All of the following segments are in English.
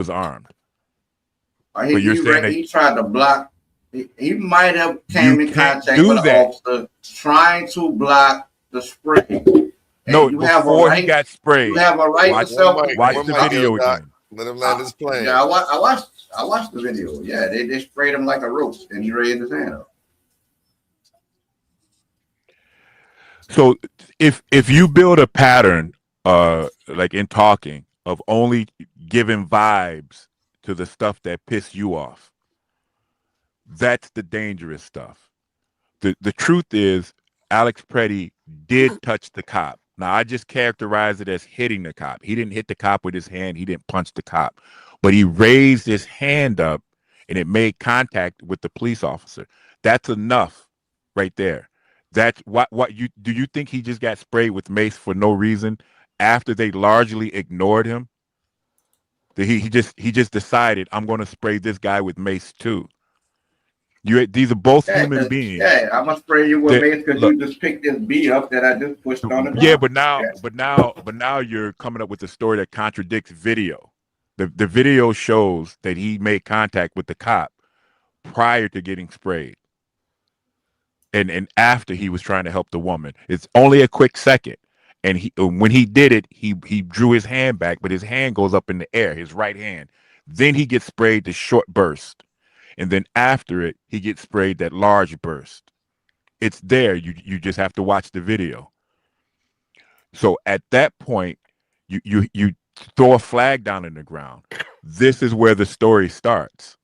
was armed. He, But you're saying that he tried to block. He might have you came in can't contact do with an that. officer trying to block the spray. And No, you have a before he right. got You sprayed. have a right to Watch self-defense. the video again. Let him land his plane. Yeah, I watched the video. Yeah, they sprayed him like a roach, and he raised his hand up. So if you build a pattern, like in talking, of only giving vibes to the stuff that piss you off, that's the dangerous stuff. The truth is, Alex Preddy did touch the cop. Now, I just characterize it as hitting the cop. He didn't hit the cop with his hand. He didn't punch the cop. But he raised his hand up, and it made contact with the police officer. That's enough right there. That's what you do. You think he just got sprayed with mace for no reason after they largely ignored him? That he just decided, I'm going to spray this guy with mace too. These are both human beings. Yeah, I'm gonna spray you with mace because you just picked this bee up that I just pushed on the ground. Yeah, but now you're coming up with a story that contradicts video. The video shows that he made contact with the cop prior to getting sprayed. And after he was trying to help the woman. It's only a quick second. And when he did it, he drew his hand back, but his hand goes up in the air, his right hand. Then he gets sprayed the short burst. And then after it, he gets sprayed that large burst. It's there. You just have to watch the video. So at that point, you throw a flag down in the ground. This is where the story starts.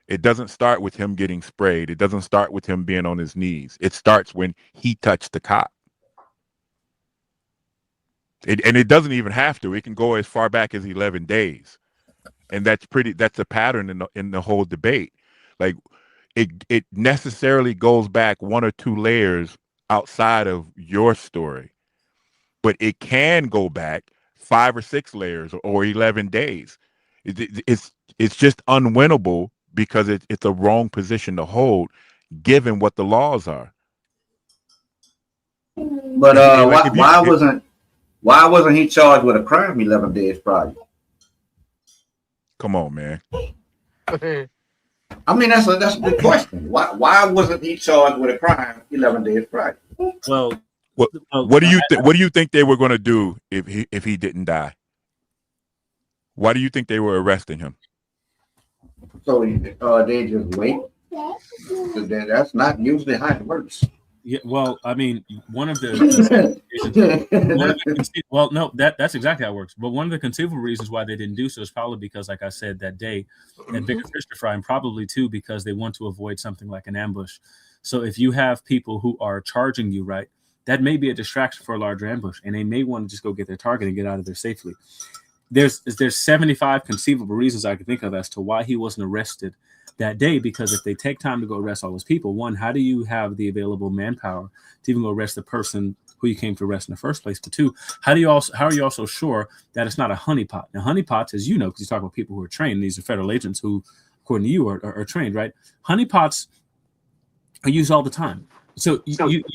It doesn't start with him getting sprayed. It doesn't start with him being on his knees. It starts when he touched the cop. And it doesn't even have to. It can go as far back as 11 days. And that's a pattern in the whole debate. Like it necessarily goes back one or two layers outside of your story. But it can go back 5 or 6 layers or 11 days. It's just unwinnable because it's a wrong position to hold given what the laws are. But why wasn't he charged with a crime 11 days prior? Come on, man. I mean, that's a good question. Why wasn't he charged with a crime 11 days prior? Well, what do you think they were going to do if he didn't die? Why do you think they were arresting him? So they just wait. That's not usually how it works. Yeah, well, I mean, that's exactly how it works. But one of the conceivable reasons why they didn't do so is probably because, like I said, that day, that bigger fish to fry, and probably too because they want to avoid something like an ambush. So if you have people who are charging you, right, that may be a distraction for a larger ambush, and they may want to just go get their target and get out of there safely. There's 75 conceivable reasons I can think of as to why he wasn't arrested that day, because if they take time to go arrest all those people, one, how do you have the available manpower to even go arrest the person who you came to arrest in the first place? But two, how are you also sure that it's not a honeypot? Now, honeypots, as you know, because you talk about people who are trained, these are federal agents who, according to you, are trained, right? Honeypots are used all the time. So you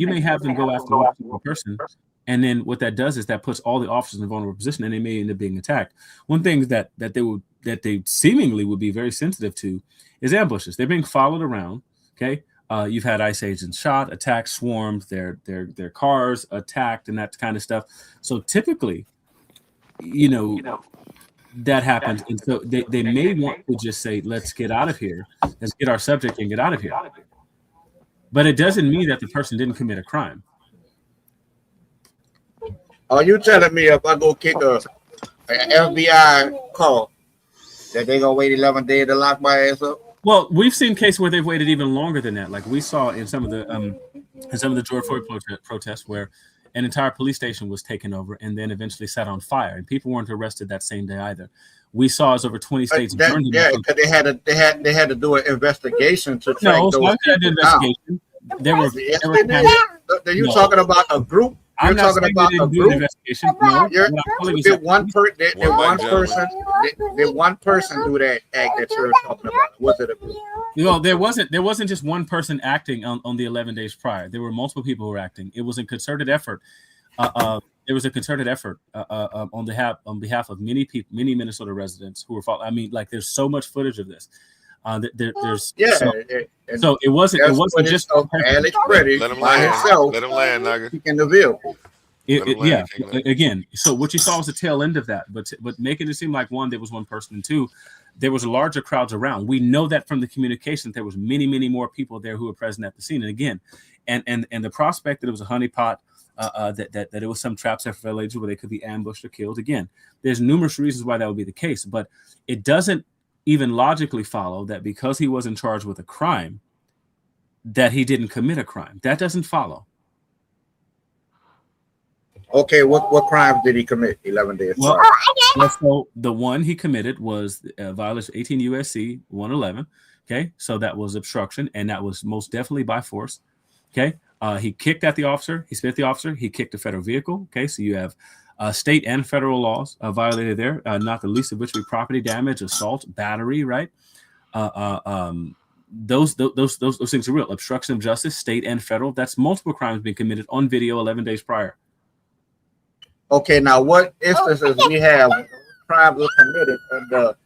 may have them go after one person, and then what that does is that puts all the officers in a vulnerable position, and they may end up being attacked. One thing that they seemingly would be very sensitive to is ambushes. They're being followed around. Okay, you've had ICE agents shot, attacked, swarmed, their cars attacked, and that kind of stuff. So typically, that happens, and so they may want to just say, "Let's get out of here. Let's get our subject and get out of here." But it doesn't mean that the person didn't commit a crime. Are you telling me if I go kick a FBI call that they gonna wait 11 days to lock my ass up? Well, we've seen cases where they've waited even longer than that. Like we saw in some of the George Floyd protests, where an entire police station was taken over and then eventually set on fire, and people weren't arrested that same day either. We saw as over 20 states burned. Yeah, because they had to do an investigation to track those. No, so I did investigation. Are you talking about a group? You're talking about a group. Investigation. No, did one person do that act that you're talking about? Was it a group? No, there wasn't just one person acting on the 11 days prior. There were multiple people who were acting. It was a concerted effort. There there was a concerted effort on behalf of many people, many Minnesota residents who were following. I mean, like there's so much footage of this. There's so it wasn't just Alex Pretty by himself. Let him land, nugget. In the vehicle. Again, so what you saw was the tail end of that, but making it seem like one, there was one person, and two, there was larger crowds around. We know that from the communication, there was many more people there who were present at the scene. And again, and the prospect that it was a honeypot, that it was some traps at villages where they could be ambushed or killed. Again, there's numerous reasons why that would be the case, but it doesn't even logically follow that because he wasn't charged with a crime, that he didn't commit a crime. That doesn't follow. Okay, what crimes did he commit? 11 days. Well, so the one he committed was violation 18 USC 111. Okay, so that was obstruction, and that was most definitely by force. Okay, he kicked at the officer. He spit at the officer. He kicked a federal vehicle. Okay, so you have state and federal laws violated there, not the least of which would be property damage, assault, battery. Right. Those things are real. Obstruction of justice, state and federal. That's multiple crimes being committed on video 11 days prior. Okay, now what instances we have crimes were committed and the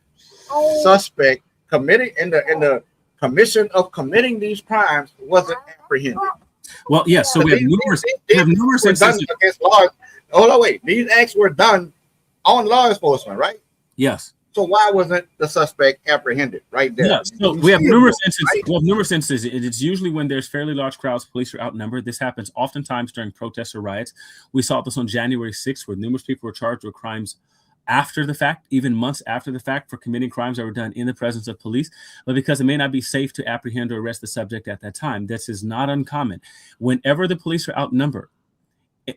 suspect committing in the commission of committing these crimes wasn't apprehended? Well, yes. So we have numerous instances against law. Hold on, wait. These acts were done on law enforcement, right? Yes. So why wasn't the suspect apprehended right there? Yes. So we have numerous instances. Right? We have numerous instances. It's usually when there's fairly large crowds, police are outnumbered. This happens oftentimes during protests or riots. We saw this on January 6th, where numerous people were charged with crimes after the fact, even months after the fact, for committing crimes that were done in the presence of police, but because it may not be safe to apprehend or arrest the subject at that time. This is not uncommon. Whenever the police are outnumbered,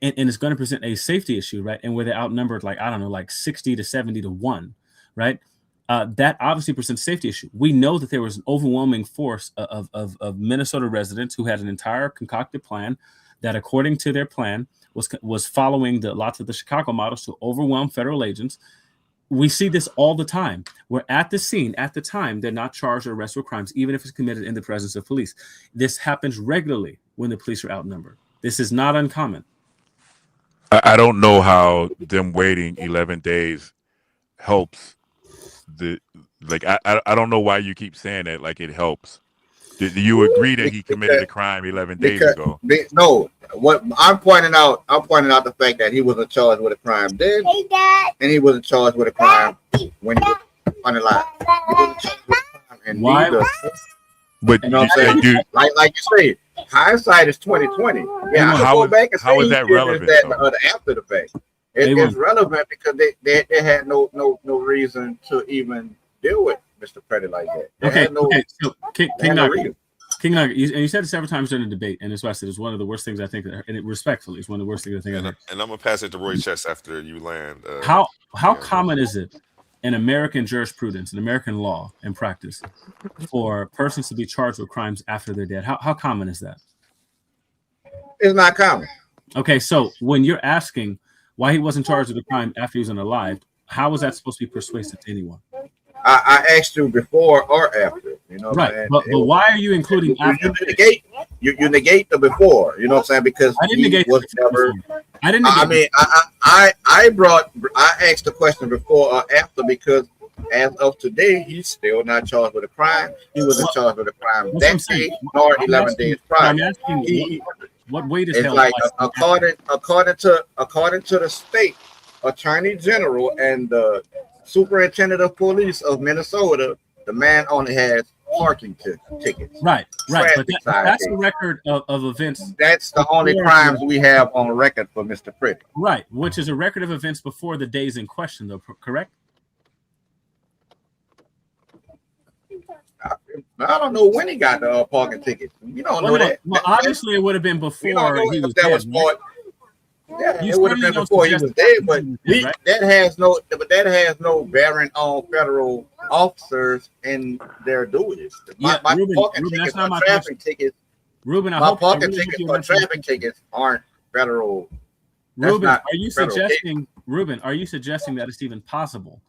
and it's going to present a safety issue, right? And where they're outnumbered, like 60 to 70 to 1, right? That obviously presents a safety issue. We know that there was an overwhelming force of Minnesota residents who had an entire concocted plan that, according to their plan, was following lots of the Chicago models to overwhelm federal agents. We see this all the time. We're at the scene at the time. They're not charged or arrested with crimes, even if it's committed in the presence of police. This happens regularly when the police are outnumbered. This is not uncommon. I don't know how them waiting 11 days helps. I don't know why you keep saying that like it helps. Do you agree that he committed a crime 11 days ago? No. What I'm pointing out the fact that he wasn't charged with a crime then, and he wasn't charged with a crime when he was unalive. He wasn't charged with a crime, and why? But you know what I'm saying? Like you say, hindsight is 2020. Yeah, I go back and say how is that relevant? After the fact, it's relevant because they had no reason to even deal with Mr. Petty like that. So King Nugget, and you said it several times during the debate, and that's why I said it's one of the worst things I think, and respectfully, it's one of the worst things I think. And I'm gonna pass it to Roy Chess after you land. How common is it in American jurisprudence, in American law and practice, for persons to be charged with crimes after they're dead? How common is that? It's not common. Okay, so when you're asking why he wasn't charged with a crime after he was unalive, how is that supposed to be persuasive to anyone? I asked you before or after, you know. Right, but why are you including after? You negate the before, you know what I'm saying? Because I didn't negate was never. I didn't. I mean, I asked the question before or after because as of today, he's still not charged with a crime. He wasn't charged with a crime that day nor 11 days prior. I'm asking what weight is held? Like according to the state attorney general and the superintendent of police of Minnesota, the man only has parking tickets. Right. But that's the record of events. That's the only crimes we have on record for Mr. Pritt. Right, which is a record of events before the days in question, though, correct? I don't know when he got the parking ticket. You don't know that. Well, obviously, it would have been before he was dead. Yeah, it would have been before he was dead, but that has no bearing on federal officers and their duties. My parking tickets are traffic tickets. Ruben, my parking tickets or traffic tickets aren't federal. Ruben, are you suggesting that it's even possible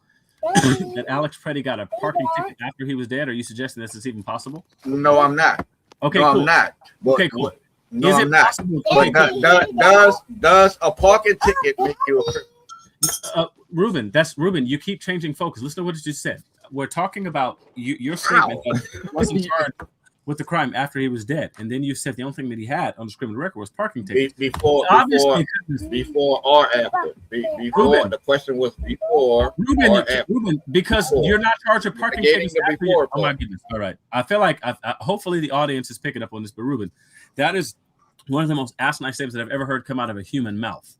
that Alex Preddy got a parking ticket after he was dead? Are you suggesting this is even possible? No, I'm not. Okay, no, cool. I'm not. Okay, cool. No, Is I'm it not. possible? But does a parking ticket make you a criminal? Ruben, Ruben. You keep changing focus. Listen to what you just said. We're talking about your statement How? that he wasn't charged with the crime after he was dead, and then you said the only thing that he had on the criminal record was parking tickets. Before or after? Before. Ruben. The question was before or after. Ruben, because Before. you're not charged with parking Negating tickets the after before oh my part. goodness. All right. I feel like hopefully the audience is picking up on this, but Ruben, that is one of the most asinine statements that I've ever heard come out of a human mouth.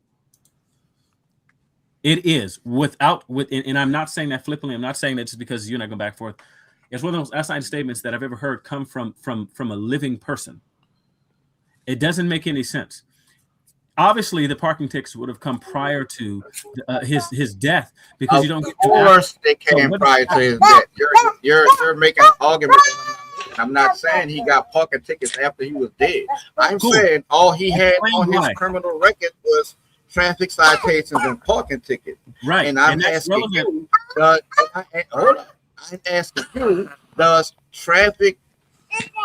It is and I'm not saying that flippantly. I'm not saying that just because you're not going back and forth. It's one of the most asinine statements that I've ever heard come from a living person. It doesn't make any sense. Obviously, the parking tickets would have come prior to his death because you don't get. Of course, they came prior to his death. You're making an argument. I'm not saying he got parking tickets after he was dead. I'm saying all he had on his criminal record was traffic citations and parking tickets. Right. And I'm asking you, I'm asking you, does traffic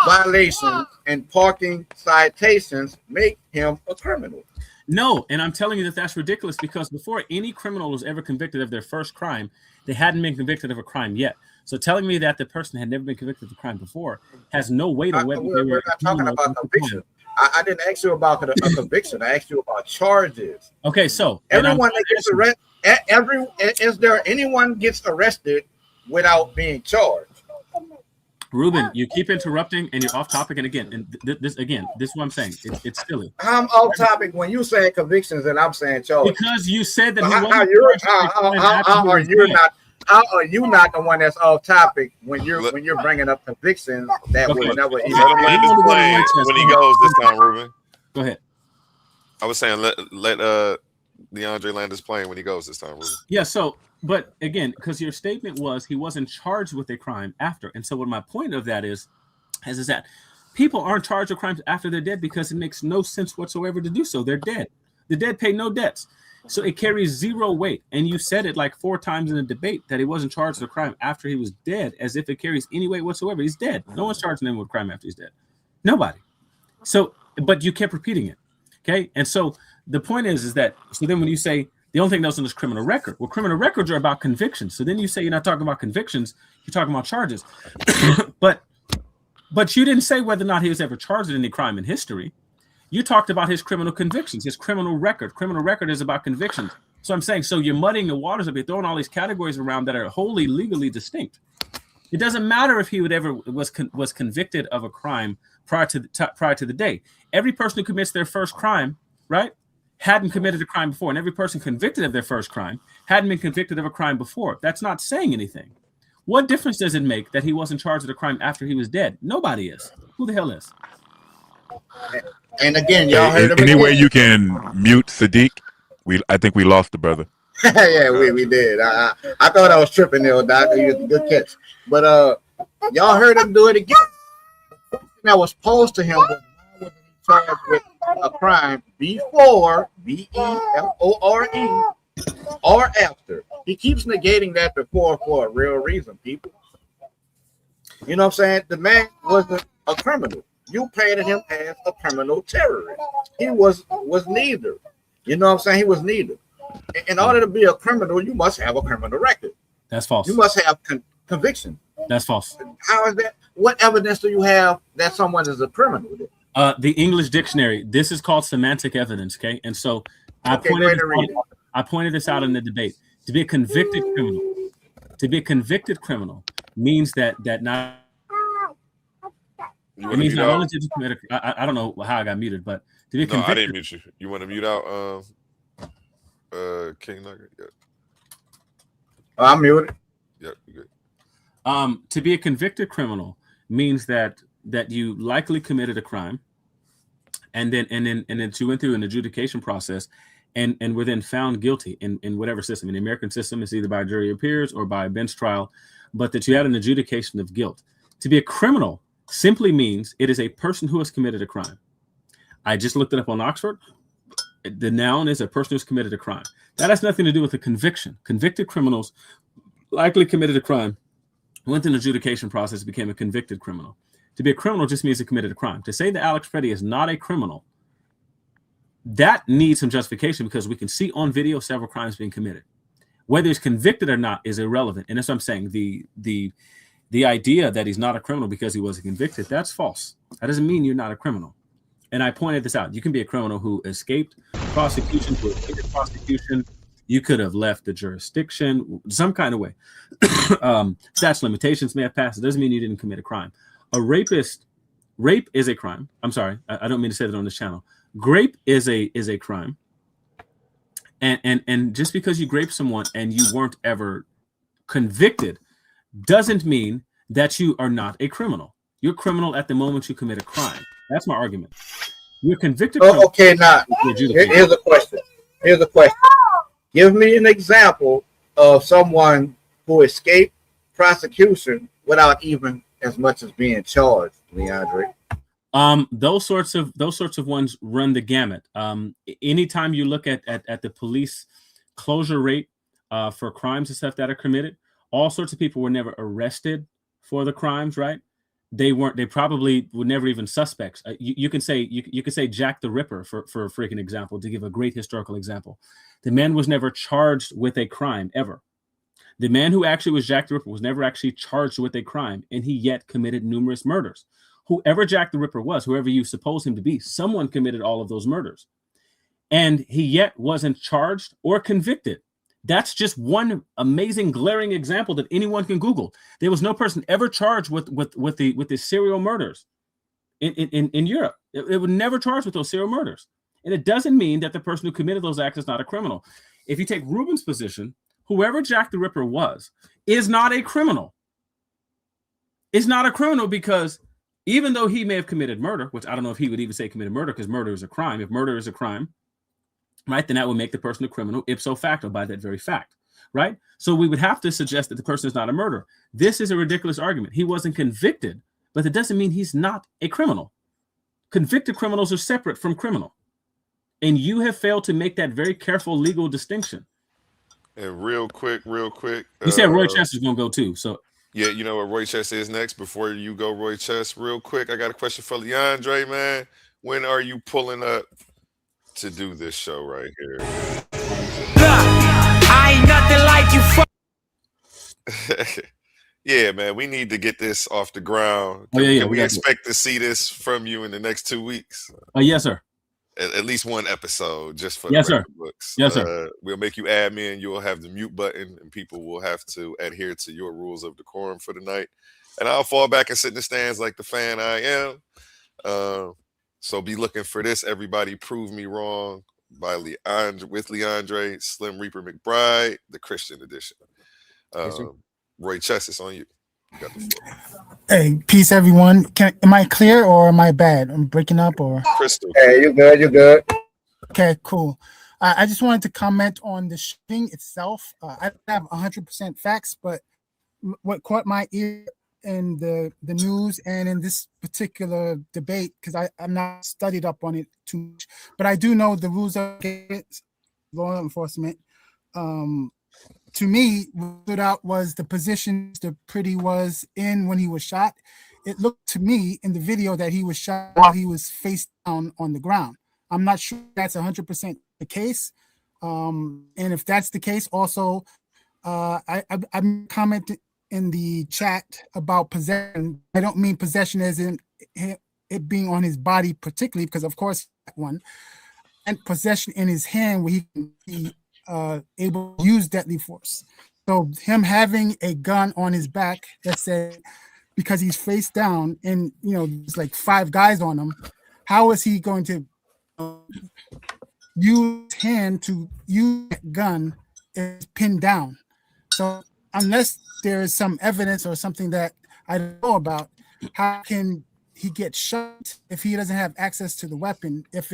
violations and parking citations make him a criminal? No, and I'm telling you that that's ridiculous because before any criminal was ever convicted of their first crime, they hadn't been convicted of a crime yet. So telling me that the person had never been convicted of a crime before has no weight on whether we're not talking about conviction. I didn't ask you about a conviction. I asked you about charges. Okay, so everyone that gets arrested, is there anyone gets arrested without being charged? Ruben, you keep interrupting and you're off topic. And again, this is what I'm saying. It's silly. I'm off topic when you say convictions and I'm saying charges. Because you said that how are you not the one that's off topic when you're bringing up convictions that would never even let him land his plane when he goes this time, Ruben. Go ahead. I was saying let DeAndre land his plane when he goes this time, Ruben. Yeah, so but again, because your statement was he wasn't charged with a crime after. And so what my point of that is that people aren't charged with crimes after they're dead because it makes no sense whatsoever to do so. They're dead. The dead pay no debts. So it carries zero weight. And you said it like 4 times in a debate that he wasn't charged with a crime after he was dead, as if it carries any weight whatsoever. He's dead. No one's charging him with a crime after he's dead. Nobody. So, but you kept repeating it. Okay. And so the point is that, so then when you say the only thing that was in his criminal record, well, criminal records are about convictions. So then you say you're not talking about convictions, you're talking about charges. but you didn't say whether or not he was ever charged with any crime in history. You talked about his criminal convictions, his criminal record. Criminal record is about convictions. So I'm saying, so you're muddying the waters up. You're throwing all these categories around that are wholly legally distinct. It doesn't matter if he would ever was convicted of a crime prior to the day. Every person who commits their first crime, right, hadn't committed a crime before, and every person convicted of their first crime hadn't been convicted of a crime before. That's not saying anything. What difference does it make that he wasn't charged with a crime after he was dead? Nobody is. Who the hell is? And again, y'all heard him. Any way you can mute Sadiq? I think we lost the brother. Yeah, we did. I thought I was tripping there, Doc. Good catch. But y'all heard him do it again. That was posed to him was he charged with a crime before BEFORE or after. He keeps negating that before for a real reason, people. You know what I'm saying? The man wasn't a criminal. You painted him as a criminal terrorist. He was neither. You know what I'm saying? He was neither. In order to be a criminal, you must have a criminal record. That's false. You must have conviction. That's false. How is that? What evidence do you have that someone is a criminal? The English dictionary. This is called semantic evidence. Okay, and so I pointed this out in the debate. To be a convicted criminal, means that not. It means not only did you commit I don't know how I got muted, but to be convicted. No, I didn't mute you. You want to mute out King Nugget? Yeah. I'm muted. Yeah, good. To be a convicted criminal means that you likely committed a crime, and then you went through an adjudication process, and were then found guilty in whatever system. In the American system, it's either by a jury of peers or by a bench trial, but that you had an adjudication of guilt. To be a criminal simply means it is a person who has committed a crime. I just looked it up on Oxford. The noun is a person who's committed a crime. That has nothing to do with a conviction. Convicted criminals likely committed a crime, went through an adjudication process, became a convicted criminal. To be a criminal just means he committed a crime. To say that Alex Petty is not a criminal, that needs some justification because we can see on video several crimes being committed. Whether he's convicted or not is irrelevant. And that's what I'm saying. The idea that he's not a criminal because he wasn't convicted, that's false. That doesn't mean you're not a criminal. And I pointed this out. You can be a criminal who escaped prosecution, who evaded prosecution. You could have left the jurisdiction some kind of way. Statute of limitations may have passed. It doesn't mean you didn't commit a crime. A rapist, rape is a crime. I'm sorry. I don't mean to say that on this channel. Grape is a crime. And just because you grape someone and you weren't ever convicted doesn't mean that you are not a criminal. You're a criminal at the moment you commit a crime. That's my argument. You're convicted. Oh, okay, now here's a question. Here's a question. Give me an example of someone who escaped prosecution without even as much as being charged, Leandre. Those sorts of ones run the gamut. Anytime you look at the police closure rate for crimes and stuff that are committed, all sorts of people were never arrested for the crimes, right? They probably were never even suspects. You can say Jack the Ripper for a freaking example, to give a great historical example. The man was never charged with a crime ever. The man who actually was Jack the Ripper was never actually charged with a crime, and he yet committed numerous murders. Whoever Jack the Ripper was, whoever you suppose him to be, someone committed all of those murders. And he yet wasn't charged or convicted. That's just one amazing, glaring example that anyone can Google. There was no person ever charged with the serial murders in Europe. It was never charged with those serial murders. And it doesn't mean that the person who committed those acts is not a criminal. If you take Ruben's position, whoever Jack the Ripper was is not a criminal. Is not a criminal because even though he may have committed murder, which I don't know if he would even say committed murder because murder is a crime. If murder is a crime, right, then that would make the person a criminal ipso facto by that very fact, right? So we would have to suggest that the person is not a murderer. This is a ridiculous argument. He wasn't convicted, but that doesn't mean he's not a criminal. Convicted criminals are separate from criminal. And you have failed to make that very careful legal distinction. And real quick. You said Roy Chester's going to go too, so. Yeah, you know what Roy Chester is next. Before you go, Roy Chester, real quick, I got a question for Leandre, man. When are you pulling up to do this show right here? I ain't nothing like you. Yeah, man, we need to get this off the ground. Can we expect to see this from you in the next 2 weeks? Yes, sir. At least one episode just for the record books. Yes, sir. We'll make you admin. You will have the mute button, and people will have to adhere to your rules of decorum for the night. And I'll fall back and sit in the stands like the fan I am. So be looking for this. Everybody Prove Me Wrong by Leandre, Slim Reaper McBride, the Christian edition. Roy Chess, it's on you. You got the floor. Hey, peace, everyone. Am I clear or am I bad? I'm breaking up or? Crystal. Hey, you're good. You're good. Okay, cool. I just wanted to comment on the shooting itself. I don't have 100% facts, but what caught my ear in the news and in this particular debate, because I'm not studied up on it too much, but I do know the rules of law enforcement. To me, what stood out was the position the Pretty was in when he was shot. It looked to me in the video that he was shot while he was face down on the ground. I'm not sure that's 100% the case. And if that's the case, also, I commented in the chat about possession. I don't mean possession as in it being on his body particularly, because of course that one, and possession in his hand where he can be able to use deadly force. So him having a gun on his back that said, because he's face down and there's like 5 guys on him, how is he going to use his hand to use that gun is pinned down? So unless there is some evidence or something that I don't know about, how can he get shot if he doesn't have access to the weapon? If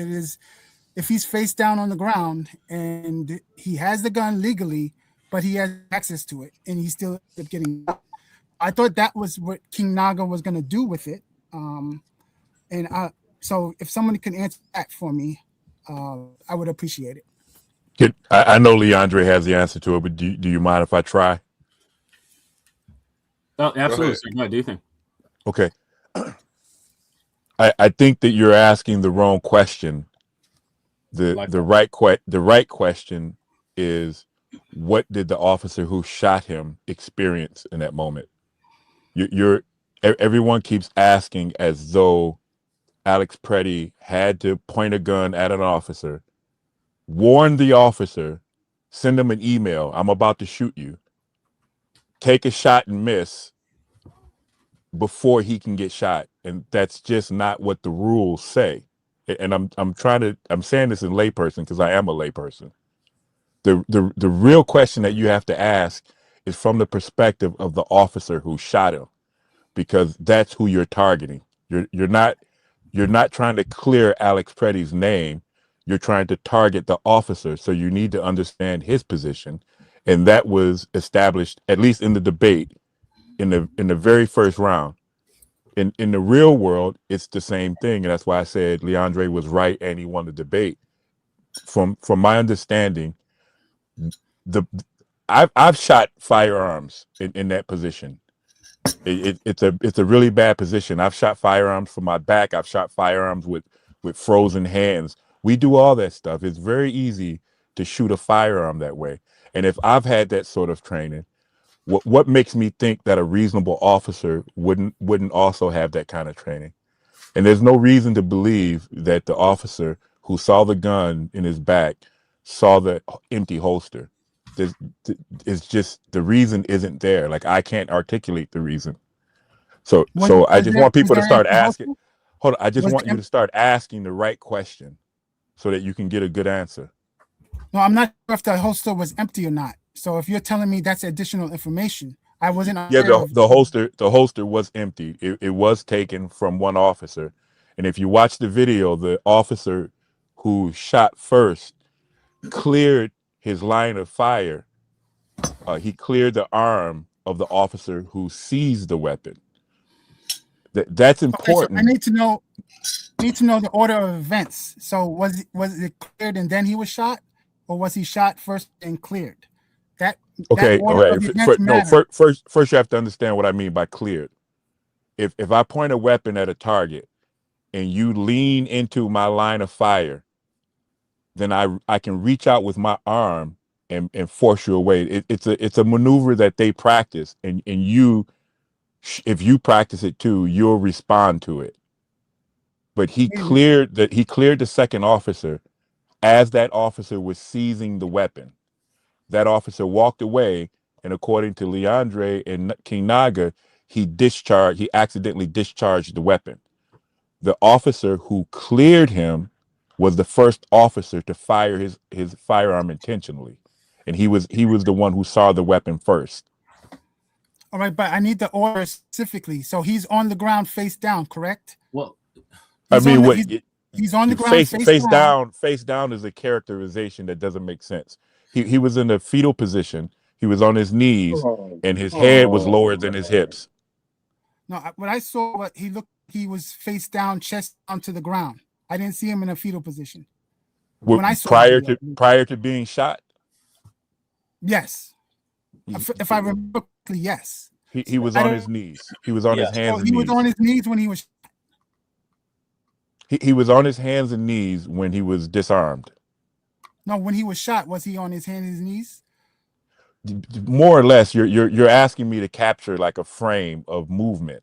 he's face down on the ground and he has the gun legally, but he has access to it and he's still getting shot. I thought that was what King Naga was going to do with it. So if someone can answer that for me, I would appreciate it. I know Leandre has the answer to it, but do you mind if I try? Oh, absolutely. What do you think? Okay. I think that you're asking the wrong question. The right question is, what did the officer who shot him experience in that moment? Everyone keeps asking as though Alex Preddy had to point a gun at an officer, warn the officer, send him an email, I'm about to shoot you, take a shot and miss before he can get shot. And that's just not what the rules say. And I'm saying this in layperson because I am a layperson. The real question that you have to ask is from the perspective of the officer who shot him, because that's who you're targeting. You're not trying to clear Alex Preddy's name. You're trying to target the officer. So you need to understand his position. And that was established, at least in the debate, in the very first round. In the real world, it's the same thing. And that's why I said Leandre was right and he won the debate. From my understanding, I've shot firearms in that position. It's a really bad position. I've shot firearms from my back. I've shot firearms with frozen hands. We do all that stuff. It's very easy to shoot a firearm that way. And if I've had that sort of training, what makes me think that a reasonable officer wouldn't also have that kind of training? And there's no reason to believe that the officer who saw the gun in his back saw the empty holster. It's just the reason isn't there. Like, I can't articulate the reason. So I just want people to start asking. Hold on, I just want you to start asking the right question so that you can get a good answer. No, I'm not sure if the holster was empty or not. So if you're telling me that's additional information, I wasn't. Yeah, the holster was empty. It was taken from one officer, and if you watch the video, the officer who shot first cleared his line of fire. He cleared the arm of the officer who seized the weapon. That's important. Okay, so I need to know the order of events. So was it cleared and then he was shot, or was he shot first and cleared? Okay. All right. First you have to understand what I mean by cleared. If I point a weapon at a target and you lean into my line of fire, then I can reach out with my arm and force you away. It's a maneuver that they practice, and you, if you practice it too, you'll respond to it. But he cleared the second officer as that officer was seizing the weapon. That officer walked away, and according to Leandre and King Naga, he accidentally discharged the weapon. The officer who cleared him was the first officer to fire his firearm intentionally, and he was the one who saw the weapon first. All right, but I need the order specifically. So he's on the ground face down, correct? Well, he's on the ground face down. Face down is a characterization that doesn't make sense. He was in a fetal position. He was on his knees, and his head was lower than his hips. No, what I saw, he was face down, chest down to the ground. I didn't see him in a fetal position. When I saw prior to being shot. Yes, if I remember correctly, yes. He was on his knees. He was on his hands and knees. He was on his knees when he was. He was on his hands and knees when he was disarmed. No, when he was shot, was he on his hands and his knees? More or less, you're asking me to capture like a frame of movement.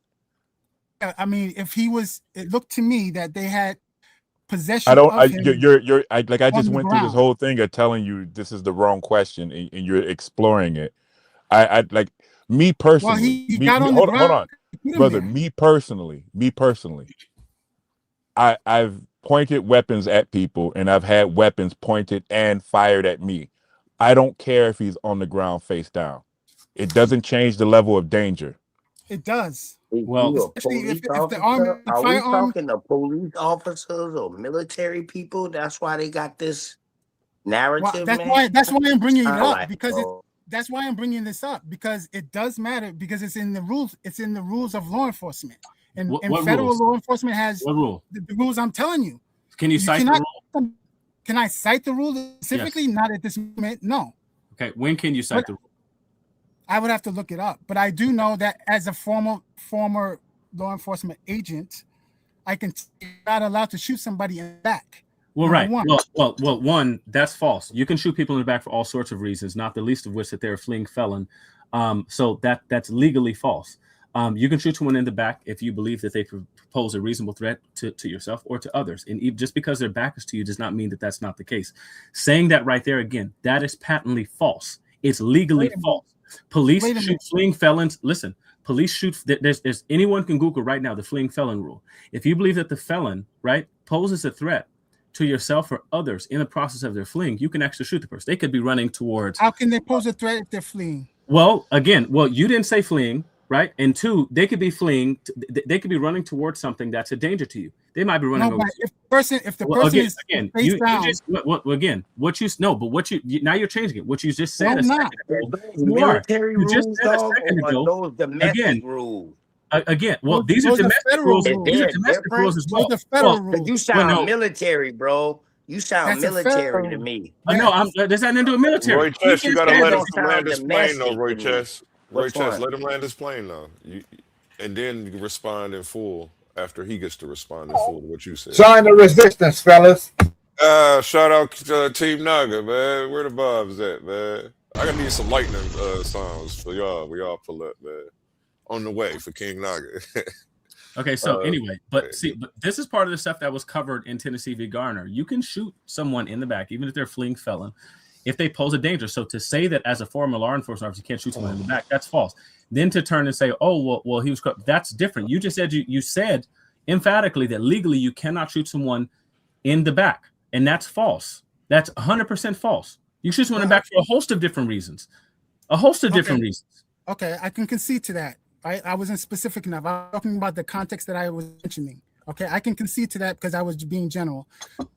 I mean, if he was, it looked to me that they had possession. I just went through this whole thing of telling you this is the wrong question, and you're exploring it. I like me personally. Well, hold on, brother. Me personally. I've pointed weapons at people, and I've had weapons pointed and fired at me. I don't care if he's on the ground face down. It doesn't change the level of danger. It does. Well, if the army, are we talking to police officers or military people? That's why they got this narrative. Well, that's why I'm bringing it up, because that's why I'm bringing this up, because it does matter, because it's in the rules. It's in the rules of law enforcement. And federal law enforcement has the rules I'm telling you. Can you cite the rule? Can I cite the rule specifically? Yes. Not at this moment, no. Okay, when can you cite the rule? I would have to look it up, but I do know that as a former law enforcement agent, you're not allowed to shoot somebody in the back. Well, right. Well, one, that's false. You can shoot people in the back for all sorts of reasons, not the least of which that they're a fleeing felon. So that's legally false. You can shoot someone in the back if you believe that they pose a reasonable threat to yourself or to others. And just because their back is to you does not mean that that's not the case. Saying that right there again, that is patently false. It's legally false. Police shoot fleeing felons. Listen, police shoot. There's anyone can Google right now the fleeing felon rule. If you believe that the felon, right, poses a threat to yourself or others in the process of their fleeing, you can actually shoot the person. They could be running towards. How can they pose a threat if they're fleeing? Well, you didn't say fleeing, right? And two, they could be fleeing. They could be running towards something that's a danger to you. They might be running over. If the person is face down. Now you're changing it. What you just said military rules, just said a second ago. Those domestic rules. These are domestic rules. These are domestic rules as well. You sound military, bro. You sound military to me. No, there's nothing to do with military. Roy Chess, you gotta let him land his plane, though. Roy Chess, let him land his plane, though. And then you can respond in full after he gets to respond in full to what you said. Join the resistance, fellas. Shout out Team Naga, man. Where the Bobs at, man? I gotta need some lightning songs for y'all. We all pull up, man. On the way for King Naga. Okay, so anyway, but this is part of the stuff that was covered in Tennessee v. Garner. You can shoot someone in the back, even if they're a fleeing felon, if they pose a danger. So to say that as a former law enforcement officer, you can't shoot someone in the back, that's false. Then to turn and say, oh, well, he was corrupt, that's different. You just said you said emphatically that legally you cannot shoot someone in the back, and that's false. That's 100% false. You shoot someone in the back for a host of different reasons. Reasons. Okay, I can concede to that. I wasn't specific enough. I was talking about the context that I was mentioning. Okay, I can concede to that because I was being general.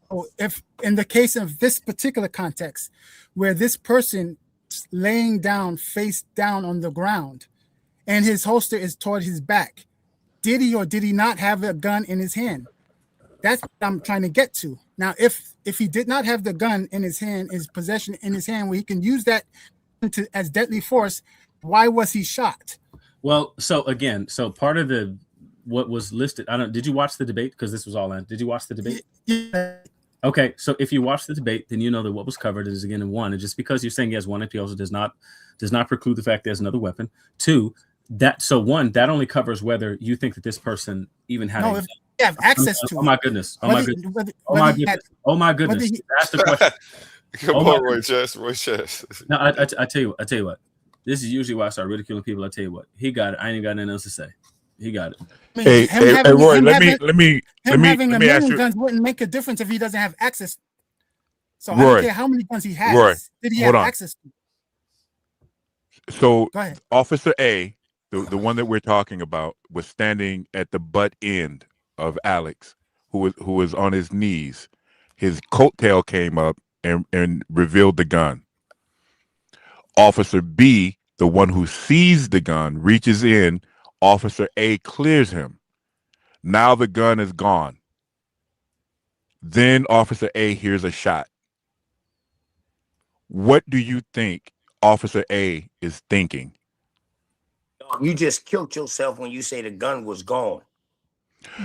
So if in the case of this particular context, where this person is laying down, face down on the ground, and his holster is toward his back, did he or did he not have a gun in his hand? That's what I'm trying to get to. Now, if he did not have the gun in his hand, his possession in his hand, where he can use that as deadly force, why was he shot? Well, so part of what was listed, did you watch the debate? Because this was all in. Did you watch the debate? Yeah. Okay, so if you watch the debate, then you know that what was covered is again in one. And just because you're saying he has one MP also does not preclude the fact there's another weapon. Two, that only covers whether you think that this person even had if you have access to it. Oh my goodness. Oh my goodness. That's the question. Come on, Roy Chess. No, I tell you what. This is usually why I start ridiculing people. I tell you what, he got it. I ain't got nothing else to say. He got it. Hey, Roy, let me having a ask million you. guns wouldn't make a difference if he doesn't have access. So Roy, I don't care how many guns he has. Roy, did he have access to? So go ahead. Officer A, the one that we're talking about, was standing at the butt end of Alex, who was on his knees. His coattail came up and revealed the gun. Officer B, the one who sees the gun, reaches in. Officer A clears him. Now the gun is gone. Then Officer A hears a shot. What do you think Officer A is thinking? You just killed yourself when you say the gun was gone.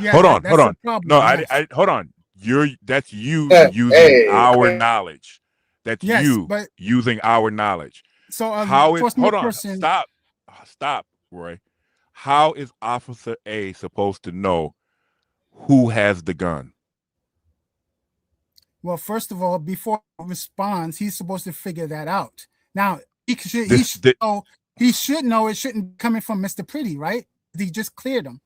Yeah, hold on. No, yes. I hold on. That's you using our knowledge. That's you using our knowledge. So how is hold on? Stop, Roy. How is Officer A supposed to know who has the gun? Well, first of all, before he responds, he's supposed to figure that out. Now he should know it shouldn't be coming from Mr. Pretty, right? He just cleared him,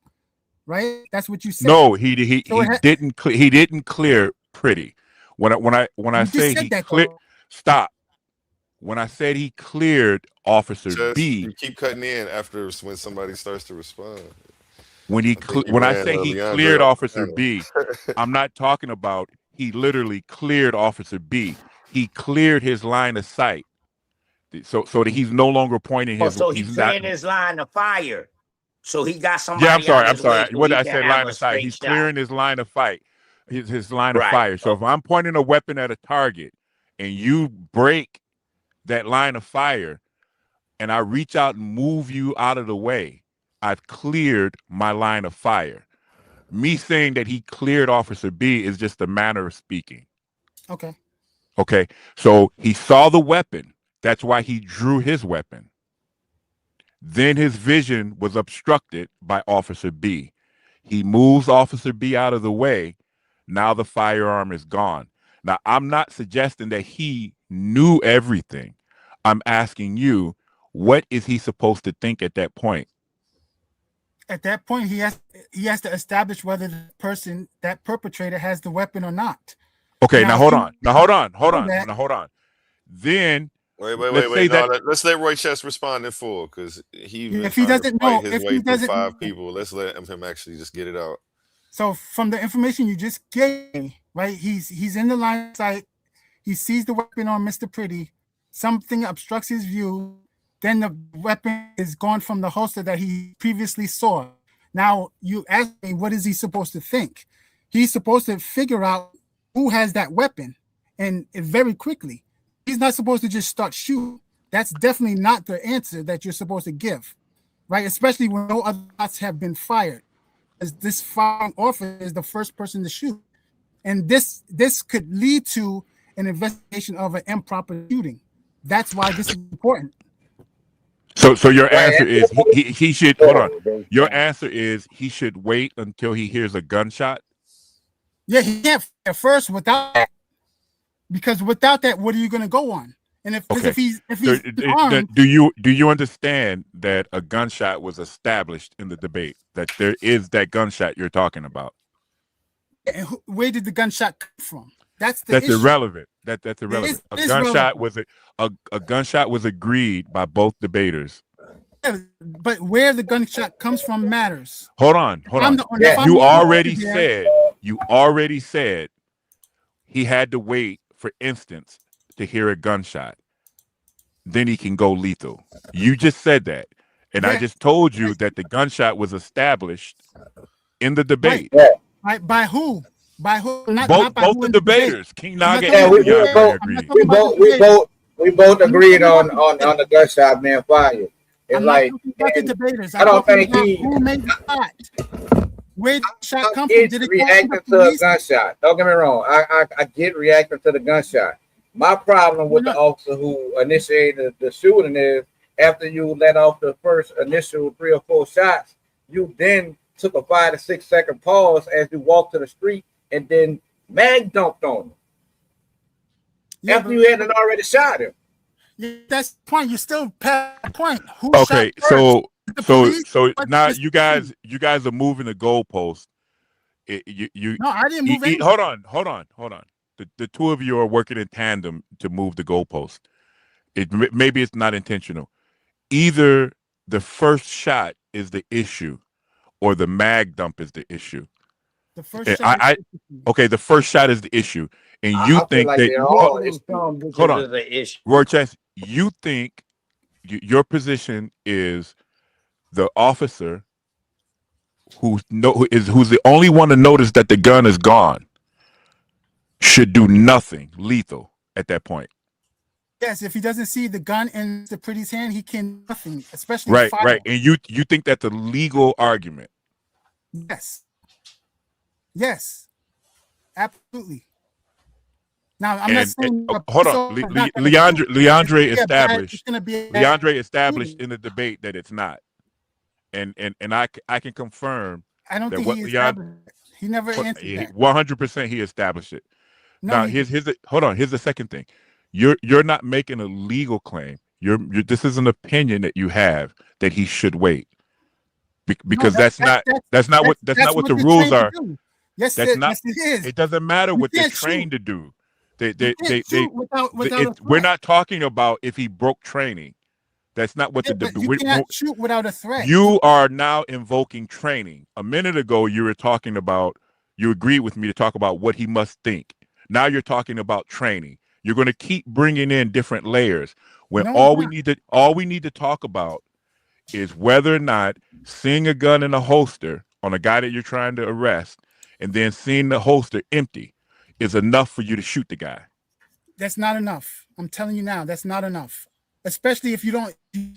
right? That's what you said. No, he didn't clear Pretty. When I say he cleared, stop. When I said he cleared Officer B, you keep cutting in after when somebody starts to respond. When I say he cleared Officer B, I'm not talking about he literally cleared Officer B. He cleared his line of sight, so that he's no longer pointing his. So he's clearing his line of fire. So he got somebody. Yeah, I'm sorry. What did I say? Line of sight. He's clearing his line of fight. His line of fire. So if I'm pointing a weapon at a target and you break that line of fire and I reach out and move you out of the way, I've cleared my line of fire. Me saying that he cleared Officer B is just a manner of speaking. Okay. Okay. So he saw the weapon. That's why he drew his weapon. Then his vision was obstructed by Officer B. He moves Officer B out of the way. Now the firearm is gone. Now, I'm not suggesting that he knew everything. I'm asking you, what is he supposed to think at that point? At that point, he has to establish whether the person, that perpetrator, has the weapon or not. Okay, now hold on. Now hold on. Then Wait. that Let's let Roy Chess respond in full, because if he doesn't know, his way through 5 people. Let's let him actually just get it out. So from the information you just gave me, right? He's in the line of sight. He sees the weapon on Mr. Pretty. Something obstructs his view. Then the weapon is gone from the holster that he previously saw. Now you ask me, what is he supposed to think? He's supposed to figure out who has that weapon, and very quickly. He's not supposed to just start shooting. That's definitely not the answer that you're supposed to give, right? Especially when no other shots have been fired. As this firing officer is the first person to shoot, and this could lead to an investigation of an improper shooting. That's why this is important. So your answer is he should hold on. Your answer is he should wait until he hears a gunshot. Yeah, he can't at first without that, because without that, what are you going to go on? And if he's armed, do you understand that a gunshot was established in the debate? That there is that gunshot you're talking about. And where did the gunshot come from? That's issue. Irrelevant. That's irrelevant. A gunshot was agreed by both debaters. Yeah, but where the gunshot comes from matters. Hold on. You already said he had to wait, for instance, to hear a gunshot. Then he can go lethal. You just said that. And I just told you that the gunshot was established in the debate. Right. By who? By who? Both the debaters. King Naga and we both agreed on the gunshot being fired. It's like the debaters. I don't think who made the shot. Where did the shot come from? Did it reacting to a gunshot? Don't get me wrong. I get reacting to the gunshot. My problem with the officer who initiated the shooting is after you let off the first initial 3 or 4 shots, you then took a 5 to 6 second pause as you walked to the street and then mag dumped on him. Yeah, after you had already shot him. Yeah, that's the point. You're still past the point. Who okay, shot so now you guys are moving the goalpost. No, I didn't move it. Hold on. The two of you are working in tandem to move the goalpost. Maybe it's not intentional. Either the first shot is the issue, or the mag dump is the issue. The first shot. The first shot is the issue, and you think like that. Hold on, Roy Chess. You think your position is the officer who's the only one to notice that the gun is gone should do nothing lethal at that point. Yes, if he doesn't see the gun in the Pretty's hand, he can do nothing, especially right. fire. Right, and you think that's a legal argument? Yes, absolutely. Now I'm not saying. Hold on, Leandre established. Leandre established in the debate that it's not, and I can confirm. I don't think he never answered that. 100% he established it. No, now here's the second thing. You're not making a legal claim. This is an opinion that you have that he should wait, because that's not what the rules are. Yes, that's not. Yes, it is. It doesn't matter what they're trained to do. We're not talking about if he broke training. That's not what you can't shoot without a threat. You are now invoking training. A minute ago, you agreed with me to talk about what he must think. Now you're talking about training. You're going to keep bringing in different layers when all we need to talk about is whether or not seeing a gun in a holster on a guy that you're trying to arrest and then seeing the holster empty is enough for you to shoot the guy. That's not enough. I'm telling you now, that's not enough. Especially if you don't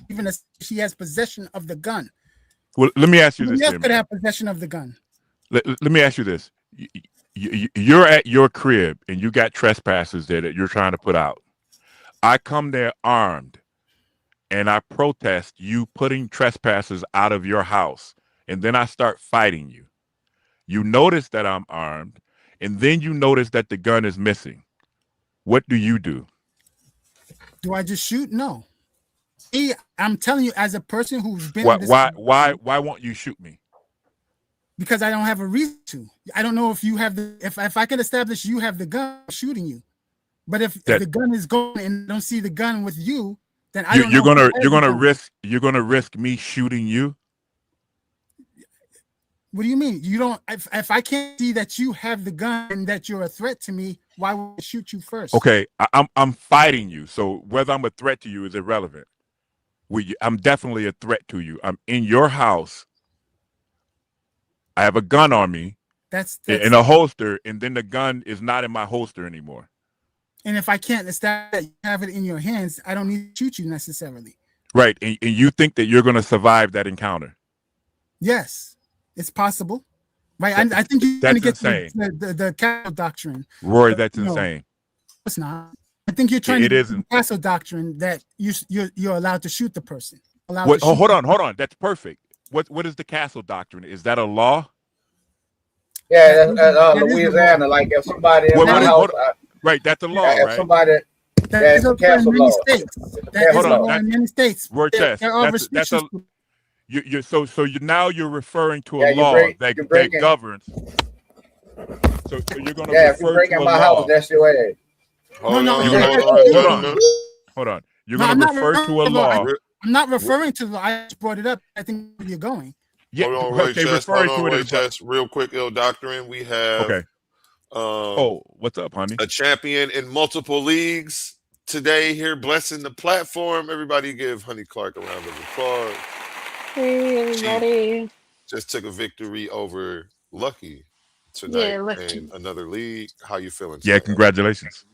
even she has possession of the gun. Well, let me ask you this. Who else could have possession of the gun? let me ask you this: you're at your crib and you got trespassers there that you're trying to put out. I come there armed, and I protest you putting trespassers out of your house, and then I start fighting you. You notice that I'm armed, and then you notice that the gun is missing. What do you do? Do I just shoot? No. I'm telling you, as a person who's been why won't you shoot me? Because I don't have a reason to. I don't know if you have if I can establish you have the gun, I'm shooting you. But if the gun is gone and I don't see the gun with you, then I don't know. You're gonna risk me shooting you. What do you mean? You don't. If I can't see that you have the gun and that you're a threat to me, why would I shoot you first? Okay, I'm fighting you. So whether I'm a threat to you is irrelevant. I'm definitely a threat to you. I'm in your house. I have a gun on me. That's in a holster, and then the gun is not in my holster anymore. And if I can't establish that you have it in your hands, I don't need to shoot you necessarily. Right, and you think that you're going to survive that encounter? Yes, it's possible. Right, I think you're trying to get the castle doctrine. Roy, that's insane. It's not. I think you're trying to get the castle doctrine that you're allowed to shoot the person. Hold on. That's perfect. What is the castle doctrine? Is that a law? Yeah, that's Louisiana. Like if somebody in my house, right, that's a law, right? If somebody that's a castle law. Hold on, in many states. Roy Chess, that's a. Now you're referring to a law that governs. So you're going to refer to a my law. House, that's your ass. Hold on. You're going to refer to a law. I'm not referring to the law. I just brought it up. I think where you're going. Yeah, hold on, Ray Chess, real quick, Ill Doctrine. We have what's up, honey? A champion in multiple leagues today here, blessing the platform. Everybody give Honey Clark a round of applause. Hey, everybody. She just took a victory over Lucky tonight in another league. How you feeling today? Yeah, congratulations.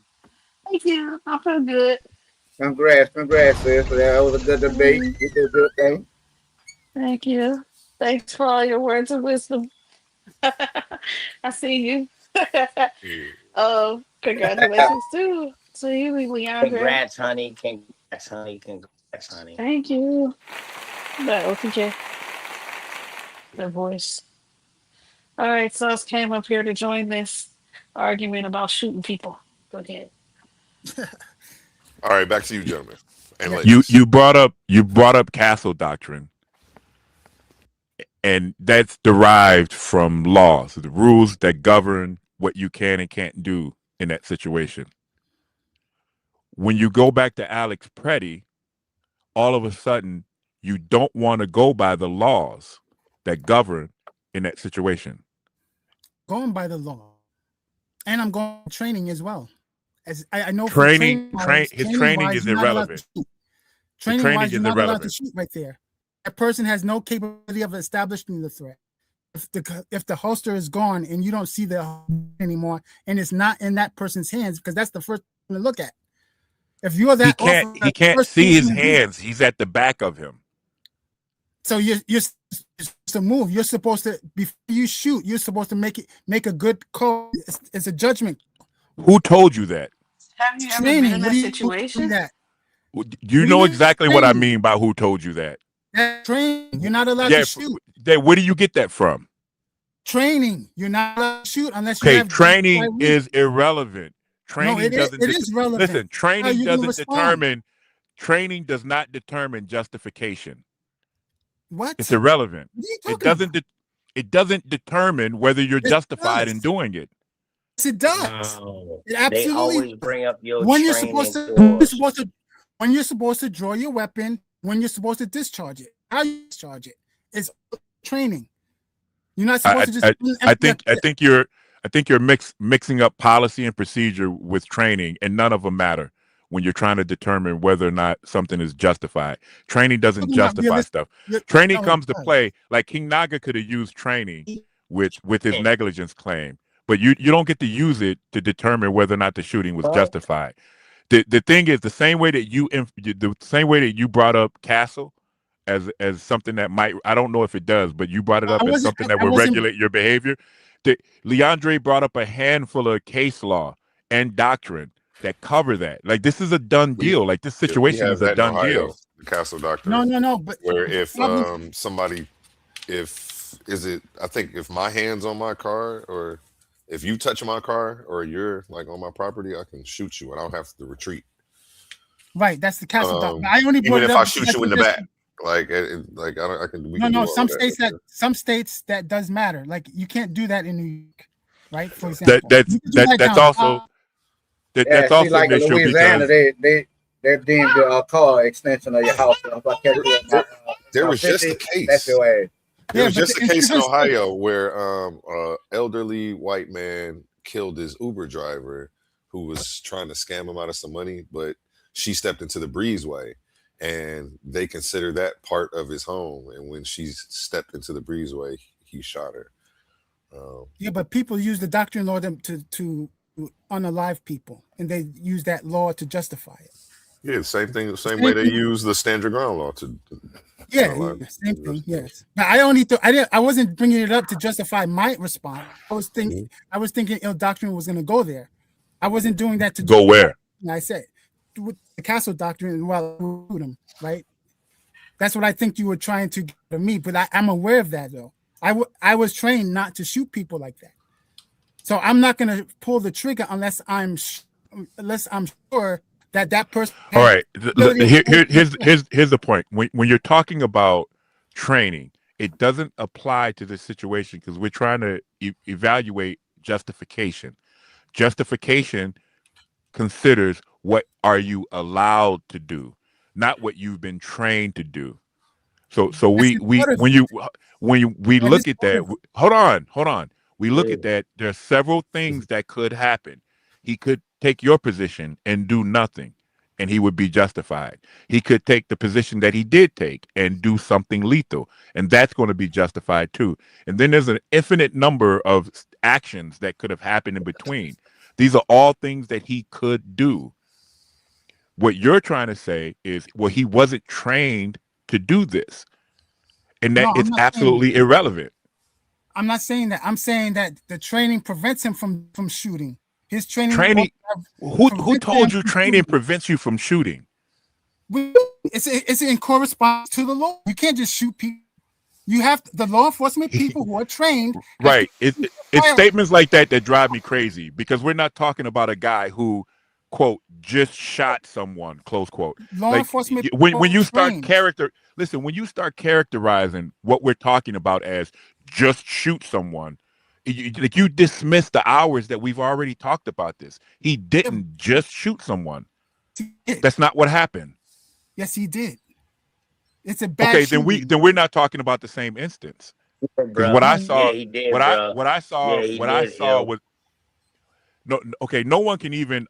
Thank you. I feel good. Congrats, sis. That was a good debate. You did a good thing. Thank you. Thanks for all your words of wisdom. I see you. Congratulations too to you, Leandra. Congrats, honey. Thank you. That OTJ. The voice. All right, so I came up here to join this argument about shooting people. Go ahead. All right, back to you, gentlemen. And you brought up castle doctrine, and that's derived from laws, the rules that govern what you can and can't do in that situation. When you go back to Alex Preddy, all of a sudden you don't want to go by the laws that govern in that situation. Going by the law, and I'm going training as well. As I know, his training is irrelevant. Training wise, you're not allowed to shoot right there. That person has no capability of establishing the threat. If the holster is gone and you don't see the anymore, and it's not in that person's hands, because that's the first thing to look at. If you're that, he can't see his hands. He's at the back of him. So you're supposed to move. You're supposed to, before you shoot, you're supposed to make a good call. It's a judgment. Who told you that? Have you ever been in that situation? You know exactly what I mean by who told you that. Training. You're not allowed to shoot. Where do you get that from? Training. You're not allowed to shoot unless you have training is irrelevant. Training it is relevant. Listen, training doesn't determine. Training does not determine justification. What? It's irrelevant. It doesn't determine whether you're justified in doing it. Yes, it does. No. It absolutely. They always bring up your when you're supposed to draw your weapon, when you're supposed to discharge it, how you discharge it. It's training. You're not supposed to just. I think you're mixing up policy and procedure with training, and none of them matter when you're trying to determine whether or not something is justified. Training doesn't justify stuff. Training comes to play. Like King Naga could have used training with his negligence claim, but you don't get to use it to determine whether or not the shooting was justified. The thing is, the same way that you brought up Castle, as something that might, I don't know if it does, but you brought it I up as wasn't. something that I would wasn't. regulate your behavior. Leandre brought up a handful of case law and doctrine that cover that. Like this is a done We deal. Like this we situation have is a that in done Ohio, deal. the Castle Doctrine, No. But where the if problem, somebody, if is it, I think if my hands on my car, or if you touch my car, or you're like on my property, I can shoot you and I don't have to retreat. right? That's the castle doctrine. I only brought Even it if up I because shoot that's you in what the this. back, like like I, don't, I can, we can do No. all of that. Some states that does matter. Like you can't do that in New York, right? For example, That's you can do that that's down also Yeah, that's see, also an like in issue Louisiana, because they deemed your car extension of your house. If I catch There, you there, at there my was just a 50, that's case. your ass. There yeah, was but just a in case in different states. Ohio where elderly white man killed his Uber driver who was trying to scam him out of some money, but she stepped into the breezeway and they consider that part of his home. And when she stepped into the breezeway, he shot her. Yeah, but people use the doctrine law to unalive people, and they use that law to justify it. Yeah, same thing. The same way they use the stand your ground law to. Yeah, same thing. Yes, but I only I wasn't bringing it up to justify my response. I was thinking ill doctrine was going to go there. I wasn't doing that to go where? I said with the castle doctrine while I them, right? That's what I think you were trying to get to me, but I'm aware of that though. I was trained not to shoot people like that, so I'm not going to pull the trigger unless I'm sure that person. All right. Here's the point. When you're talking about training, it doesn't apply to this situation because we're trying to evaluate justification. Justification considers what are you allowed to do, not what you've been trained to do. So we look at that. Hold on. We look at that. There are several things that could happen. He could take your position and do nothing, and he would be justified. He could take the position that he did take and do something lethal, and that's going to be justified too. And then there's an infinite number of actions that could have happened in between. These are all things that he could do. What you're trying to say is, well, he wasn't trained to do this, and that it's absolutely irrelevant. I'm not saying that. I'm saying that the training prevents him from shooting. His training. Who told you training prevents you from shooting? It's in correspondence to the law. You can't just shoot people. You have the law enforcement people who are trained. Right. It's statements like that drive me crazy because we're not talking about a guy who, quote, just shot someone, close quote. Law enforcement. When you start when you start characterizing what we're talking about as just shoot someone, you dismiss the hours that we've already talked about this. He didn't just shoot someone. That's not what happened. Yes, he did. It's a bad. Okay, then we're not talking about the same instance. Because what I saw, what I saw was no. Okay, no one can even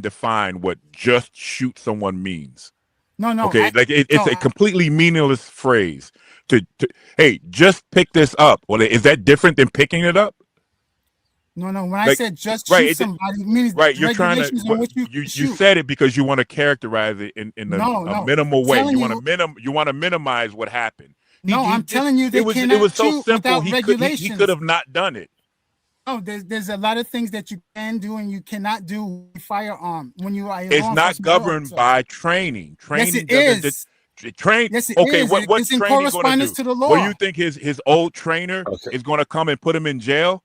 define what just shoot someone means. No. Okay, it's a completely meaningless phrase. Hey, just pick this up. Well, is that different than picking it up? No. When I said just shoot somebody, it means you're trying to. You said it because you want to characterize it in a minimal way. You want to minimize what happened. I'm telling you, it was so simple. He could have not done it. No, there's a lot of things that you can do and you cannot do with a firearm when you are. It's not governed by training. Training yes, it is. Yes, it is. What's training going to do? To the law. What do you think his old trainer is going to come and put him in jail?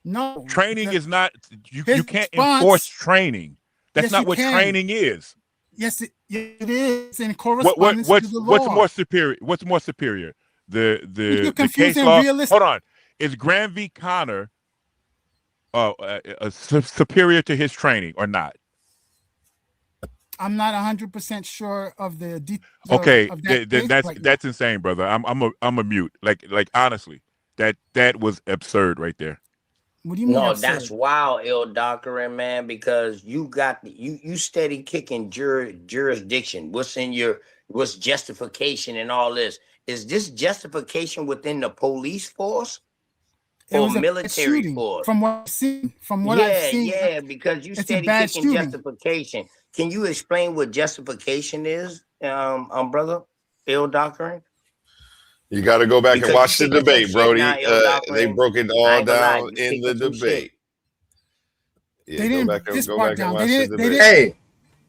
No, training is not. You can't enforce training. That's not what training is. Yes, it is in correspondence to the law. What's more superior? The case law. Hold on. Is Graham v. Connor superior to his training or not? I'm not 100% sure of the details. Okay, that's insane, brother. I'm a mute. Like honestly, that was absurd right there. What do you mean? No, that's wild, ill doctoring, man. Because you got you steady kicking jurisdiction. What's justification and all this? Is this justification within the police force or military force? From what I've seen, I've seen. Yeah, because you steady kicking justification. Can you explain what justification is, brother? ill doctrine? You got to go back and Because you watch the picking some debate, shit Brody. now, ill They doctrine. broke it I all ain't gonna lie, down you in the picking some shit. debate. Yeah, They didn't this go part back and down. watch They the didn't. They debate. didn't, Hey,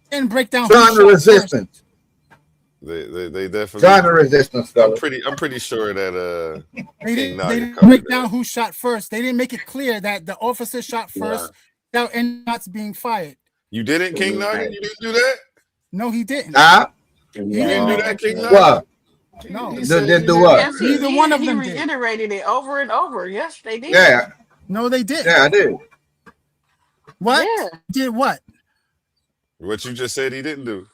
didn't break down. join the resistance. They definitely. Join the resistance, I'm fellas. pretty sure that They King didn't. They Naga didn't covered break that. down who shot first. They didn't make it clear that the officer shot first without any shots being fired. You didn't, King Naga? You didn't do that? No, he didn't. Huh? He You didn't didn't do make that, that King clear. Naga? What? No. He said Did he do never- what? Yes, Neither one of he them did. reiterated it over and over. Yes, they did. Yeah, No, they didn't. yeah, I did. What? Yeah. Did what? What you just said he didn't do.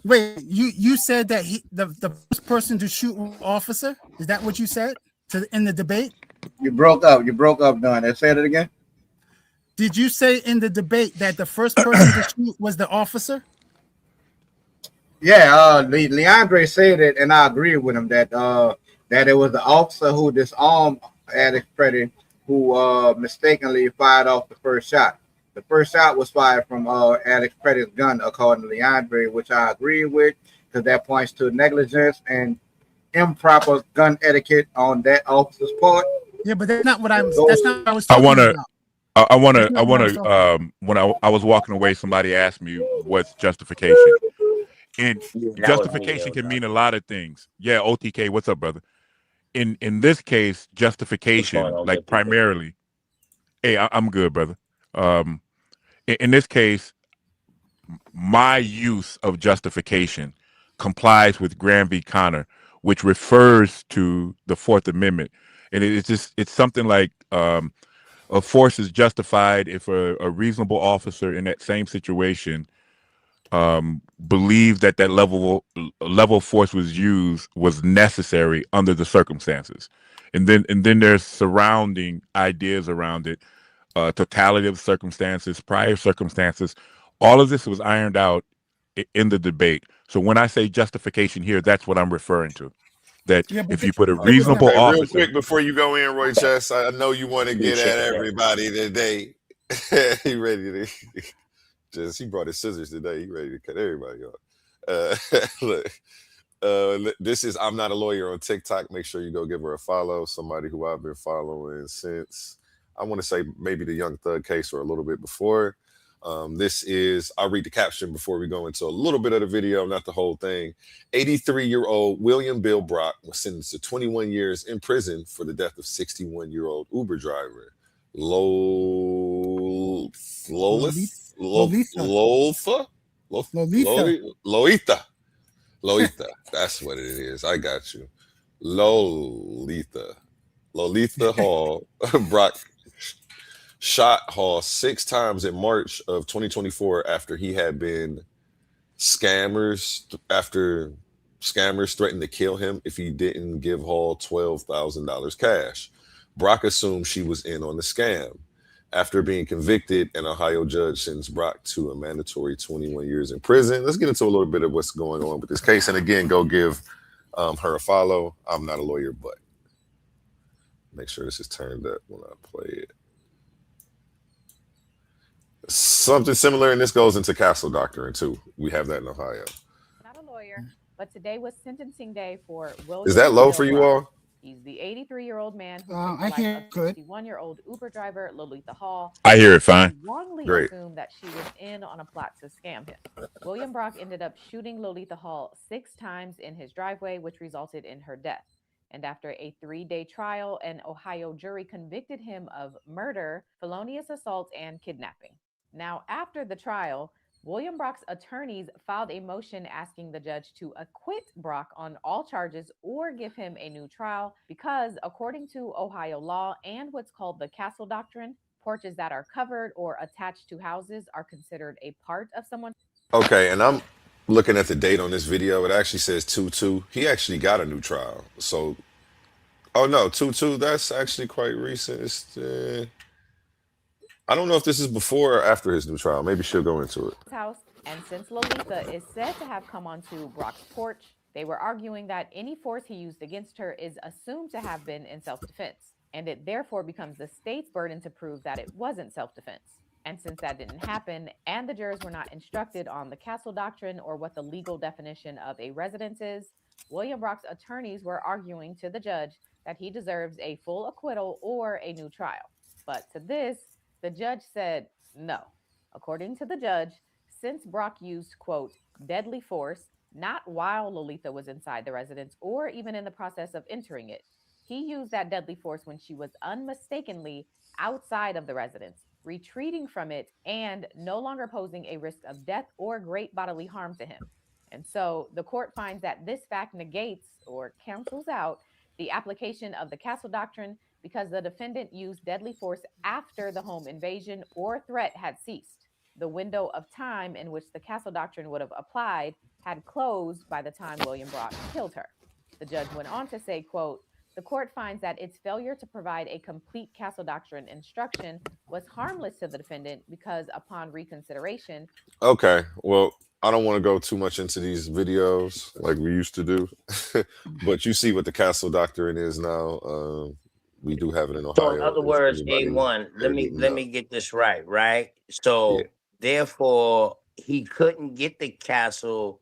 Wait, you said that the first person to shoot was the officer? Is that what you said in the debate? You broke up. You broke up, Don. Say it again. Did you say in the debate that the first person to shoot was the officer? Yeah, Leandre said it, and I agree with him that that it was the officer who disarmed Alex Pretty who mistakenly fired off the first shot. The first shot was fired from Alex Pretty's gun, according to Leandre, which I agree with because that points to negligence and improper gun etiquette on that officer's part. Yeah, but that's not what I was. That's not what I was I talking want to. about. I want That's to. I not what I want was to. talking about. When I was walking away, somebody asked me what's justification, and justification can mean a lot of things. Yeah, OTK, what's up, brother? In this case, justification, like primarily. Hey, I'm good, brother. In this case, my use of justification complies with Graham v. Connor, which refers to the Fourth Amendment, and it's something like a force is justified if a reasonable officer in that same situation believed that level of force was necessary under the circumstances, and then there's surrounding ideas around it, totality of circumstances, prior circumstances. All of this was ironed out in the debate. So when I say justification here, that's what I'm referring to. That if you put a reasonable Okay, real officer, quick before you go in, Roy Chess, I know you want to get at everybody today. He ready to just he brought his scissors today. He ready to cut everybody off. Look, this is I'm Not a Lawyer on TikTok. Make sure you go give her a follow. Somebody who I've been following since I want to say maybe the Young Thug case or a little bit before. This is, I'll read the caption before we go into a little bit of the video, not the whole thing. 83-year-old William Bill Brock was sentenced to 21 years in prison for the death of 61-year-old Uber driver Lolita. That's what it is. I got you. Lolita Hall. Brock shot Hall 6 times in March of 2024 after he had been scammers threatened to kill him if he didn't give Hall $12,000 cash. Brock assumed she was in on the scam. After being convicted, an Ohio judge sentenced Brock to a mandatory 21 years in prison. Let's get into a little bit of what's going on with this case. And again, go give her a follow. I'm not a lawyer, but make sure this is turned up when I play it. Something similar, and this goes into castle doctrine too. We have that in Ohio. Not a lawyer, but today was sentencing day for William. Is that low for you all? He's the 83-year-old man who I hear a 61-year-old Uber driver, Lolita Hall. I hear it fine. Wrongly Great. assumed that she was in on a plot to scam him. William Brock ended up shooting Lolita Hall 6 times in his driveway, which resulted in her death. And after a 3-day trial, an Ohio jury convicted him of murder, felonious assault, and kidnapping. Now, after the trial, William Brock's attorneys filed a motion asking the judge to acquit Brock on all charges or give him a new trial because, according to Ohio law and what's called the castle doctrine, porches that are covered or attached to houses are considered a part of someone. Okay, and I'm looking at the date on this video. It actually says 2-2. He actually got a new trial. So, oh no, 2-2. That's actually quite recent. It's, I don't know if this is before or after his new trial. Maybe she'll go into it. House, and since Lolita is said to have come onto Brock's porch, they were arguing that any force he used against her is assumed to have been in self-defense, and it therefore becomes the state's burden to prove that it wasn't self-defense. And since that didn't happen, and the jurors were not instructed on the castle doctrine or what the legal definition of a residence is, William Brock's attorneys were arguing to the judge that he deserves a full acquittal or a new trial. But to this, the judge said no. According to the judge, since Brock used, quote, deadly force, not while Lolita was inside the residence or even in the process of entering it, he used that deadly force when she was unmistakably outside of the residence, retreating from it, and no longer posing a risk of death or great bodily harm to him. And so the court finds that this fact negates or cancels out the application of the Castle Doctrine because the defendant used deadly force after the home invasion or threat had ceased. The window of time in which the Castle Doctrine would have applied had closed by the time William Brock killed her. The judge went on to say, quote, the court finds that its failure to provide a complete Castle Doctrine instruction was harmless to the defendant because upon reconsideration. Okay, well, I don't want to go too much into these videos like we used to do, but you see what the Castle Doctrine is now. We do have it in So in Ohio. other If words, anybody A1, let me didn't let know. me get this right? Yeah. So therefore he couldn't get the castle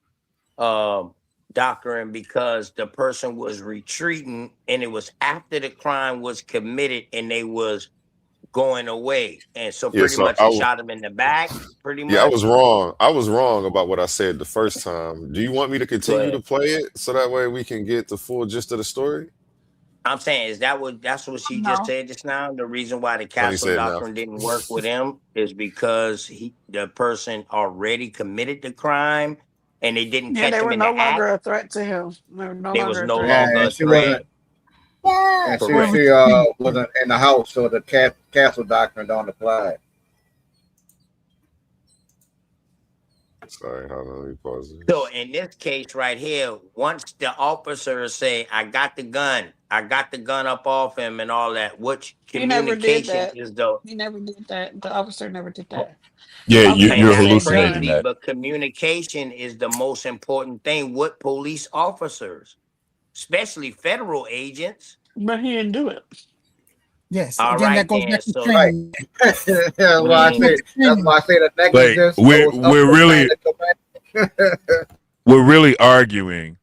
doctrine because the person was retreating and it was after the crime was committed and they was going away. And so Yeah, pretty so much he shot him in the back, pretty I was much. wrong. I was wrong about what I said the first time. Do you want me to Go continue to ahead. play it so that way we can get the full gist of the story? I'm saying, that's what she just No. said just now? The reason why the Tony castle said no. doctrine didn't work with him is because the person already committed the crime and they didn't Yeah, catch they him were in no the act. longer a threat to him. They were no There was longer a no threat. longer And a she threat. wasn't. And Correct. she wasn't in the house, so the Castle Doctrine don't apply. Sorry, hold on, let me pause So this. in this case right here, once the officers say, I got the gun up off him and all that, which He never did communication that. is the He never did that. The officer never did that. Yeah, The officer and you're never that's said hallucinating gun. crazy, that. but communication is the most important thing with police officers, especially federal agents. But he didn't do it. Yes. All Again, that right goes then. back to So Right. training. that's I why I mean, say. That's why I say the Like negligence we're goes up we're the chain really of command. we're really arguing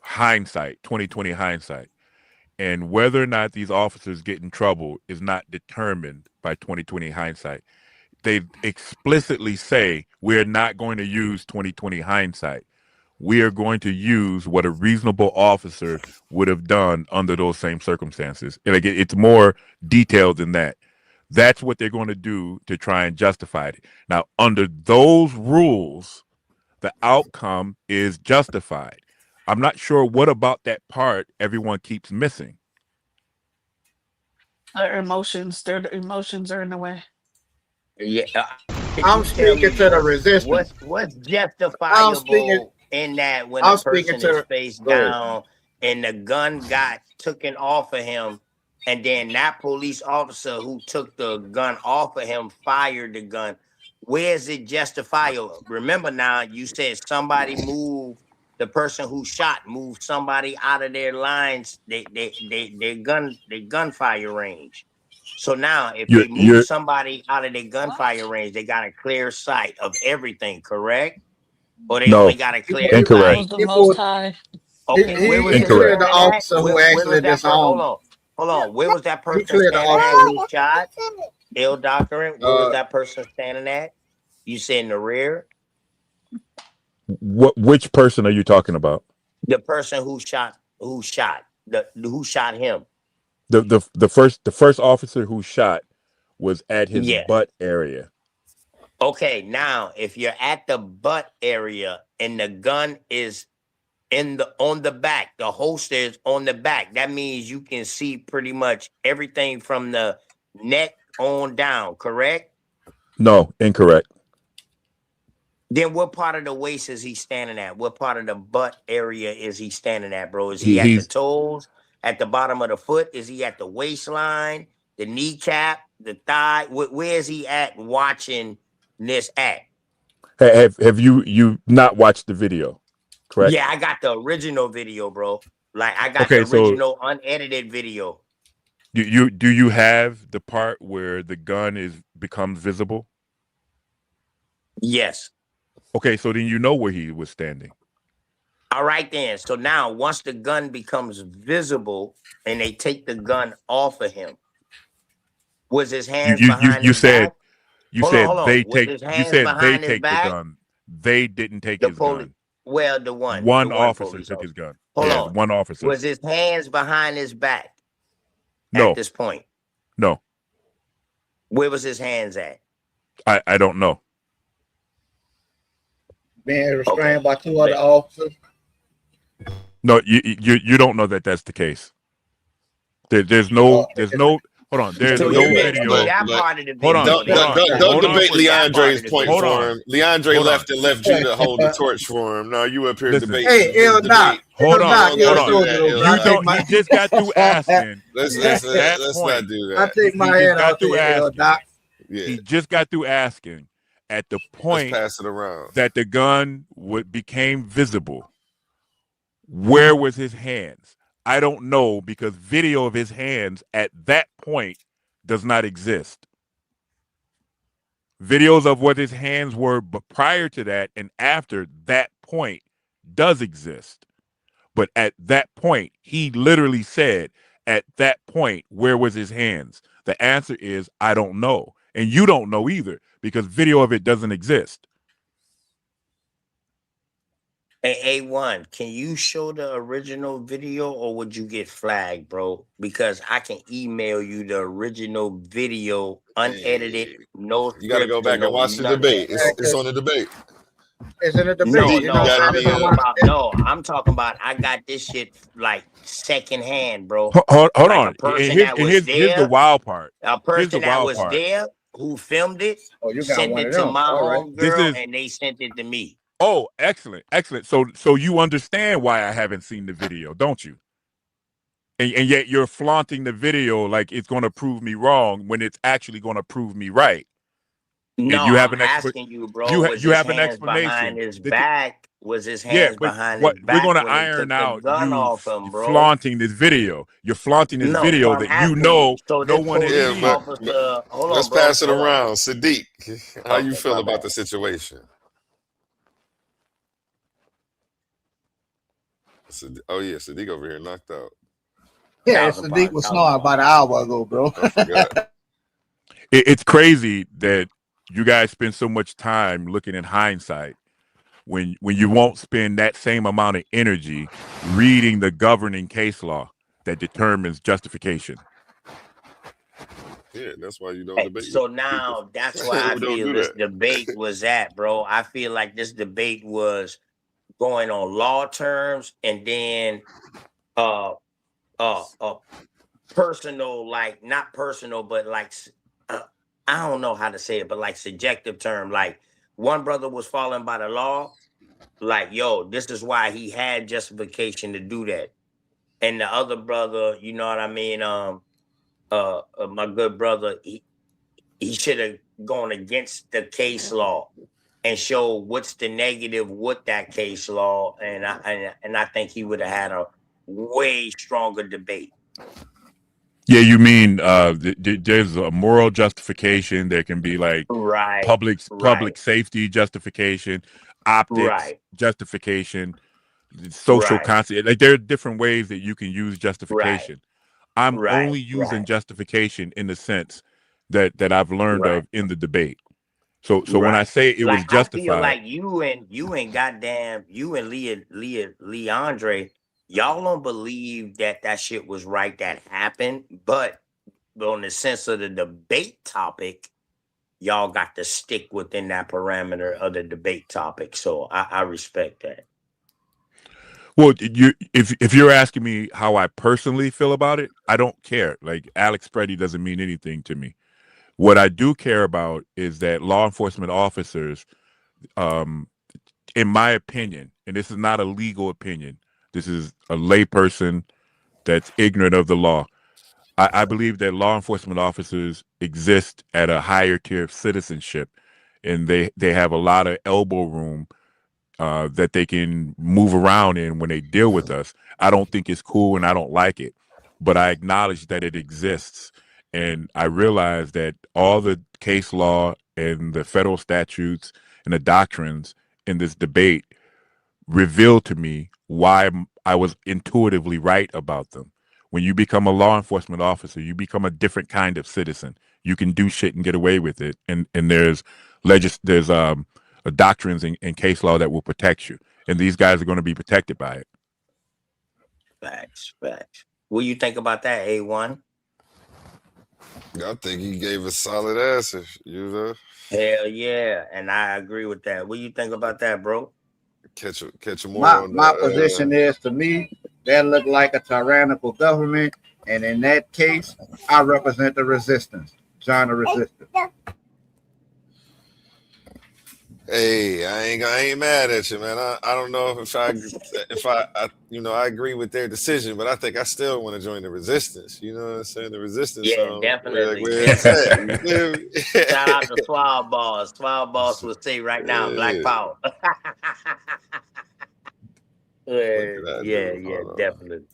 hindsight, 2020 hindsight. And whether or not these officers get in trouble is not determined by 2020 hindsight. They explicitly say we're not going to use 2020 hindsight. We are going to use what a reasonable officer would have done under those same circumstances. And again, it's more detailed than that. That's what they're going to do to try and justify it. Now, under those rules, the outcome is justified. I'm not sure what about that part everyone keeps missing. Their emotions are in the way. yeah. Could I'm you tell me speaking to the resistance. what's I'm speaking. justifiable in that when a I'm speaking person is to. face Go ahead. down and the gun got taken off of him, and then that police officer who took the gun off of him fired the gun? Where's it justifiable? Remember now, you said somebody moved the person who shot moved somebody out of their lines, their gunfire range. So now, if You're, they move you're somebody out of their gunfire range, they got a clear sight of everything, correct? Or they only no, got a He, clear he, That incorrect. was sight. the he, most moved, high. Okay, where was he it Incorrect. cleared the standing at? officer who Where was actually that person? disarmed. Hold on. Where was that He person cleared the standing at officer. who shot? Ill doctoring. Where was Uh, that person standing at? You said in the rear. Which person are you talking about? The person who shot who shot him. The first officer who shot was at his Yeah. butt area. Okay. Now, if you're at the butt area and the gun is on the back, the holster is on the back, that means you can see pretty much everything from the neck on down, correct? No, incorrect. Then what part of the waist is he standing at? What part of the butt area is he standing at, bro? Is he He at the he's toes, at the bottom of the foot? Is he at the waistline, the kneecap, the thigh? Where is he at watching this act? have you not watched the video? Correct. Yeah, I got the original video, bro. Like I got the Okay, so original unedited video. do you have the part where the gun becomes visible? Yes. Okay, so then you know where he was standing. All right then. So now once the gun becomes visible and they take the gun off of him, was his You hands you you behind you his said back? you Hold said on. they Was take his you hands said they behind his take the back? gun. They didn't take The his police. gun. Well, the One one officer police took his officer. gun. Hold Yeah, the on. one officer. Was his hands behind his back at No, this point? no, Where was his hands at? I don't know. Being Okay. restrained by two other Bet. officers. No, you don't know that that's the case. There's Uh, no hold on. There's So Yeah, you no but didn't see but video. that but part of the Hold on, video don't hold then. don't on, don't, You don't hold didn't on debate for a see second. that part Leandre's of the point Hold video. for on, him. Leandre hold on. left and left you to hold the torch for him. No, you up here Listen, debating his debate. hold You on, don't you're hold a gotta on. do soldier that, though, bro. I You Eli. take don't. my He just got through asking at that Let's not point. do I that. take He my just hat got off to through you, asking. Doc. Yeah, He just got through asking at the let's point pass it around. that the gun became visible. Where was his hands? I don't know because video of his hands at that point does not exist. Videos of what his hands were prior to that and after that point does exist. But at that point, he literally said, at that point, where was his hands? The answer is, I don't know. And you don't know either because video of it doesn't exist. Hey, A1, can you show the original video or would you get flagged, bro? Because I can email you the original video, unedited, Hey, no you got to go scripts and back and no watch the none of debate. that, bro. It's on the debate. It's in a No, debate. You Sadiq, know you what no, got I'm to I'm be saying? talking in. about I'm talking about I got this shit like secondhand, bro. Hold Like a on. person that was Here's the there, wild part. a Here's the person that wild was part. there who filmed it, Oh, you got sent one it of to them. my All right. This homegirl, is and they sent it to me. Oh, excellent, excellent. So you understand why I haven't seen the video, don't you? And yet you're flaunting the video like it's going to prove me wrong when it's actually going to prove me right. And No, you have I'm an asking you, bro. Was you his have an hands behind explanation. his back? Was his Yeah, hands but behind his what we're back going to when they iron took the out gun you off him, bro? flaunting this video. You're flaunting this No, so video I'm that you asking you. know So no this one has Yeah, police seen. but officer, hold let's on, bro. pass it Hold on. around. Sadiq, how you Okay, feel my about bad. the situation? Oh yeah, Sadiq over here knocked out. Yeah, Thousand Sadiq pounds, was thousand snoring pounds. about an hour ago, bro. I forgot. It's crazy that you guys spend so much time looking in hindsight when you won't spend that same amount of energy reading the governing case law that determines justification. Yeah, that's why you don't Hey, debate with so people now that's why I who don't feel do this that. debate was at, bro. I feel like this debate was going on law terms and then uh uh personal, like not personal, but like uh, I don't know how to say it, but like subjective term. Like one brother was following by the law, like yo, this is why he had justification to do that, and the other brother, you know what I mean? My good brother, he should have gone against the case law and show what's the negative with that case law, and I think he would have had a way stronger debate. Yeah, you mean there's a moral justification. There can be like Right, public right, safety justification, optics right, justification, social right, concept. Like there are different ways that you can use right, justification. I'm right, only using right, justification in the sense that I've learned right, of in the debate. So when I right. say it was Like I feel justified, like you and goddamn you and Leandre, y'all don't believe that that shit was right that happened, but on the sense of the debate topic, y'all got to stick within that parameter of the debate topic. So I respect that. well, if you're asking me how I personally feel about it, I don't care. Like Alex Preddy doesn't mean anything to me. What I do care about is that law enforcement officers, um, in my opinion, and this is not a legal opinion, this is a layperson that's ignorant of the law. I believe that law enforcement officers exist at a higher tier of citizenship, and they have a lot of elbow room that they can move around in when they deal with us. I don't think it's cool and I don't like it, but I acknowledge that it exists. And I realize that all the case law and the federal statutes and the doctrines in this debate revealed to me why I was intuitively right about them. When you become a law enforcement officer, you become a different kind of citizen. You can do shit and get away with it, and there's doctrines and case law that will protect you, and these guys are going to be protected by it. Facts. What do you think about that, A1? I think he gave a solid answer. You know, Hell yeah, and I agree with that. What do you think about that, bro? catch him more on My the. position is, to me, that look like a tyrannical government, and in that case, I represent the resistance, John the Resistance. Hey, I ain't mad at you, man. I don't know if I I agree with their decision, but I think I still want to join the resistance. You know what I'm saying? The resistance, Yeah, like definitely. where it's at. You feel me? Shout out to Swab Boss. Swab Boss will say right now, Black Yeah. Power. Look at that Yeah, dude. Hold on. definitely.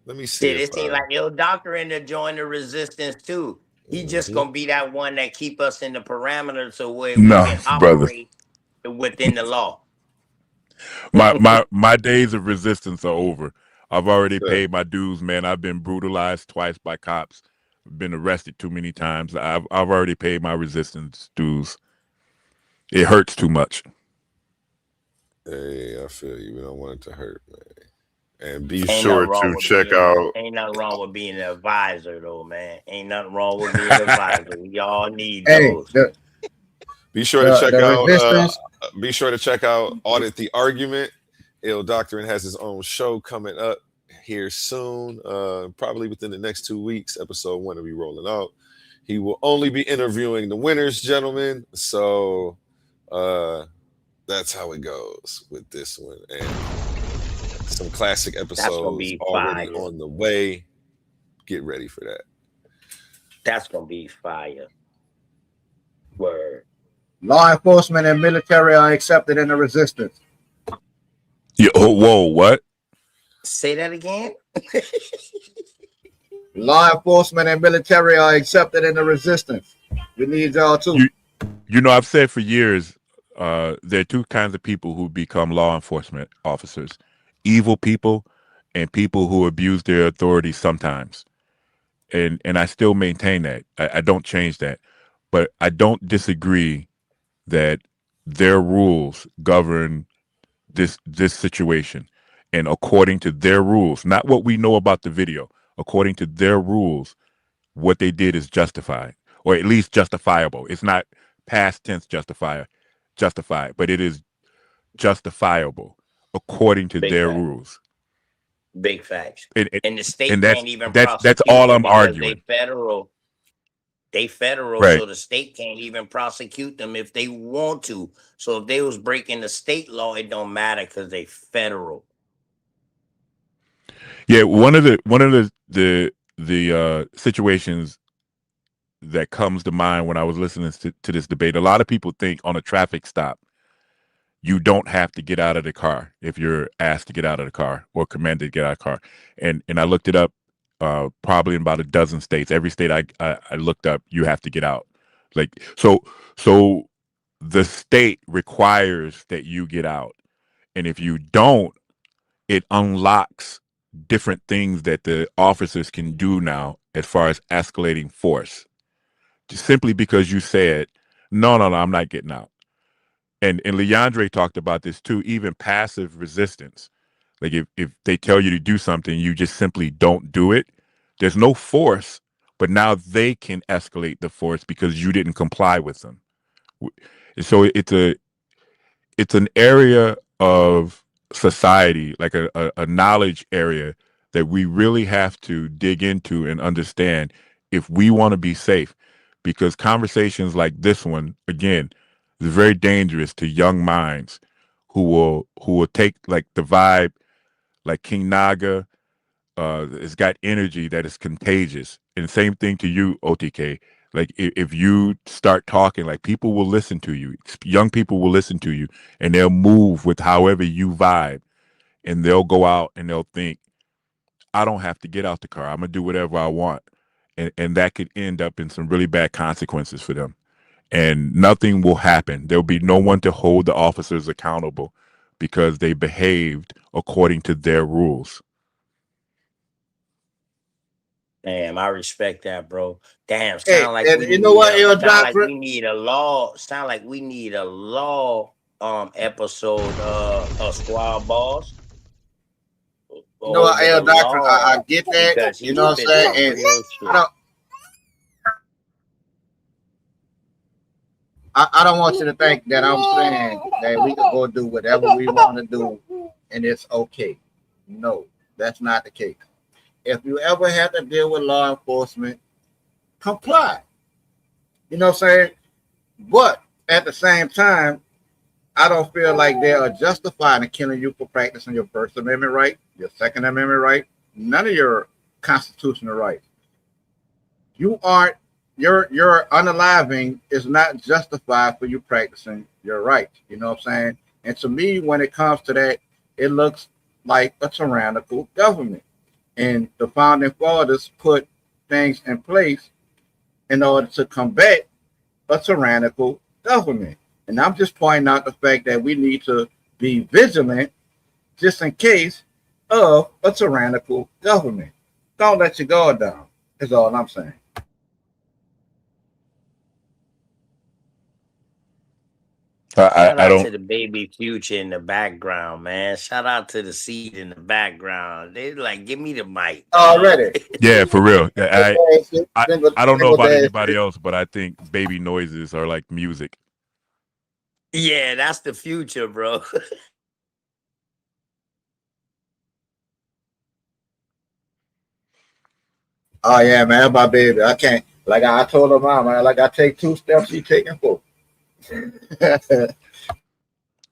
Let me see Shit, if it seems like your doctor in to join the resistance too. He just gonna be that one that keep us in the parameters so where we No, can brother. operate within the law. My days of resistance are over. I've already Yeah. paid my dues, man. I've been brutalized twice by cops. Been arrested too many times. I've already paid my resistance dues. It hurts too much. Hey, I feel you. We don't want it to hurt, man. And be Ain't nothing sure wrong to with check being out. ain't nothing wrong with being an advisor though, man. Ain't nothing wrong with being an advisor. We all need Hey, those. Be sure to check the out. resistance. Be sure to check out Audit the Argument. Ill Doctrine has his own show coming up here soon. Probably within the next 2 weeks. Episode 1 will be rolling out. He will only be interviewing the winners, gentlemen. So that's how it goes with this one. And some classic That's gonna episodes be already fire. on the way. Get ready for that. That's gonna be fire. Word. Law enforcement and military are accepted in the resistance. Yeah, whoa, what? Say that again. Law enforcement and military are accepted in the resistance. We need y'all too. You know, I've said for years, there are two kinds of people who become law enforcement officers: evil people and people who abuse their authority sometimes. And I still maintain that. I don't change that. But I don't disagree that their rules govern this situation. And according to their rules, not what we know about the video, according to their rules, what they did is justified, or at least justifiable. It's not past tense justified, but it is justifiable according to Big their fact. rules. Big facts. And And the state and can't even that's prosecute all them I'm because arguing. they federal, Right. so the state can't even prosecute them if they want to. So if they was breaking the state law, it don't matter because they federal. Yeah, one of the situations that comes to mind when I was listening to this debate, a lot of people think on a traffic stop, you don't have to get out of the car if you're asked to get out of the car or commanded to get out of the car. And I looked it up, probably in about a dozen states. Every state I looked up, you have to get out. Like so the state requires that you get out. And if you don't, it unlocks different things that the officers can do now as far as escalating force. Just simply because you said, no, I'm not getting out. And Leandre talked about this too, even passive resistance. Like if they tell you to do something, you just simply don't do it. There's no force, but now they can escalate the force because you didn't comply with them. So it's an area of society, like a knowledge area that we really have to dig into and understand if we want to be safe. Because conversations like this one, again, is very dangerous to young minds who will take like the vibe, like King Naga. It's got energy that is contagious. And same thing to you, OTK. Like if you start talking, like people will listen to you. Young people will listen to you, and they'll move with however you vibe, and they'll go out and they'll think, I don't have to get out the car. I'm gonna do whatever I want, and that could end up in some really bad consequences for them. And nothing will happen. There'll be no one to hold the officers accountable because they behaved according to their rules. Damn, I respect that, bro. Damn, Hey, sound like and we you know need what, a El sound like Doctor? we need a law. Sound like we need a law episode of Squad Boss You know what, over the El Doctor? I law get that. because You he know what I'm spit saying? some And real I shit. don't. I don't want you to think that I'm saying that we can go do whatever we want to do and it's okay. No, that's not the case. If you ever have to deal with law enforcement, comply. You know what I'm saying? But at the same time, I don't feel like they are justified in killing you for practicing your First Amendment right, your Second Amendment right, none of your constitutional rights. You aren't your unaliving is not justified for you practicing your rights. You know what I'm saying? And to me, when it comes to that, it looks like a tyrannical government. And the founding fathers put things in place in order to combat a tyrannical government. And I'm just pointing out the fact that we need to be vigilant just in case of a tyrannical government. Don't let your guard down, is all I'm saying. Shout I out don't. to the baby future in the background, man. Shout out to the seed in the background. They like, give me the mic, dog. Already. Yeah, for real. I Single, I don't know single about dash. anybody else, but I think baby noises are like music. Yeah, that's the future, bro. Oh yeah, man, my baby. I can't. Like I told her mom, man, like I take 2 steps, she taking 4.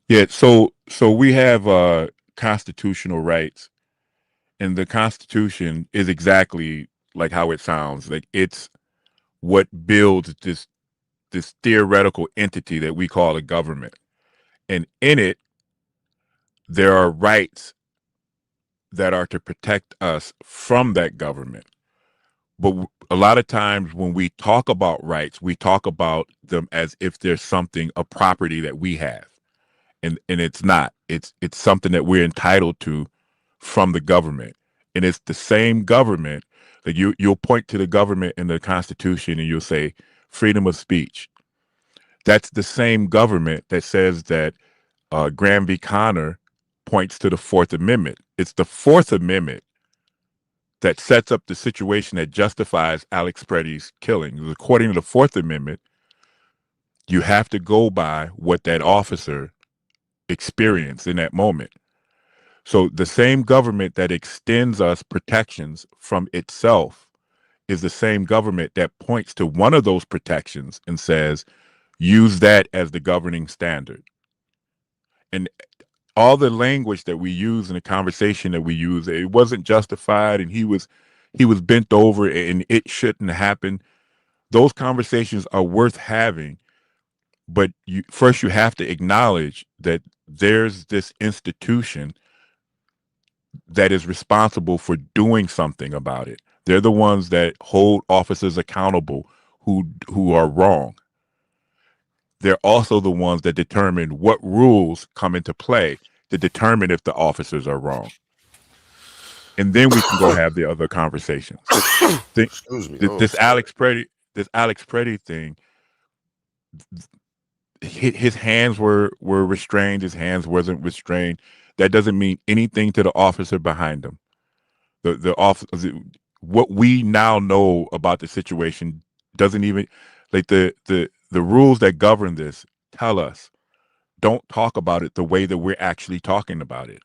Yeah, so we have constitutional rights, and the Constitution is exactly like how it sounds. Like it's what builds this theoretical entity that we call a government. And in it, there are rights that are to protect us from that government. But a lot of times when we talk about rights, we talk about them as if there's something, a property that we have. And it's not. It's something that we're entitled to from the government. And it's the same government that you'll point to the government in the Constitution and you'll say freedom of speech. That's the same government that says that Graham v. Connor points to the Fourth Amendment. It's the Fourth Amendment that sets up the situation that justifies Alex Preddy's killing. According to the Fourth Amendment, you have to go by what that officer experienced in that moment. So the same government that extends us protections from itself is the same government that points to one of those protections and says, use that as the governing standard. And all the language that we use in the conversation that we use, it wasn't justified and he was bent over and it shouldn't happen. Those conversations are worth having, but you have to acknowledge that there's this institution that is responsible for doing something about it. They're the ones that hold officers accountable who are wrong. They're also the ones that determine what rules come into play to determine if the officers are wrong. And then we can go have the other conversations. Excuse me. Oh, This sorry. This Alex Preddy thing, his hands were restrained. His hands wasn't restrained. That doesn't mean anything to the officer behind him. The officer, what we now know about the situation doesn't even like the rules that govern this tell us don't talk about it the way that we're actually talking about it.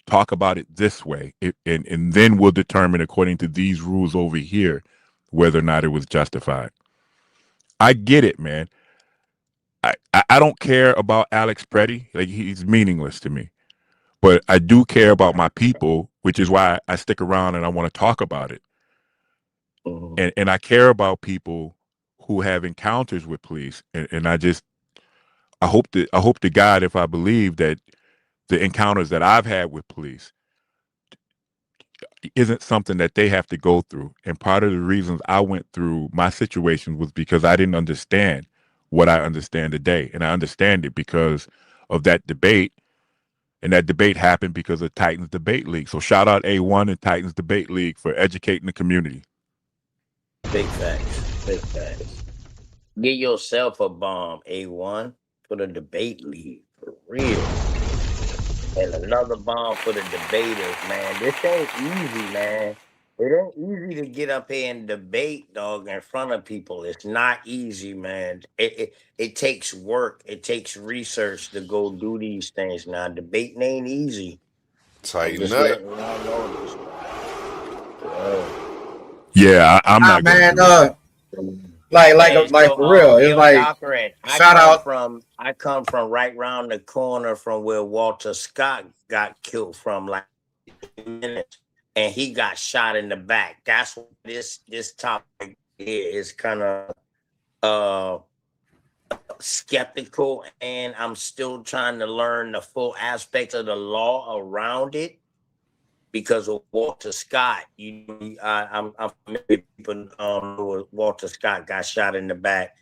Talk about it this way, and then we'll determine according to these rules over here whether or not it was justified. I get it, man. I don't care about Alex Preddy. Like he's meaningless to me. But I do care about my people, which is why I stick around and I want to talk about it. Mhm. And I care about people who have encounters with police. And I hope to God if I believe that the encounters that I've had with police isn't something that they have to go through. And part of the reasons I went through my situation was because I didn't understand what I understand today. And I understand it because of that debate And that debate happened because of Titans Debate League. So shout out A1 and Titans Debate League for educating the community. Big facts. Big facts. Get yourself a bomb, A1, for the debate league. For real. And another bomb for the debaters, man. This ain't easy, man. It ain't easy to get up here and debate, dog, in front of people. It's not easy, man. It takes work. It takes research to go do these things. Now, debating ain't easy. I'm Tighten just up. letting y'all know this. Yeah, I'm not man. Hey, Like so, for real. It's yo, like Doctrine, shout out. I come from right round the corner from where Walter Scott got killed from, like 2 minutes, and he got shot in the back. That's what this topic here is kind of skeptical, and I'm still trying to learn the full aspects of the law around it. Because of Walter Scott, I'm familiar. People know Walter Scott got shot in the back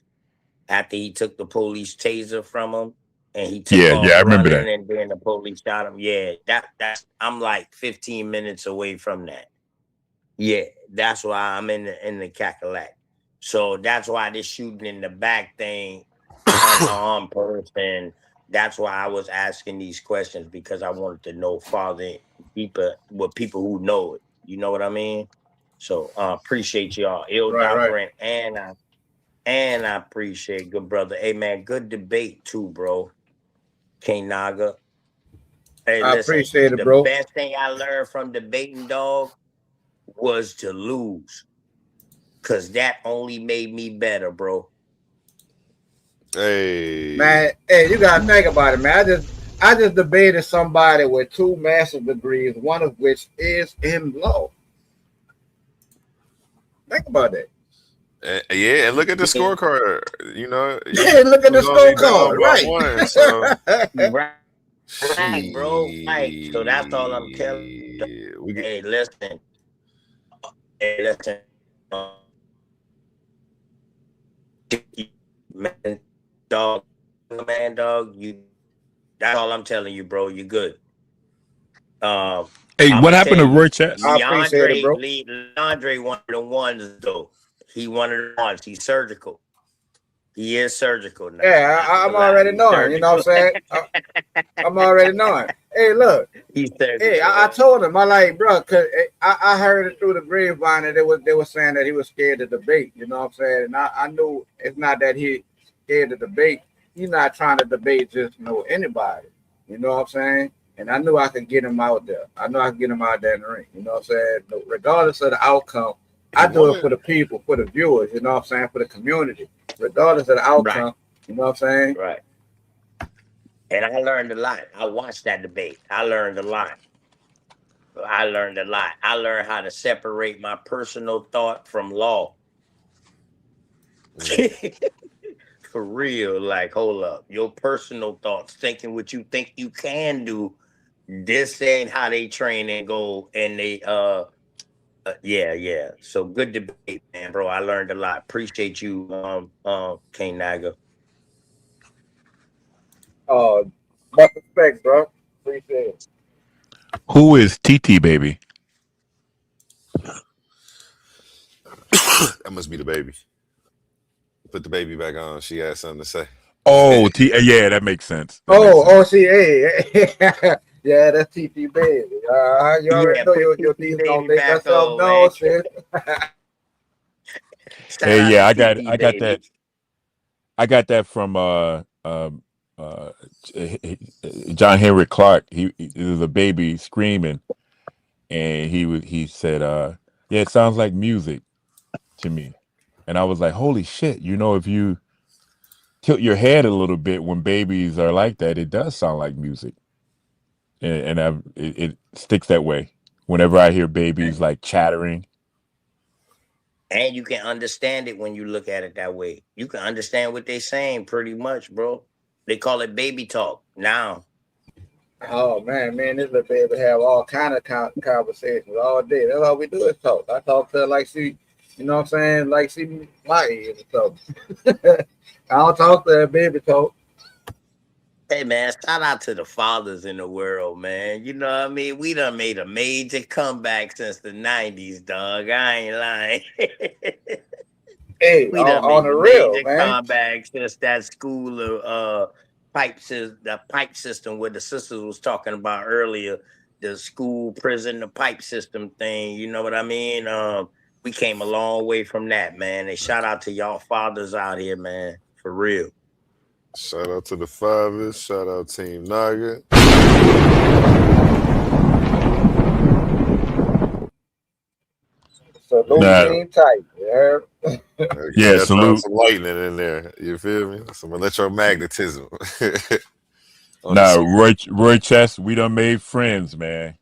after he took the police taser from him, and he took off I remember running, that. and then the police shot him. Yeah, that's I'm like 15 minutes away from that. Yeah, that's why I'm in the Cackalack. So that's why this shooting in the back thing, unarmed person. That's why I was asking these questions, because I wanted to know farther deeper with people who know it. You know what I mean? So appreciate y'all, Right. and I appreciate good brother. Hey man, good debate too, bro. King Naga. Hey, I listen, appreciate it, the bro. best thing I learned from debating, dog, was to lose, cause that only made me better, bro. Hey, Man, hey, you gotta think about it, man. I just debated somebody with 2 master's degrees, one of which is in law. Think about that. yeah, and look at the scorecard. You know, Look at the was only down scorecard, by right? 1. So, Right, bro. Right. So that's all I'm telling you. we get. Hey, listen. Hey, listen. Man, dog. Man, dog. That's all I'm telling you, bro. You good. Hey, I'm what gonna happened tell to Roy you, Chess? I appreciate it, bro. Leandre one of the ones though. He one of the ones. He's surgical. He is surgical now. Yeah, I'm already knowing. You know what I'm saying? I'm already knowing. Hey, look. He's surgical. Hey, I told him, I like, bro, cause I heard it through the grapevine that they were saying that he was scared to debate. You know what I'm saying? And I knew it's not that he scared to debate. He's not trying to debate just anybody. You know what I'm saying? And I knew I could get him out there. I know I could get him out there in the ring. You know what I'm saying? Regardless of the outcome, I do it for the people, for the viewers. You know what I'm saying? For the community. Regardless of the outcome. Right. You know what I'm saying? Right. And I learned a lot. I watched that debate. I learned a lot. I learned how to separate my personal thought from law. For real. Like, hold up. Your personal thoughts, thinking what you think you can do. This ain't how they train and go. And they, yeah. So good debate, man, bro. I learned a lot. Appreciate you, King Naga. Much respect, bro. Appreciate it. Who is TT baby? That must be the baby. Put the baby back on. She had something to say. Oh, yeah, that makes sense. Yeah, that's TT baby. You already know your team's gonna make herself known, sis. Hey, yeah, I got that from John Henry Clark. He was a baby screaming, and he said, yeah, it sounds like music to me. And I was like, holy shit, if you tilt your head a little bit when babies are like that, it does sound like music. And it sticks that way whenever I hear babies like chattering. And you can understand it when you look at it that way. You can understand what they're saying pretty much, bro. They call it baby talk now. Oh man, this little baby have all kind of conversations all day. That's all we do is talk. I talk to her like she, you know what I'm saying, like she my age or something. I don't talk to her baby talk. Hey man, shout out to the fathers in the world, man. You know what I mean? We done made a major comeback since the '90s, dog. I ain't lying. Hey, We done on made the a real, major man. comeback since that school of the pipe system where the sisters was talking about earlier, the school, prison, the pipe system thing. You know what I mean? We came a long way from that, man. And shout out to y'all fathers out here, man. For real. Shout out to the Fivers. Shout out Team Naga. Salute Nah, Team Titan. Yeah. Give yeah, that thought salute. some lightning in there. You feel me? Some electromagnetism. On the Nah, super. Roy Chess, we done made friends, man.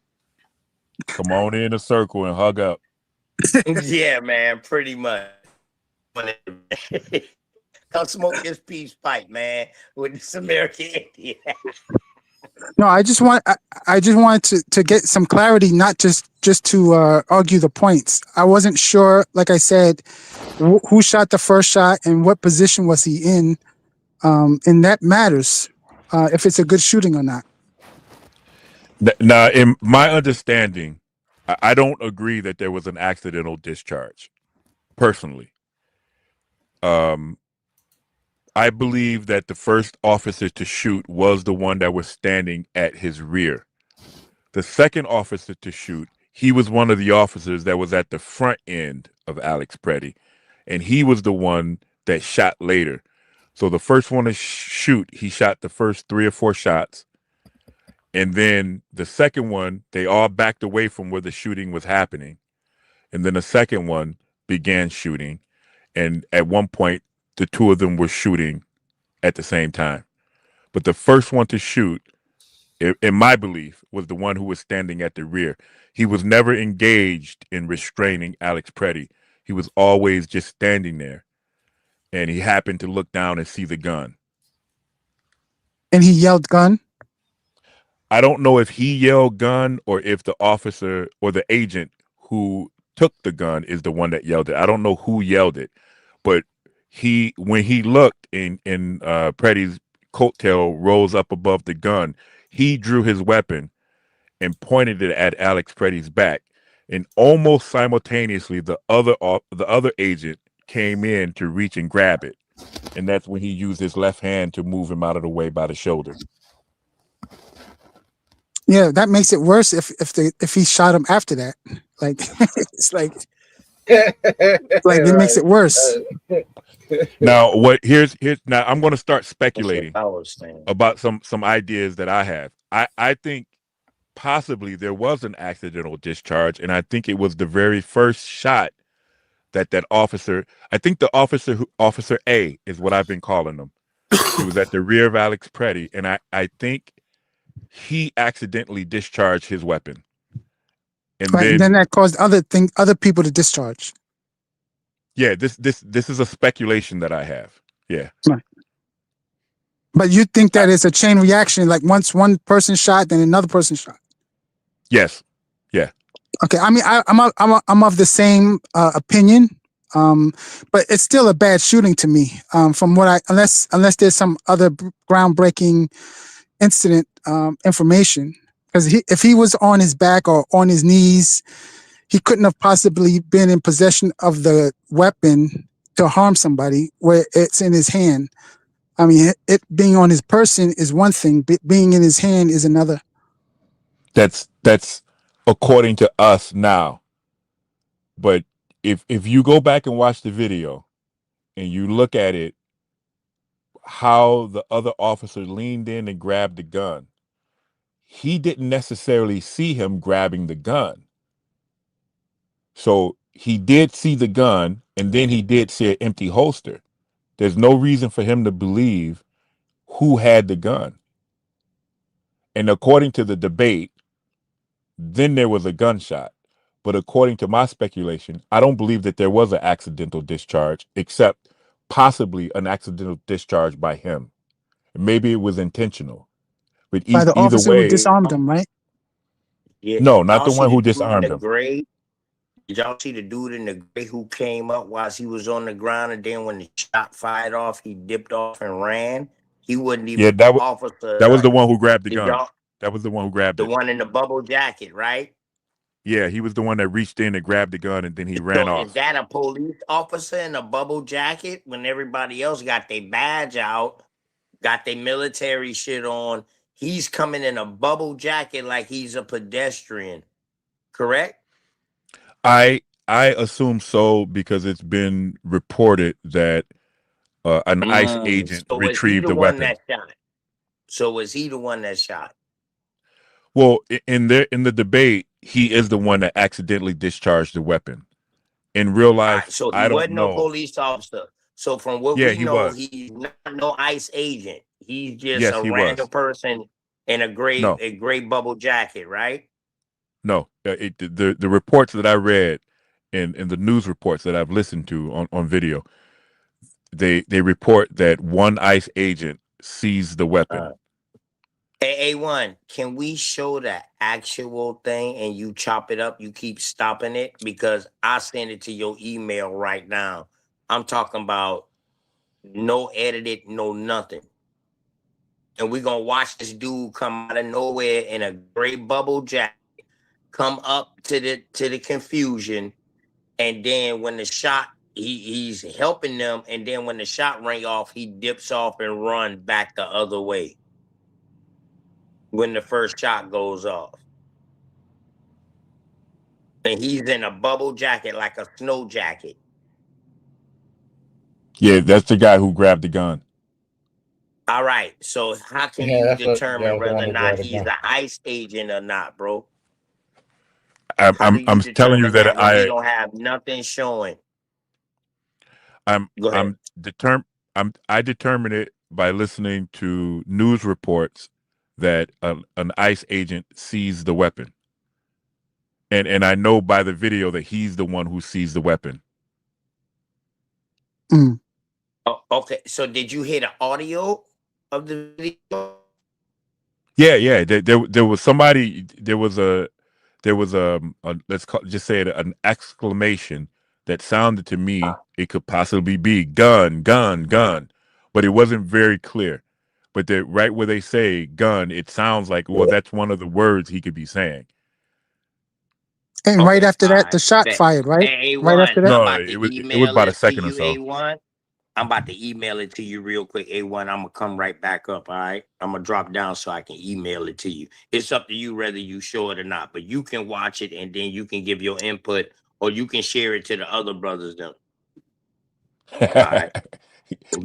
Come on in a circle and hug up. Yeah, man, pretty much. Come smoke this peace pipe, man, with this American Indian. No, I just wanted to get some clarity, not just to argue the points. I wasn't sure, like I said, who shot the first shot and what position was he in, and that matters if it's a good shooting or not. Now, in my understanding, I don't agree that there was an accidental discharge. Personally, um, I believe that the first officer to shoot was the one that was standing at his rear. The second officer to shoot, he was one of the officers that was at the front end of Alex Preddy, and he was the one that shot later. So the first one to shoot, he shot the first 3 or 4 shots. And then the second one, they all backed away from where the shooting was happening. And then the second one began shooting. And at one point, the two of them were shooting at the same time. But the first one to shoot, in my belief, was the one who was standing at the rear. He was never engaged in restraining Alex Preddy. He was always just standing there. And he happened to look down and see the gun. And he yelled gun. I don't know if he yelled gun or if the officer or the agent who took the gun is the one that yelled it. I don't know who yelled it, but when he looked in Preddy's coattail rose up above the gun, he drew his weapon and pointed it at Alex Preddy's back, and almost simultaneously the other agent came in to reach and grab it, and that's when he used his left hand to move him out of the way by the shoulder. Yeah, that makes it worse if he shot him after that. Like it's like it makes it worse. Now, here's now I'm going to start speculating I was saying. about some ideas that I have. I think possibly there was an accidental discharge, and I think it was the very first shot that officer. I think the officer A is what I've been calling him. He was at the rear of Alex Preddy, and I think he accidentally discharged his weapon, and Right, and then then that caused other people to discharge. yeah, this is a speculation that I have. Yeah. Right. But you think that it's a chain reaction, like once one person shot, then another person shot. Yes. Yeah. Okay, I mean, I'm of the same opinion, but it's still a bad shooting to me. From what unless there's some other groundbreaking incident information, because if he was on his back or on his knees, he couldn't have possibly been in possession of the weapon to harm somebody where it's in his hand. I mean, it being on his person is one thing, but being in his hand is another. That's according to us now. But if you go back and watch the video and you look at it, how the other officer leaned in and grabbed the gun, he didn't necessarily see him grabbing the gun. So he did see the gun, and then he did see an empty holster. There's no reason for him to believe who had the gun. And according to the debate, then there was a gunshot. But according to my speculation, I don't believe that there was an accidental discharge, except possibly an accidental discharge by him. Maybe it was intentional. But By the either officer who way, disarmed him, right? Yeah, no, not y'all the see one the who dude in disarmed the him. gray? Did y'all see the dude in the gray who came up while he was on the ground, and then when the shot fired off, he dipped off and ran? He wasn't even Yeah, an officer. that was the one who grabbed the Did gun. y'all, That was the one who grabbed the it. one in the bubble jacket, right? Yeah, he was the one that reached in and grabbed the gun, and then he ran So is off. that a police officer in a bubble jacket when everybody else got their badge out, got their military shit on? He's coming in a bubble jacket like he's a pedestrian, correct? I assume so because it's been reported that an ICE agent So was he retrieved the the one weapon. that shot? So was he the one that shot? Well, in the debate, he is the one that accidentally discharged the weapon. In real All right, life, so he I don't wasn't no know. police officer. So from what Yeah, we he know, was. he's not no ICE agent. He's just Yes, a he random was. person in No, a gray bubble jacket, right? no. The reports that I read in the news reports that I've listened to on video, they report that one ICE agent seized the weapon. Hey, A1, can we show the actual thing and you chop it up? You keep stopping it because I send it to your email right now. I'm talking about no edited, no nothing. And we're gonna watch this dude come out of nowhere in a gray bubble jacket, come up to the confusion, and then when the shot he's helping them, and then when the shot rang off, he dips off and run back the other way when the first shot goes off. And he's in a bubble jacket like a snow jacket. Yeah, that's the guy who grabbed the gun. All right. So how can Yeah, you that's what. Yeah, determine the whether one or that not grabbed the he's gun. an ICE agent or not, bro? I'm How do I'm you I'm telling you determine that that when we don't have nothing showing? Go ahead. I'm determined. I determine it by listening to news reports that an ICE agent seized the weapon, and I know by the video that he's the one who seized the weapon. Mm. Oh, okay. So did you hear the audio of the video? Yeah. There was somebody. There was a let's just say it an exclamation that sounded to me it could possibly be gun, gun, gun, but it wasn't very clear. But right where they say gun, it sounds like well that's one of the words he could be saying. And right Okay. after All that, the right. shot Bet. fired, right? Hey, Right A1, after that? I'm No, about to it was email about a it to second or you, so. A1. I'm about to email it to you real quick, A1. I'm gonna come right back up. All right. I'm gonna drop down so I can email it to you. It's up to you whether you show it or not, but you can watch it and then you can give your input or you can share it to the other brothers. Then. All right.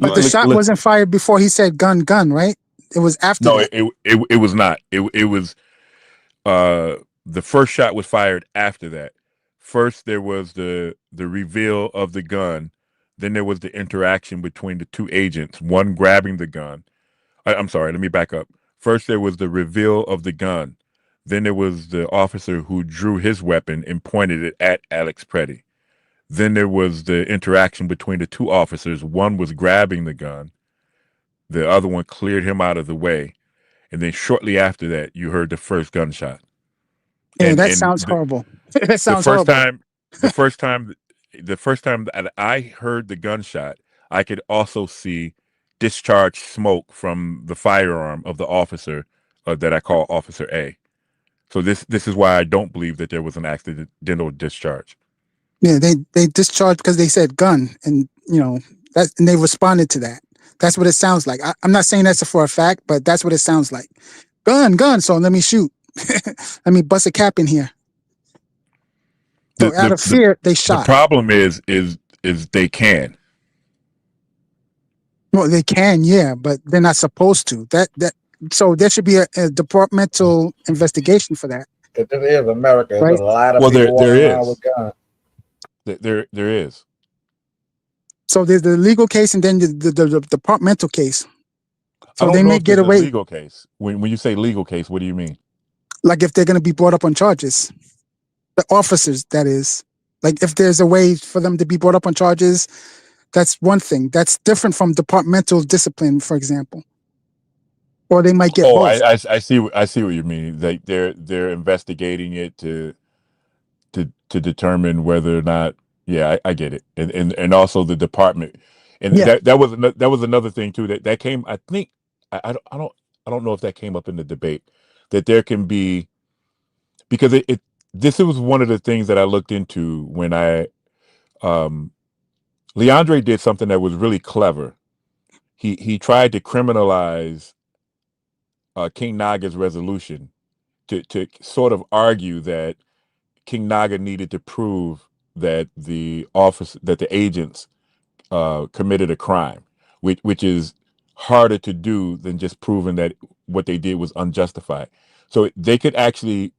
But Go the ahead. shot wasn't fired before he said gun, gun, right? It was after No, that. it was not. It was the first shot was fired after that. First there was the reveal of the gun, then there was the interaction between the two agents, one grabbing the gun. I'm sorry, let me back up. First there was the reveal of the gun. Then there was the officer who drew his weapon and pointed it at Alex Preddy. Then there was the interaction between the two officers. One was grabbing the gun, the other one cleared him out of the way. And then shortly after that, you heard the first gunshot. Yeah, And that sounds horrible. That the sounds first horrible. time, the first time, the first time that I heard the gunshot, I could also see discharged smoke from the firearm of the officer that I call Officer A. So this is why I don't believe that there was an accidental discharge. Yeah, they discharged because they said gun, and that, and they responded to that. That's what it sounds like. I'm not saying that's for a fact, but that's what it sounds like. Gun, gun. So let me shoot. Let me bust a cap in here. The So out the of the, fear, they the shot. problem is they can. Well, they can, yeah, but they're not supposed to. So there should be a departmental investigation for that, Because this is America. There's right? a lot of Well, people there walking around with is guns. there is. So there's the legal case and then the departmental case. I So don't they know may if get there's a away, legal case. When you say legal case, what do you mean? like if they're going to be brought up on charges. The officers, that is. Like if there's a way for them to be brought up on charges, that's one thing. That's different from departmental discipline, for example. Or they might get Oh, both. I see what you mean. They're investigating it to determine whether or not. Yeah, I get it, and also the department, and Yeah. that was another thing too that came. I think I don't know if that came up in the debate, that there can be, because this was one of the things that I looked into when Leandre did something that was really clever. He tried to criminalize King Naga's resolution to sort of argue that King Naga needed to prove that the agents committed a crime, which is harder to do than just proving that what they did was unjustified. So they could actually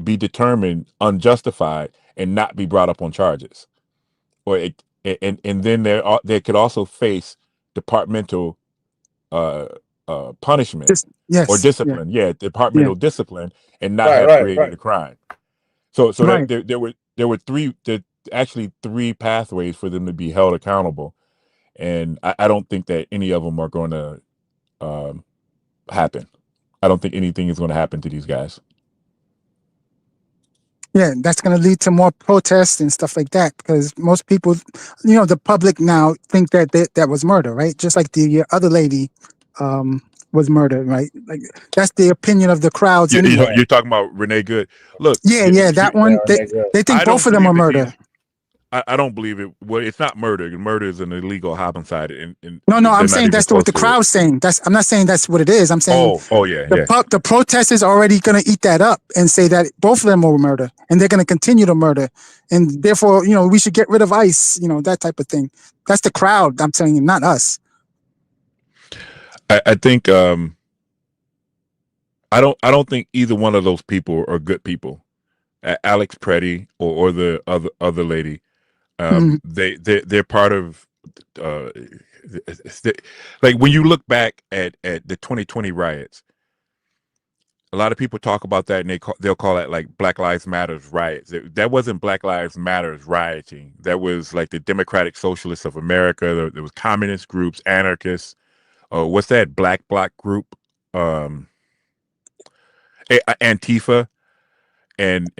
be determined unjustified and not be brought up on charges, and then they could also face departmental uh, punishment or Yes. Yeah. discipline. Yeah, Yeah. departmental discipline, and not Right, have right, created right. a crime. So Right. there were actually three pathways for them to be held accountable, and I don't think that any of them are going to um, happen. I don't think anything is going to happen to these guys. Yeah, that's going to lead to more protests and stuff like that, because most people, the public now think that was murder, right? Just like the other lady was murder, right? Like that's the opinion of the crowds anyway. You're talking about Renee Good. Look, Yeah, yeah, that one. Yeah, They, they good. they think I both don't of them are believe that murder. these. I don't believe it. Well, it's not murder. Murder is an illegal homicide, and No, I'm they're not saying even that's what close the to it. crowd's saying. I'm not saying that's what it is. I'm saying Oh yeah, yeah. the protest is already going to eat that up and say that both of them were murder, and they're going to continue to murder, and therefore, we should get rid of ICE. That type of thing. That's the crowd. I'm telling you, not us. I think I don't think either one of those people are good people. Alex Preddy or the other lady. They're part of like when you look back at the 2020 riots. A lot of people talk about that, and they'll call it like Black Lives Matters riots. That wasn't Black Lives Matters rioting. That was like the Democratic Socialists of America. There was communist groups, anarchists. What's that Black Bloc group? Um, Antifa, and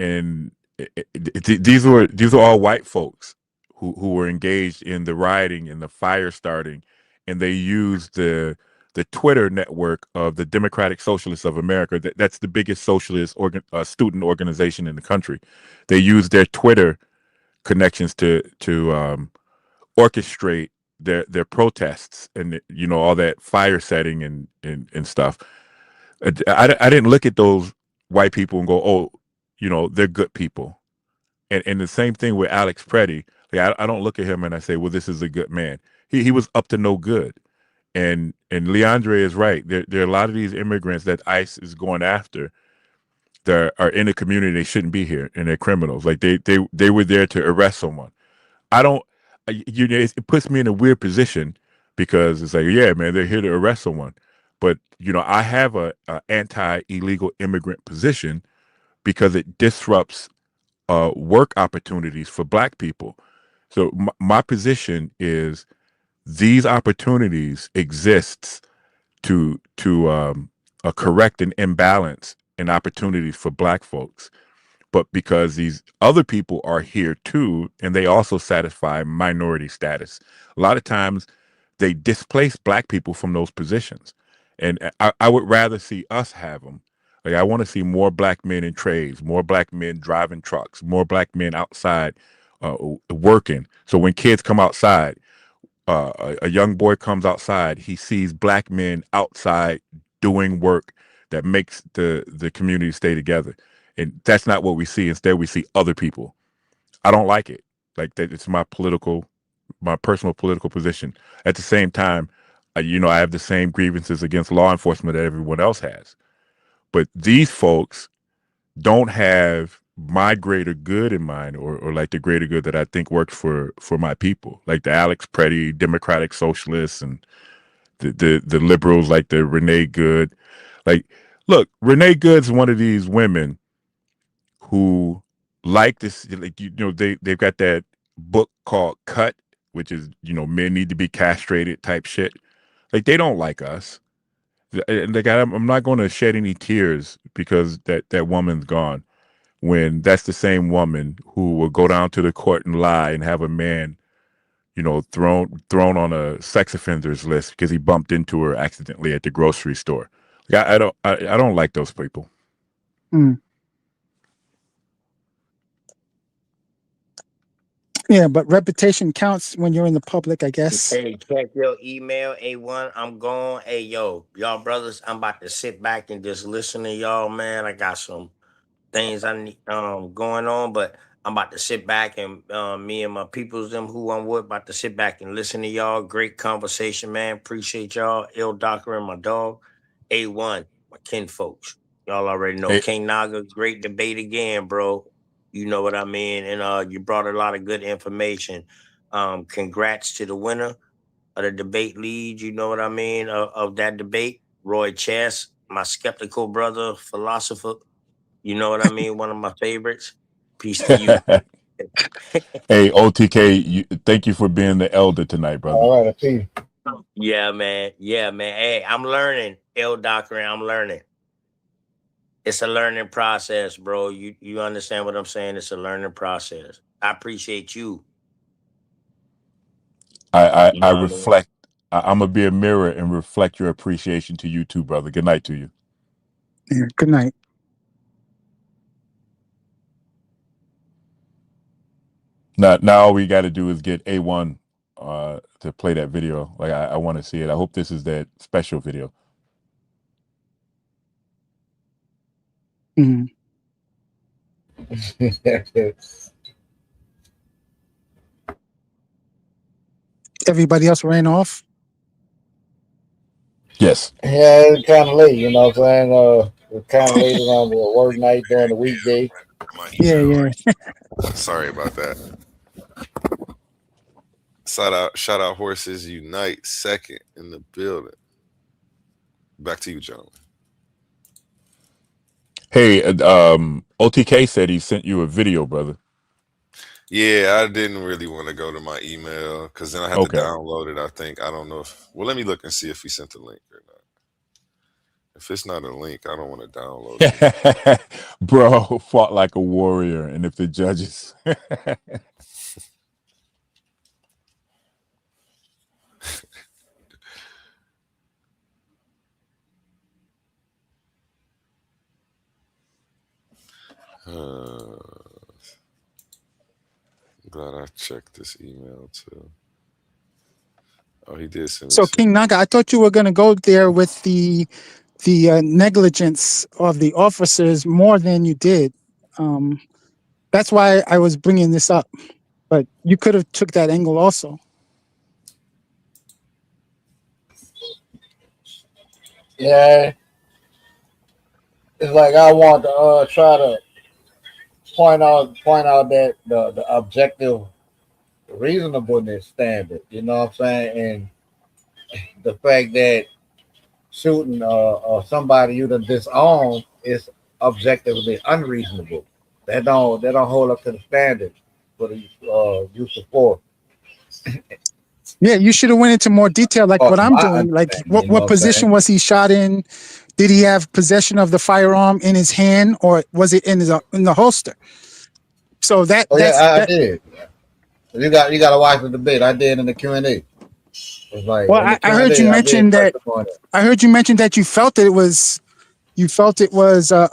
these were all white folks who were engaged in the rioting and the fire starting, and they used the Twitter network of the Democratic Socialists of America. That's the biggest socialist student organization in the country. They used their Twitter connections to orchestrate their protests and all that fire setting and stuff. I didn't look at those white people and go, oh, they're good people. And the same thing with Alex Preddy. Like I don't look at him and I say, well, this is a good man. He was up to no good. And Leandre is right. There are a lot of these immigrants that ICE is going after that are in the community. They shouldn't be here, and they're criminals. Like they were there to arrest someone. I don't. It puts me in a weird position because it's like, yeah, man, they're here to arrest someone. But I have a anti-illegal immigrant position because it disrupts work opportunities for Black people. So my position is these opportunities exists to correct an imbalance in opportunities for Black folks, but because these other people are here too, and they also satisfy minority status. A lot of times, they displace Black people from those positions, and I would rather see us have them. Like I want to see more Black men in trades, more Black men driving trucks, more Black men outside working. So when kids come outside, a young boy comes outside, he sees Black men outside doing work that makes the community stay together, and that's not what we see. Instead, we see other people. I don't like it. Like that, it's my personal political position. At the same time, I have the same grievances against law enforcement that everyone else has. But these folks don't have my greater good in mind, or like the greater good that I think works for my people, like the Alex Preddy Democratic Socialists and the liberals like the Renee Good. Like, look, Renee Good's one of these women who like this. Like they've got that book called Cut, which is men need to be castrated type shit. Like they don't like us. Like I'm not going to shed any tears because that woman's gone, when that's the same woman who will go down to the court and lie and have a man thrown on a sex offenders list because he bumped into her accidentally at the grocery store. Yeah, I don't like those people. Mm. Yeah, but reputation counts when you're in the public, I guess. Hey, check your email, A1. I'm going. Hey, yo, y'all brothers, I'm about to sit back and just listen to y'all, man. I got some things I need going on, but I'm about to sit back and me and my peoples, them who I'm with, about to sit back and listen to y'all. Great conversation, man. Appreciate y'all. Ill Doctor and my dog. A1, my kin folks. Y'all already know. Hey, King Naga, great debate again, bro. You know what I mean? And you brought a lot of good information. Congrats to the winner of the debate lead, you know what I mean, of that debate. Roy Chess, my skeptical brother, philosopher. You know what I mean? One of my favorites. Peace to you. hey, OTK, thank you for being the elder tonight, brother. All right, peace. Yeah, man. Yeah, man. Hey, I'm learning, El Doctor. I'm learning. It's a learning process, bro. You understand what I'm saying? It's a learning process. I appreciate you. I You know what I mean? reflect. I'm gonna be a mirror and reflect your appreciation to you too, brother. Good night to you. Yeah, good night. Now all we got to do is get A1 to play that video. Like I want to see it. I hope this is that special video. Mm. Everybody else ran off. Yes. Yeah, it's kind of late, you know what I'm saying? It's kind of late on the work night during the weekday. My Yeah, email. yeah. Sorry about that. Shout out Horses Unite second in the building. Back to you, gentlemen. Hey, OTK said he sent you a video, brother. Yeah, I didn't really want to go to my email because then I have to Okay. download it. I think I don't know if. Well, let me look and see if he sent a link or not. If it's not a link, I don't want to download it. Bro fought like a warrior, and if the judges Glad I checked this email too. Oh, he did send me. So King Naga, I thought you were going to go there with the negligence of the officers more than you did. That's why I was bringing this up. But you could have took that angle also. Yeah, it's like I want to try to point out that the objective reasonableness standard. You know what I'm saying? And the fact that shooting somebody you done disown is objectively unreasonable. That don't hold up to the standard for the use of force. Yeah, you should have went into more detail, like what I'm My doing. Like, understanding, you know what what I'm saying? position was he shot in? Did he have possession of the firearm in his hand, or was it in the holster? So I did. You got to watch the debate. I did in the Q&A. It's like Well, in the I heard you Q&A, I did mention that. touch upon it. I heard you mention that you felt it was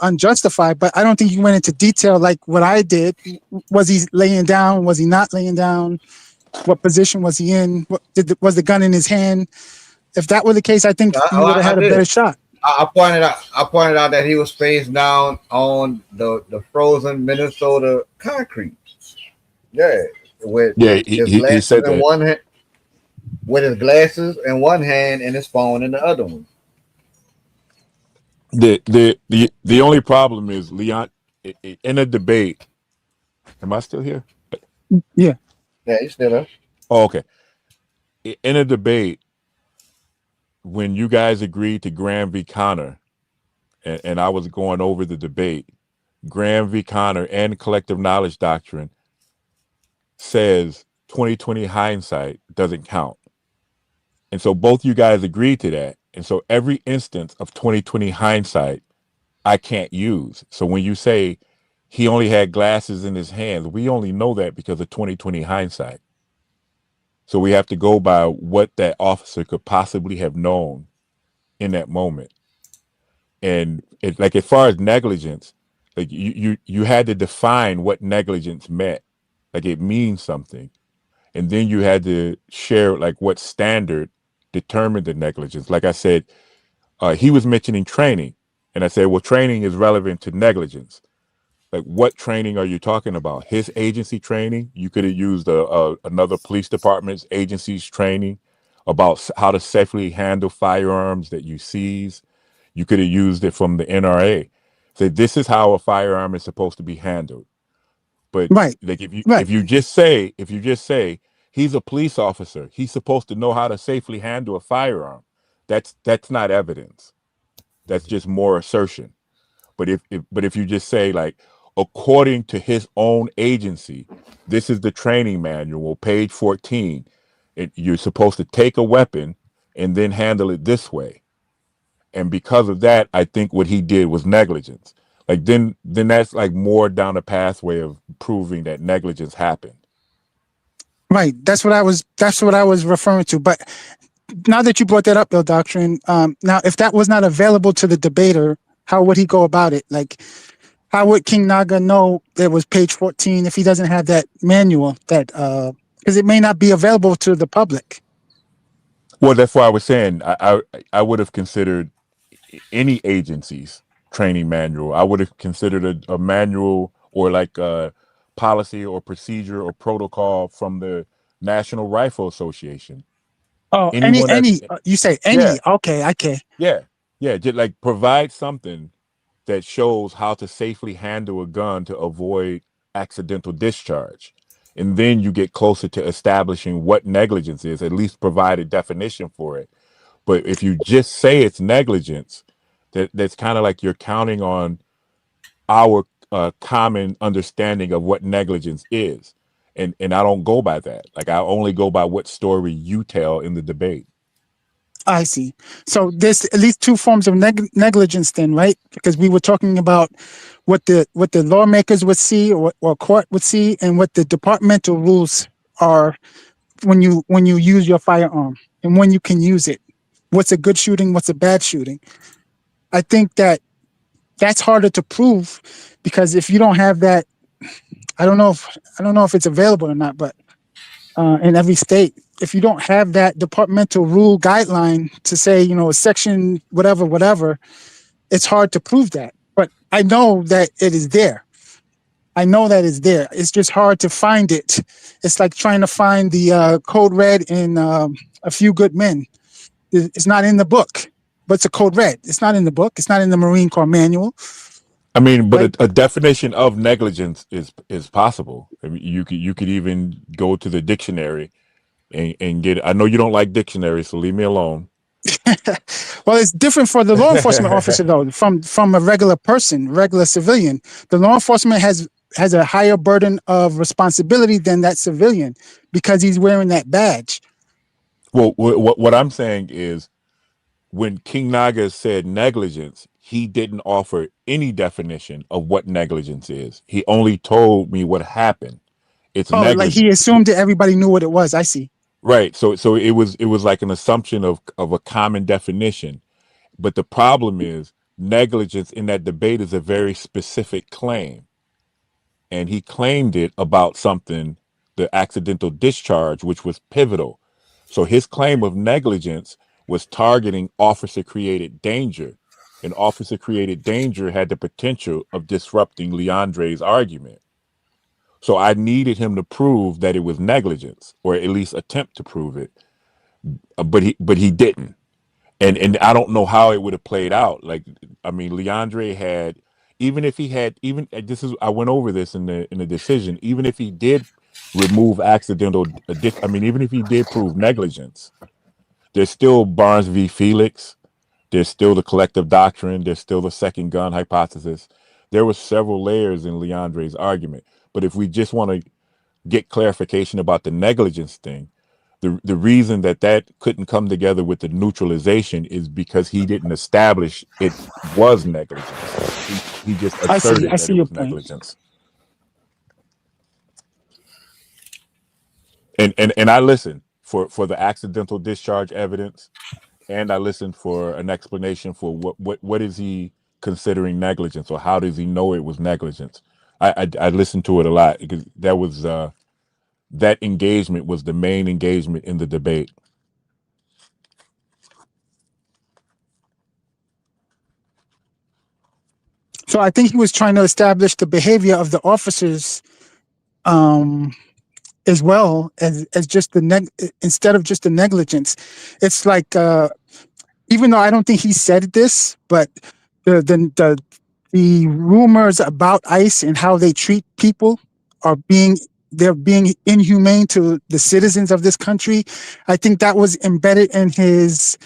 unjustified, but I don't think you went into detail like what I did. Was he laying down? Was he not laying down? What position was he in? Was the gun in his hand? If that were the case, I think you would have had a better shot. I pointed out that he was face down on the frozen Minnesota concrete. Yeah, with his he glasses said in that. one hand, with his glasses in one hand and his phone in the other one. The only problem is Leon in a debate. Am I still here? Yeah. Yeah, he's still there. Oh, okay. In a debate, when you guys agreed to Graham v. Connor, and I was going over the debate, Graham v. Connor and collective knowledge doctrine says 2020 hindsight doesn't count. And so both you guys agreed to that. And so every instance of 2020 hindsight, I can't use. So when you say he only had glasses in his hands, we only know that because of 2020 hindsight. So we have to go by what that officer could possibly have known in that moment. And like as far as negligence, like you had to define what negligence meant. Like it means something. And then you had to share like what standard determined the negligence. Like I said, he was mentioning training. And I said, well, training is relevant to negligence. Like what training are you talking about? His agency training? You could have used another police department's agency's training about how to safely handle firearms that you seize. You could have used it from the NRA. Say this is how a firearm is supposed to be handled. But Right. like if Right. you just say he's a police officer, he's supposed to know how to safely handle a firearm. That's not evidence. That's just more assertion. But if you just say like according to his own agency, this is the training manual, page 14. You're supposed to take a weapon and then handle it this way. And because of that, I think what he did was negligence. Like then that's like more down the pathway of proving that negligence happened. Right. That's what I was referring to. But now that you brought that up, Bill Doctrine, now if that was not available to the debater, how would he go about it? Like, how would King Naga know there was page 14 if he doesn't have that manual? That because it may not be available to the public. Well, that's why I was saying I would have considered any agency's training manual. I would have considered a manual or like a policy or procedure or protocol from the National Rifle Association. Oh, Anyone that's you say any? yeah, Okay, okay. yeah, just like provide something that shows how to safely handle a gun to avoid accidental discharge. And then you get closer to establishing what negligence is, at least provide a definition for it. But if you just say it's negligence, that's kind of like you're counting on our common understanding of what negligence is. And I don't go by that. Like I only go by what story you tell in the debate. I see. So there's at least two forms of negligence, then, right? Because we were talking about what the lawmakers would see or court would see, and what the departmental rules are when you use your firearm and when you can use it. What's a good shooting? What's a bad shooting? I think that's harder to prove because if you don't have that, I don't know if it's available or not, but in every state, if you don't have that departmental rule guideline to say, a section whatever, it's hard to prove that. But I know that it is there. I know that it's there. It's just hard to find it. It's like trying to find the code red in A Few Good Men. It's not in the book, but it's a code red. It's not in the book. It's not in the Marine Corps manual. I mean, but Right? a definition of negligence is possible. I mean, you could even go to the dictionary and get. I know you don't like dictionaries, so leave me alone. Well, it's different for the law enforcement officer though, from a regular person, regular civilian. The law enforcement has a higher burden of responsibility than that civilian because he's wearing that badge. Well, what I'm saying is when King Naga said negligence, he didn't offer any definition of what negligence is. He only told me what happened. It's Oh, like he negligence. assumed that everybody knew what it was. I see. Right. So it was like an assumption of a common definition. But the problem is negligence in that debate is a very specific claim. And he claimed it about something, the accidental discharge, which was pivotal. So his claim of negligence was targeting officer created danger. And officer created danger had the potential of disrupting Leandre's argument. So I needed him to prove that it was negligence, or at least attempt to prove it. But he didn't. And I don't know how it would have played out. Like I mean, Leandre had even if he had even this is I went over this in the decision. Even if he did remove accidental, I mean, even if he did prove negligence, there's still Barnes v. Felix. There's still the collective doctrine. There's still the second gun hypothesis. There were several layers in Leandre's argument. But if we just want to get clarification about the negligence thing, the reason that couldn't come together with the neutralization is because he didn't establish it was negligence. He just I asserted that see it your was point. negligence. And I listen for the accidental discharge evidence, and I listened for an explanation for what is he considering negligence, or how does he know it was negligence. I listened to it a lot because that was that engagement was the main engagement in the debate. So I think he was trying to establish the behavior of the officers, as well as just instead of just the negligence. It's like, even though I don't think he said this, but the rumors about ICE and how they treat people they're being inhumane to the citizens of this country. I think that was embedded in his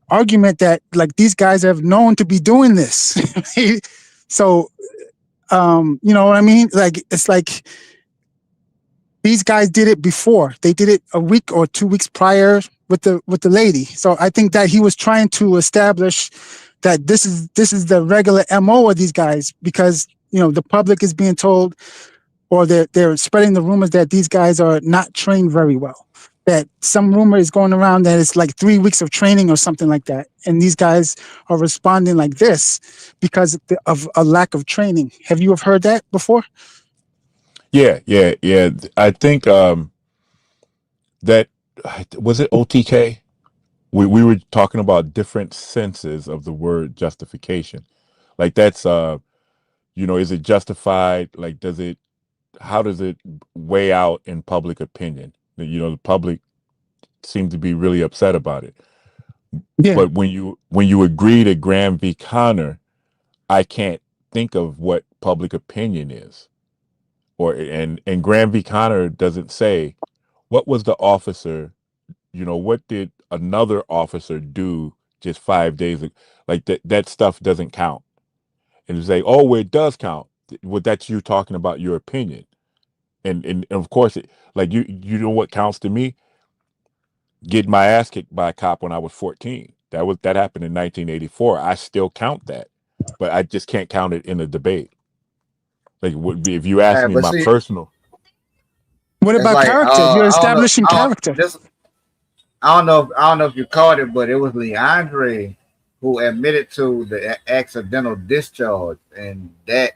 argument that, like, these guys have known to be doing this. So, you know what I mean? Like, it's like these guys did it before. They did it a week or 2 weeks prior with the lady. So I think that he was trying to establish that this is the regular MO of these guys, because, you know, the public is being told, or they're spreading the rumors that these guys are not trained very well. That some rumor is going around that it's like 3 weeks of training or something like that. And these guys are responding like this because of a lack of training. Have you heard that before? Yeah. I think that was it OTK. We were talking about different senses of the word justification. Like that's is it justified? Like how does it weigh out in public opinion? The public seems to be really upset about it. Yeah. But when you agree to Graham v. Connor, I can't think of what public opinion is. And Graham v. Connor doesn't say what was the officer, what did another officer do just 5 days ago? Like that stuff doesn't count. And you say, oh, well, it does count. Well, that's you talking about your opinion. And of course, like you know what counts to me? Getting my ass kicked by a cop when I was 14. That happened in 1984. I still count that, but I just can't count it in a debate. Like if you ask me but my see, personal. What it's about like character? You're I don't know. establishing character. I don't know if you caught it, but it was Leandre who admitted to the accidental discharge, and that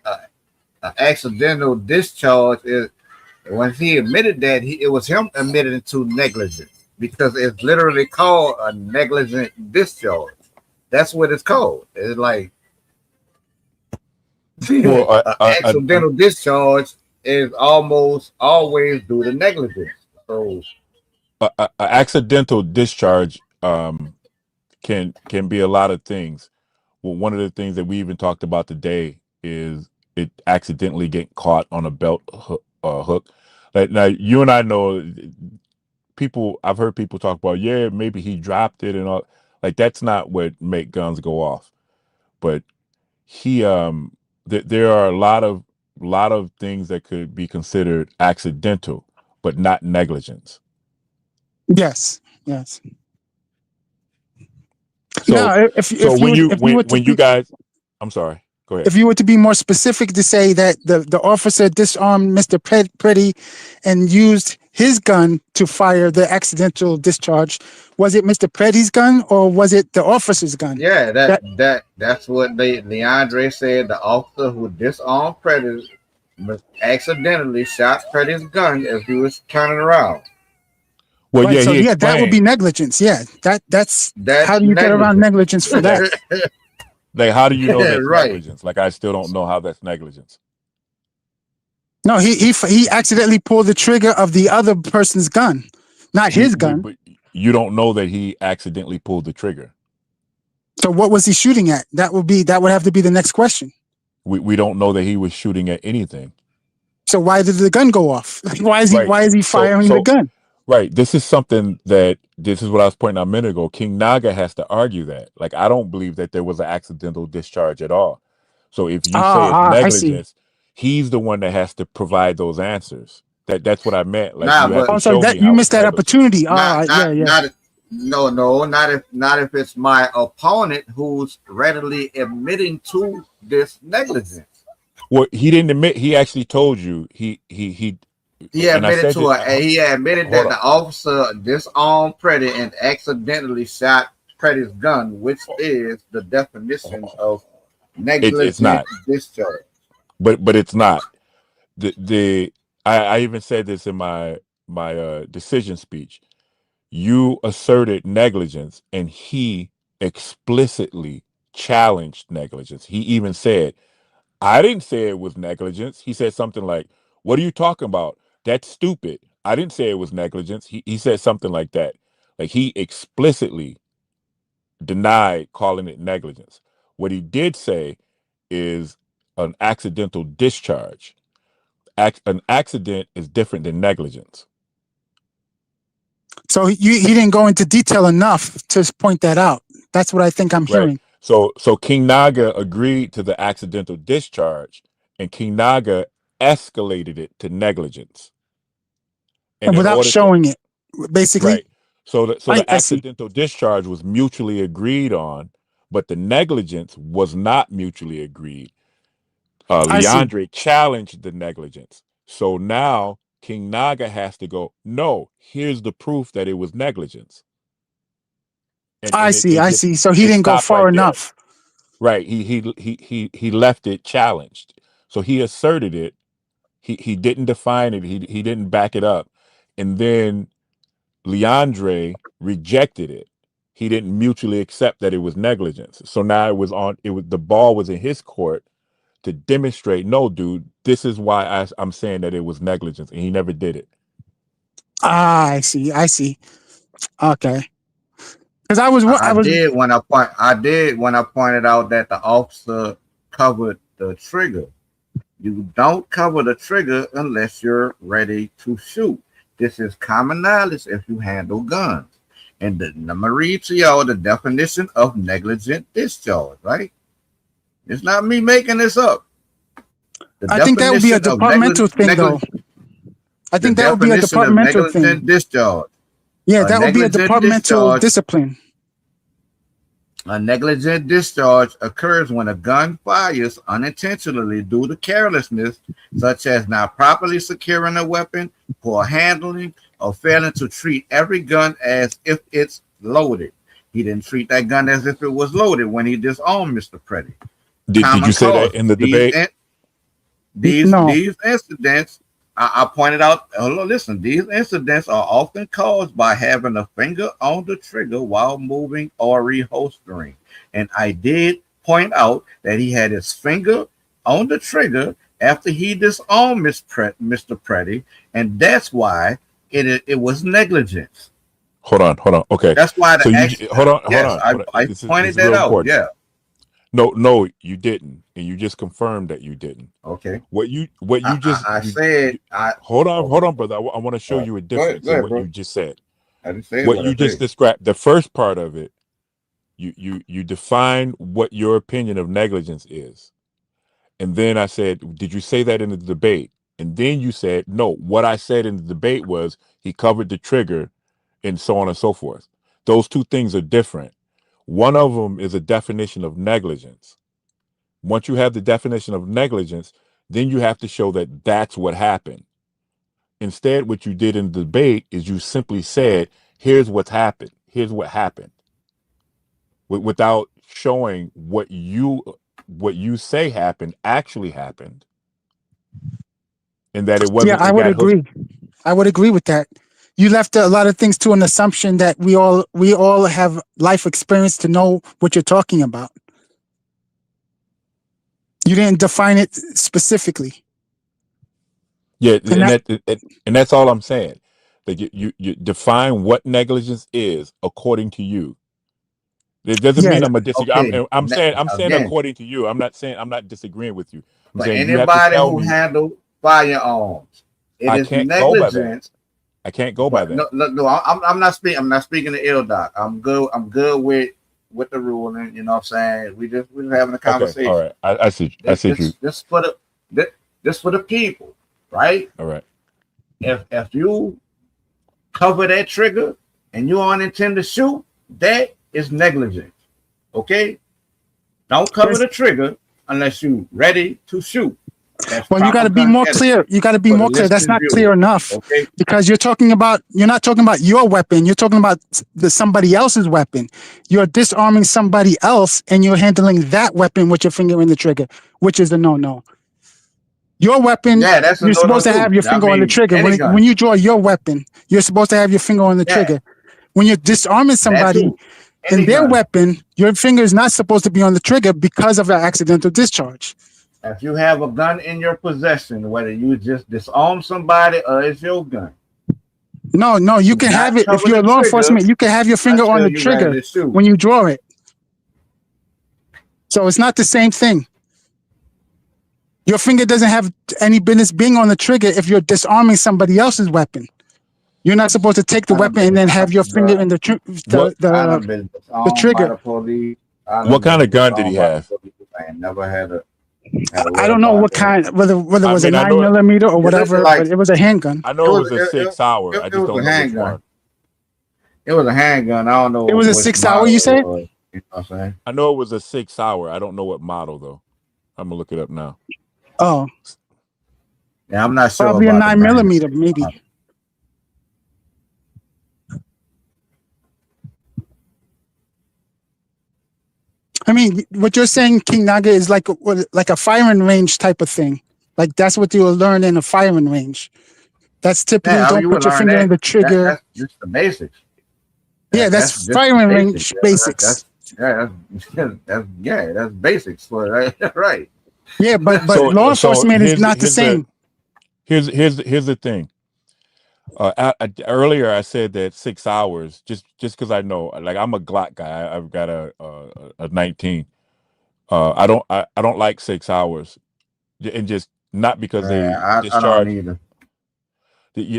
accidental discharge is when he admitted that it was him admitting to negligence, because it's literally called a negligent discharge. That's what it's called. It's like Well, accidental discharge is almost always due to negligence. So a accidental discharge can be a lot of things. Well, one of the things that we even talked about today is it accidentally getting caught on a belt hook. Like, now you and I know people. I've heard people talk about, yeah, maybe he dropped it and all. Like that's not what make guns go off. But he there are a lot of things that could be considered accidental, but not negligence. Yes. So Now, if you guys, I'm sorry. Go ahead. If you were to be more specific to say that the officer disarmed Mr. Pretty and used his gun to fire the accidental discharge, was it Mr. Pretty's gun or was it the officer's gun? yeah, that's what Leandre said. The officer who disarmed Pretty accidentally shot Pretty's gun as he was turning around. Well, right, yeah, that would be negligence. Yeah, that's how do you get around negligence for that? Like, how do you know that's Right. negligence? Like, I still don't know how that's negligence. No, he accidentally pulled the trigger of the other person's gun, not his gun. But you don't know that he accidentally pulled the trigger. So what was he shooting at? That would have to be the next question. We don't know that he was shooting at anything. So why did the gun go off? Why is he firing the gun? Right. This is what I was pointing out a minute ago. King Naga has to argue that. Like, I don't believe that there was an accidental discharge at all. So if you say it's negligence, he's the one that has to provide those answers. That's what I meant. Like, you missed that opportunity. Not if it's my opponent who's readily admitting to this negligence. Well, he didn't admit. He actually told you he He and I admitted said to it. it. He admitted Hold that on. the officer disarmed Pretty and accidentally shot Pretty's gun, which is the definition of It's negligent not, discharge. but it's not. The I even said this in my decision speech. You asserted negligence, and he explicitly challenged negligence. He even said, I didn't say it was negligence. He said something like, what are you talking about? That's stupid. I didn't say it was negligence. He said something like that. Like, he explicitly denied calling it negligence. What he did say is an accidental discharge. An accident is different than negligence. So he didn't go into detail enough to point that out. That's what I think I'm Right. hearing. So King Naga agreed to the accidental discharge, and King Naga escalated it to negligence. And And in without order to showing it, basically. right, so the I see. accidental discharge was mutually agreed on, but the negligence was not mutually agreed. I see. Leandre challenged the negligence. So now King Naga has to go, no, here's the proof that it was negligence. I And see. it I just see. So he it didn't go stopped far right there. enough. Right. He left it challenged. So he asserted it. He didn't define it. He didn't back it up. And then Leandre rejected it. He didn't mutually accept that it was negligence. So now the ball was in his court to demonstrate, no, dude, this is why I'm saying that it was negligence, and he never did it. I see. I see. Okay. Because I was I did when I pointed out that the officer covered the trigger. You don't cover the trigger unless you're ready to shoot. This is common knowledge if you handle guns. And I'm going to read to y'all the definition of negligent discharge, right? It's not me making this up. The I think that would be a definition of departmental thing, though. I the think that would be a definition of departmental thing. negligent discharge. Yeah, A that would be a negligent departmental discharge discipline. A negligent discharge occurs when a gun fires unintentionally due to carelessness, such as not properly securing a weapon, poor handling, or failing to treat every gun as if it's loaded. He didn't treat that gun as if it was loaded when he disarmed Mr. Pretty. Did you Common say that cause. in the debate? No. These incidents, I pointed out, listen, these incidents are often caused by having a finger on the trigger while moving or reholstering. And I did point out that he had his finger on the trigger after he disarmed Mr. Pretty, and that's why it was negligence. Hold on. Okay. That's why So the action. hold on. Yes, I This pointed is that real out. important. Yeah. No, you didn't, and you just confirmed that you didn't. Okay. What you said I. hold Okay. on, brother. I want to show you a Go ahead, difference in what bro. you just said. I didn't say What what you I just said. described, the first part of it, you define what your opinion of negligence is. And then I said, did you say that in the debate? And then you said, no, what I said in the debate was he covered the trigger and so on and so forth. Those two things are different. One of them is a definition of negligence. Once you have the definition of negligence, then you have to show that that's what happened. Instead, what you did in the debate is you simply said, here's what's happened. Here's what happened. Without showing what you say happened actually happened, and that it Yeah, wasn't, I it would got hooked. agree. I would agree with that. You left a lot of things to an assumption that we all have life experience to know what you're talking about. You didn't define it specifically. Yeah, And that, and that's all I'm saying. That you define what negligence is according to you. It doesn't yeah, mean I'm a disagree. Okay. I'm saying Again, according to you. I'm not saying I'm not disagreeing with you. I'm for saying you have to anybody tell who me. handled firearms, it I is can't go by that. negligence. I can't go by But that. no, I'm not speaking. I'm not speaking to ill doc. I'm good. I'm good with the ruling. You know what I'm saying? We're just having a Okay, all conversation. right. I see. I see you. This for the this for the people, right? All right. If you cover that trigger and you aren't intend to shoot, that is negligence. Okay? Don't cover there's, the trigger unless you're ready to shoot. Well, you got to be more clear. You got to be more clear. That's not clear enough. Okay. Because you're not talking about your weapon. You're talking about somebody else's weapon. You're disarming somebody else and you're handling that weapon with your finger in the trigger, which is a no-no. Your weapon, that's a you're supposed to no-no have your too. finger on the trigger. When you draw your weapon, you're supposed to have your finger on the trigger. When you're disarming somebody and their weapon, your finger is not supposed to be on the trigger because of an accidental discharge. If you have a gun in your possession, whether you just disarm somebody or it's your gun. No, you can have it. If you're a law enforcement, you can have your finger on the trigger when you draw it. So it's not the same thing. Your finger doesn't have any business being on the trigger if you're disarming somebody else's weapon. You're not supposed to take the weapon and then have your finger in the trigger. What kind of gun did he have? I never had a. I don't know what kind, whether it was a 9mm or whatever, but it was a handgun. I know it was a 6 hour. I just don't know which one. It was a handgun. I don't know. It was a 6 hour, you said? You know what I'm saying? I know it was a 6 hour. I don't know what model though. I'm gonna look it up now. Oh. Yeah, I'm not sure. Probably a 9mm, maybe. I mean, what you're saying, King Naga, is like a firing range type of thing. Like that's what you will learn in a firing range. That's typically don't put your finger in the trigger. That's just the basics. That's firing range basics. That's basics for right. Yeah, but law enforcement is not the same. Here's the thing. Earlier I said that 6 hours, just because I know, like I'm a Glock guy. I've got a 19. I don't like 6 hours, and just not because they discharge. I don't either.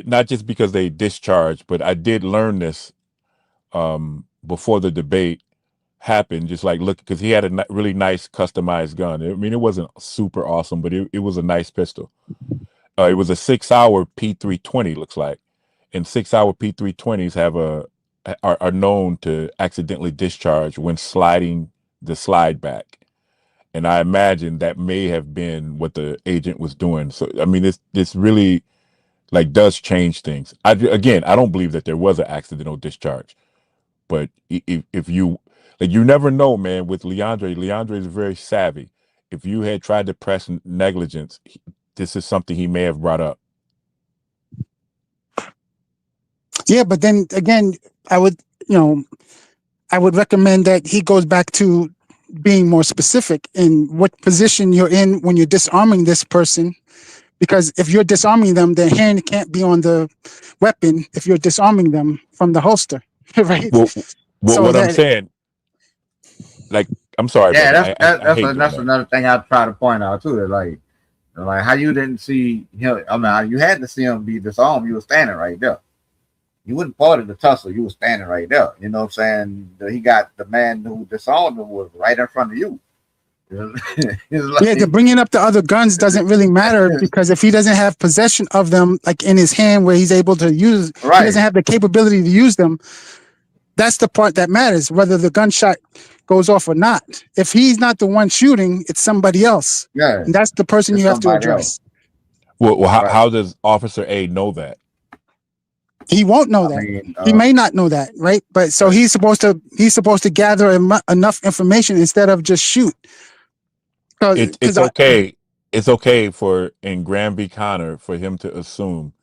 Not just because they discharge, but I did learn this before the debate happened. Just like look, because he had a really nice customized gun. I mean, it wasn't super awesome, but it was a nice pistol. It was a 6 hour P320, looks like, and 6 hour P320s are known to accidentally discharge when sliding the slide back, and I imagine that may have been what the agent was doing. So I mean, this really like does change things. I don't believe that there was an accidental discharge, but if you like, you never know, man. With Leandre is very savvy. If you had tried to press negligence, this is something he may have brought up. Yeah, but then again, I would recommend that he goes back to being more specific in what position you're in when you're disarming this person. Because if you're disarming them, their hand can't be on the weapon if you're disarming them from the holster, right? Well, what I'm saying, like, I'm sorry. Yeah, that's another thing I try to point out too. That like how you didn't see him. I mean, you had to see him be disarmed. You were standing right there. You wouldn't part of the tussle. You were standing right there. You know what I'm saying? He got the man who disarmed him was right in front of you. The bringing up the other guns doesn't really matter because if he doesn't have possession of them, like in his hand where he's able to use, he doesn't have the capability to use them. That's the part that matters, whether the gunshot goes off or not. If he's not the one shooting, it's somebody else. Yeah, and that's the person you have to address. Well, how does Officer A know that? He won't know that. He may not know that, right? But so he's supposed to gather enough information instead of just shoot. It's okay. It's okay for in Graham v. Connor for him to assume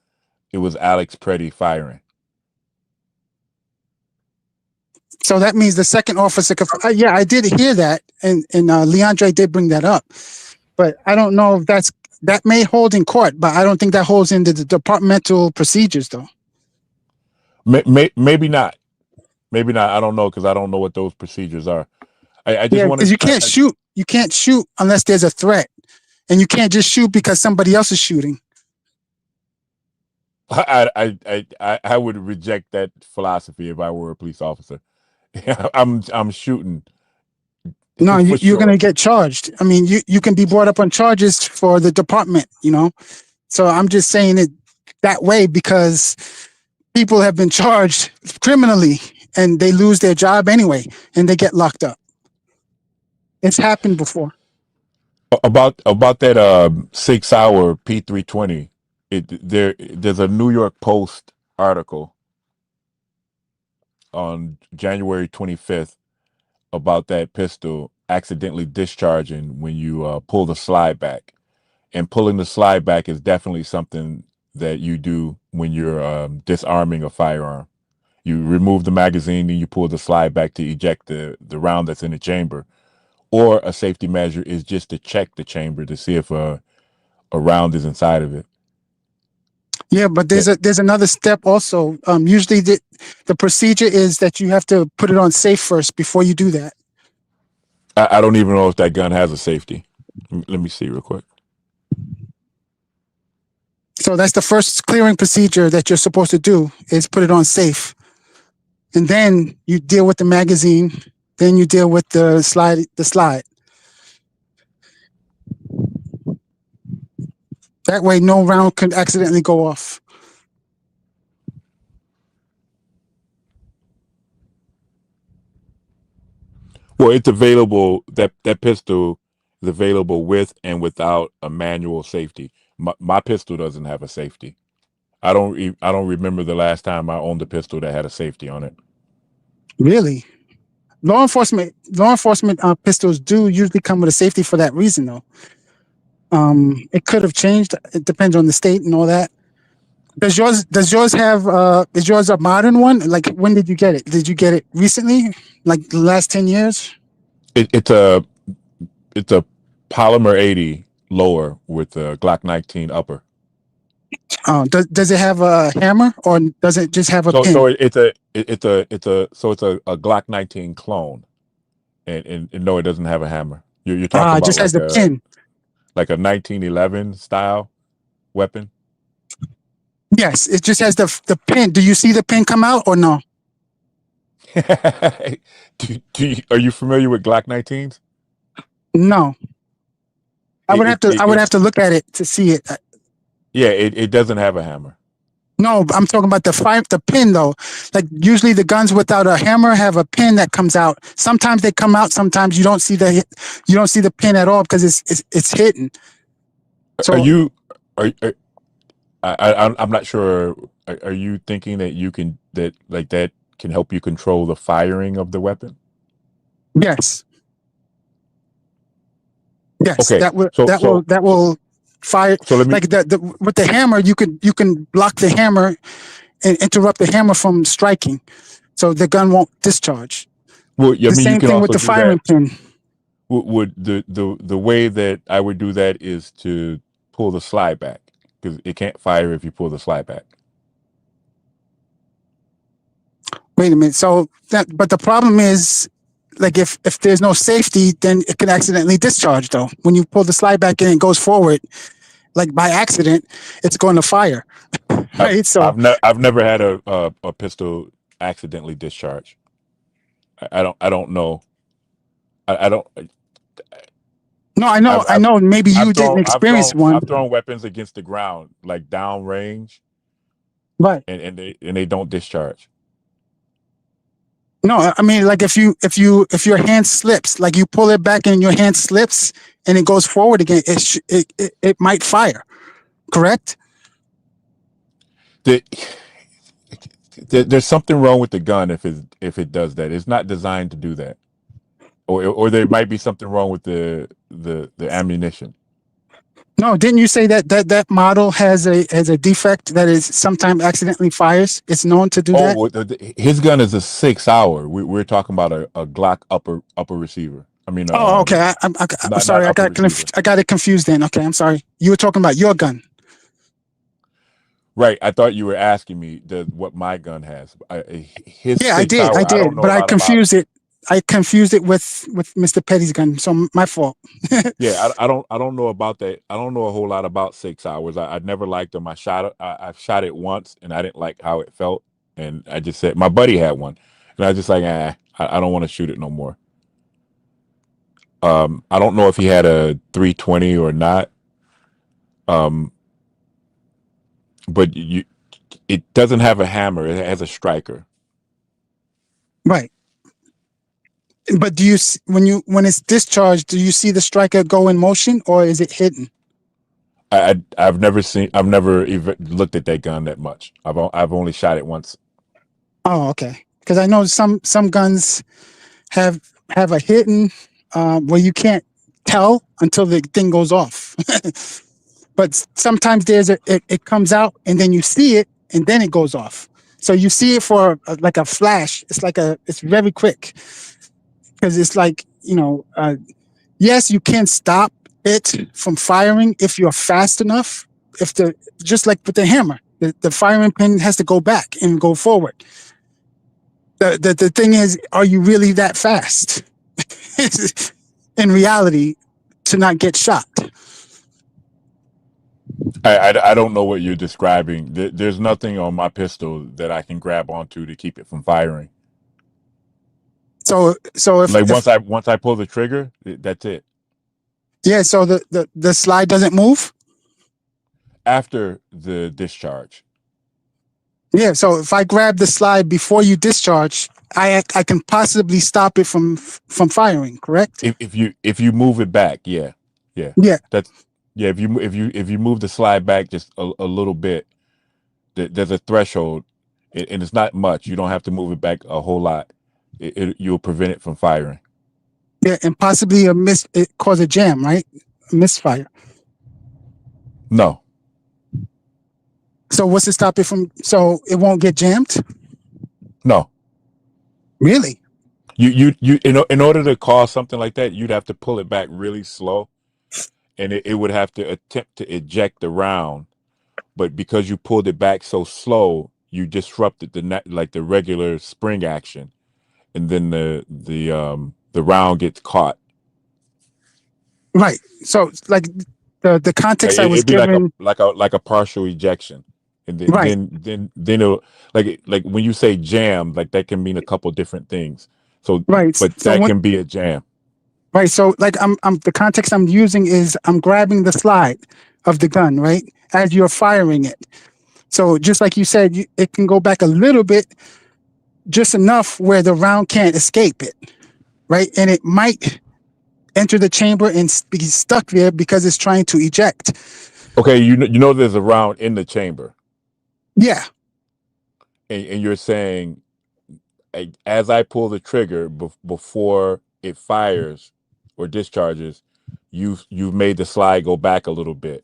it was Alex Preddy firing. So that means the second officer could. Yeah, I did hear that, and Leandre did bring that up, but I don't know if that may hold in court, but I don't think that holds into the departmental procedures, though. Maybe not. Maybe not. I don't know because I don't know what those procedures are. I just want to. Because you can't shoot. You can't shoot unless there's a threat, and you can't just shoot because somebody else is shooting. I would reject that philosophy if I were a police officer. I'm shooting. No, you're going to get charged. I mean, you can be brought up on charges for the department, So I'm just saying it that way because people have been charged criminally and they lose their job anyway and they get locked up. It's happened before. About that 6 hour P320. There's a New York Post article on January 25th about that pistol accidentally discharging when you pull the slide back. And pulling the slide back is definitely something that you do when you're disarming a firearm. You remove the magazine and you pull the slide back to eject the round that's in the chamber. Or a safety measure is just to check the chamber to see if a round is inside of it. Yeah, but Yeah, there's another step also. Usually the procedure is that you have to put it on safe first before you do that. I don't even know if that gun has a safety. Let me see real quick. So that's the first clearing procedure that you're supposed to do is put it on safe. And then you deal with the magazine, then you deal with the slide. That way no round can accidentally go off. Well, it's available. That pistol is available with and without a manual safety. My pistol doesn't have a safety. I don't remember the last time I owned a pistol that had a safety on it. Really? Law enforcement pistols do usually come with a safety for that reason though. It could have changed. It depends on the state and all that. Does yours have is yours a modern one? Like when did you get it? Did you get it recently? Like the last 10 years? It it's a polymer 80 lower with a Glock 19 upper. Does it have a hammer or does it just have a So pin? it's a Glock 19 clone, and no, it doesn't have a hammer. You're talking It about just has the pin. like a 1911 style weapon. Yes, it just has the pin. Do you see the pin come out or no? Are you familiar with Glock 19s? No. I would have to I would It have to look at it to see it. yeah, it doesn't have a hammer. No, I'm talking about the pin though. Like usually the guns without a hammer have a pin that comes out. Sometimes they come out. Sometimes you don't see the pin at all because it's hidden. Are So you are I'm not sure. Are you thinking that you can that can help you control the firing of the weapon? yes, yes, Okay, that will fire. so let me. Like with the hammer, you can block the hammer and interrupt the hammer from striking, so the gun won't discharge. Well, I The mean, you same can thing with also the do that. firing pin. Would the way that I would do that is to pull the slide back because it can't fire if you pull the slide back. Wait a minute. But the problem is, like, if there's no safety, then it can accidentally discharge. Though, when you pull the slide back in and it goes forward, like by accident, it's going to fire, right? So, I've never had a pistol accidentally discharge. I don't know. I don't. no, I know, I've I've Maybe you didn't experience one, I've thrown weapons against the ground like down range, but and they don't discharge. no, I mean, like if your hand slips, like you pull it back and your hand slips and it goes forward again, it might fire. Correct? The, there's something wrong with the gun if it does that. It's not designed to do that, or there might be something wrong with the ammunition. No, didn't you say that model has a defect that is sometimes accidentally fires? It's known to do Oh, that. well, his gun is a 6 hour. We're talking about a Glock upper receiver. I mean, Oh, okay. I'm not sorry. upper receiver. I got it confused. Then, okay. I'm sorry. You were talking about your gun. Right. I thought you were asking me what my gun has. His Yeah, I six did. I hour. I don't did. know But a I lot about it. confused it. I confused it with Mr. Petty's gun. So my fault. Yeah, I don't know about that. I don't know a whole lot about 6 hours. I never liked them. I shot it once and I didn't like how it felt. And I just said my buddy had one. And I was just like, I don't want to shoot it no more. I don't know if he had a 320 or not. Um, but it doesn't have a hammer. It has a striker. Right. But do you when it's discharged, do you see the striker go in motion or is it hidden? I've never even looked at that gun that much. I've only shot it once. Oh, okay. Because I know some guns have a hidden where you can't tell until the thing goes off. But sometimes it comes out and then you see it and then it goes off. So you see it for like a flash. It's very quick because it's like, yes, you can stop it from firing if you're fast enough. Just like with the hammer, the firing pin has to go back and go forward. The thing is, are you really that fast in reality to not get shot? I don't know what you're describing. There's nothing on my pistol that I can grab onto to keep it from firing. So Like once I pull the trigger, that's it. Yeah, so the slide doesn't move. After the discharge. Yeah, so if I grab the slide before you discharge, I can possibly stop it from firing. Correct? If you move it back, yeah. That's yeah. If you move the slide back just a little bit, there's a threshold, and it's not much. You don't have to move it back a whole lot. You'll prevent it from firing. Yeah, and possibly it cause a jam, right? A misfire. No. So what's to stop it from? So it won't get jammed? No. Really? You in order to cause something like that, you'd have to pull it back really slow, and it would have to attempt to eject the round. But because you pulled it back so slow, you disrupted the regular spring action, and then the round gets caught. Right. So like the context I was It'd be given. like a partial ejection, and Right. then it'll like when you say jam, like that can mean a couple different things. So Right. but So that can be a jam. Right. So like I'm the context I'm using is I'm grabbing the slide of the gun, right? As you're firing it. So just like you said, it can go back a little bit, just enough where the round can't escape it, right? And it might enter the chamber and be stuck there because it's trying to eject. Okay, you know there's a round in the chamber. Yeah. And you're saying, as I pull the trigger before it fires or discharges, you've made the slide go back a little bit.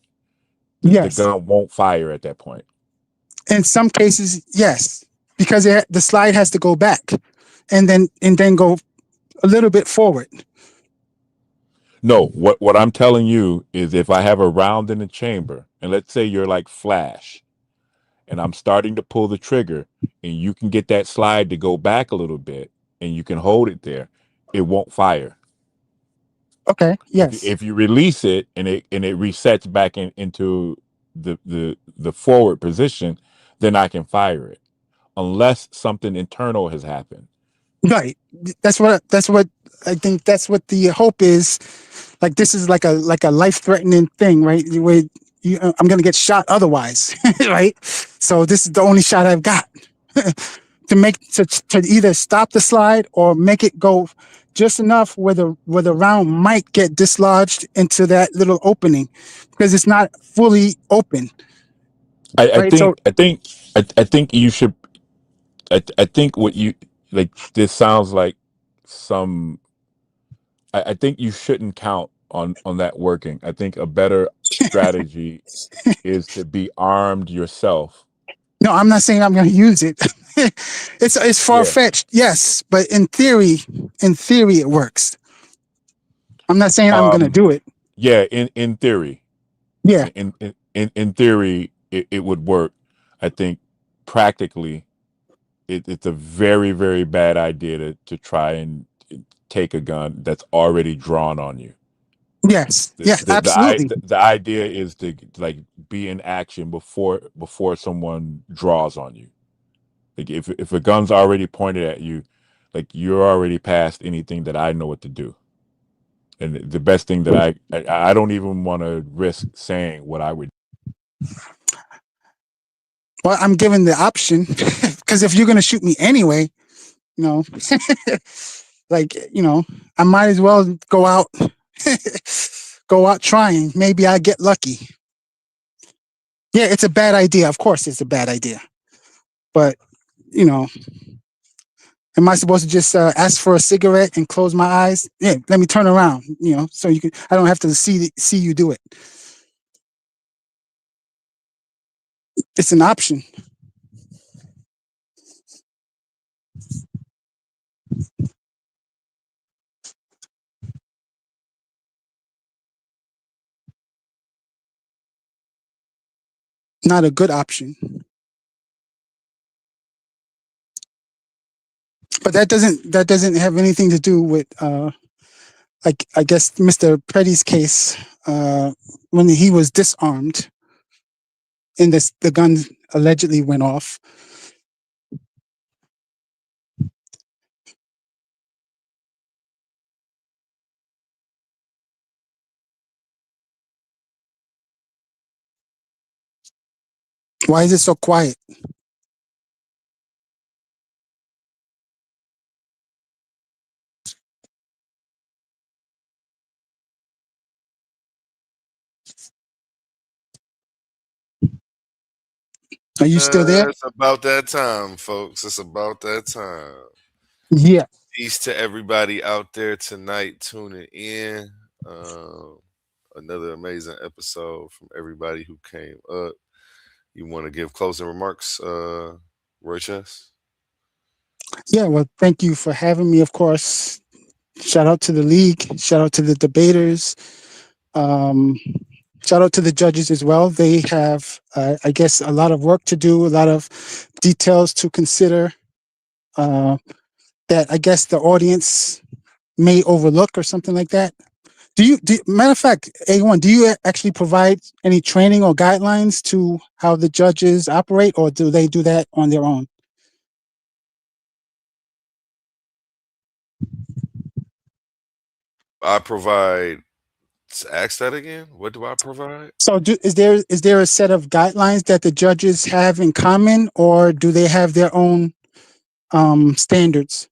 The Yes. gun won't fire at that point. In some cases, yes, because the slide has to go back, and then go a little bit forward. No, what I'm telling you is if I have a round in the chamber, and let's say you're like Flash, and I'm starting to pull the trigger, and you can get that slide to go back a little bit, and you can hold it there, it won't fire. Okay. Yes. If you release it and it resets back into the forward position, then I can fire it, unless something internal has happened. Right. That's what I think. That's what the hope is. Like this is like a life threatening thing, right? Where I'm gonna get shot otherwise, right? So this is the only shot I've got to either stop the slide or make it go just enough where the round might get dislodged into that little opening because it's not fully open. I think you should. I think what you like. This sounds like some. I think you shouldn't count on that working. I think a better strategy is to be armed yourself. No, I'm not saying I'm going to use it. It's far fetched, yes, but in theory, it works. I'm not saying I'm going to do it. Yeah, in theory. Yeah. In theory, it would work. I think practically, it's a very, very bad idea to try and take a gun that's already drawn on you. Yes. Absolutely. The idea is to like be in action before someone draws on you. Like if a gun's already pointed at you, like you're already past anything that I know what to do. And the best thing that I don't even want to risk saying what I would. Well, I'm given the option because if you're going to shoot me anyway, like Like, I might as well go out, go out trying. Maybe I get lucky. Yeah, it's a bad idea. Of course, it's a bad idea. But you know, am I supposed to just ask for a cigarette and close my eyes? Yeah, let me turn around. So you can. I don't have to see you do it. It's an option. Not a good option. But that doesn't have anything to do with like, I guess, Mr. Petty's case, when he was disarmed and the gun allegedly went off. Why is it so quiet? Are you still there? It's about that time, folks. It's about that time. Yeah. Peace to everybody out there tonight tuning in. Another amazing episode from everybody who came up. You want to give closing remarks, Roy Chess? Yeah. Well, thank you for having me. Of course. Shout out to the league. Shout out to the debaters. Um, Shout out to the judges as well. They have, I guess, a lot of work to do, a lot of details to consider, that I guess the audience may overlook or something like that. Matter of fact, A1, do you actually provide any training or guidelines to how the judges operate, or do they do that on their own? I provide. Ask that again. What do I provide? So, is there a set of guidelines that the judges have in common, or do they have their own standards?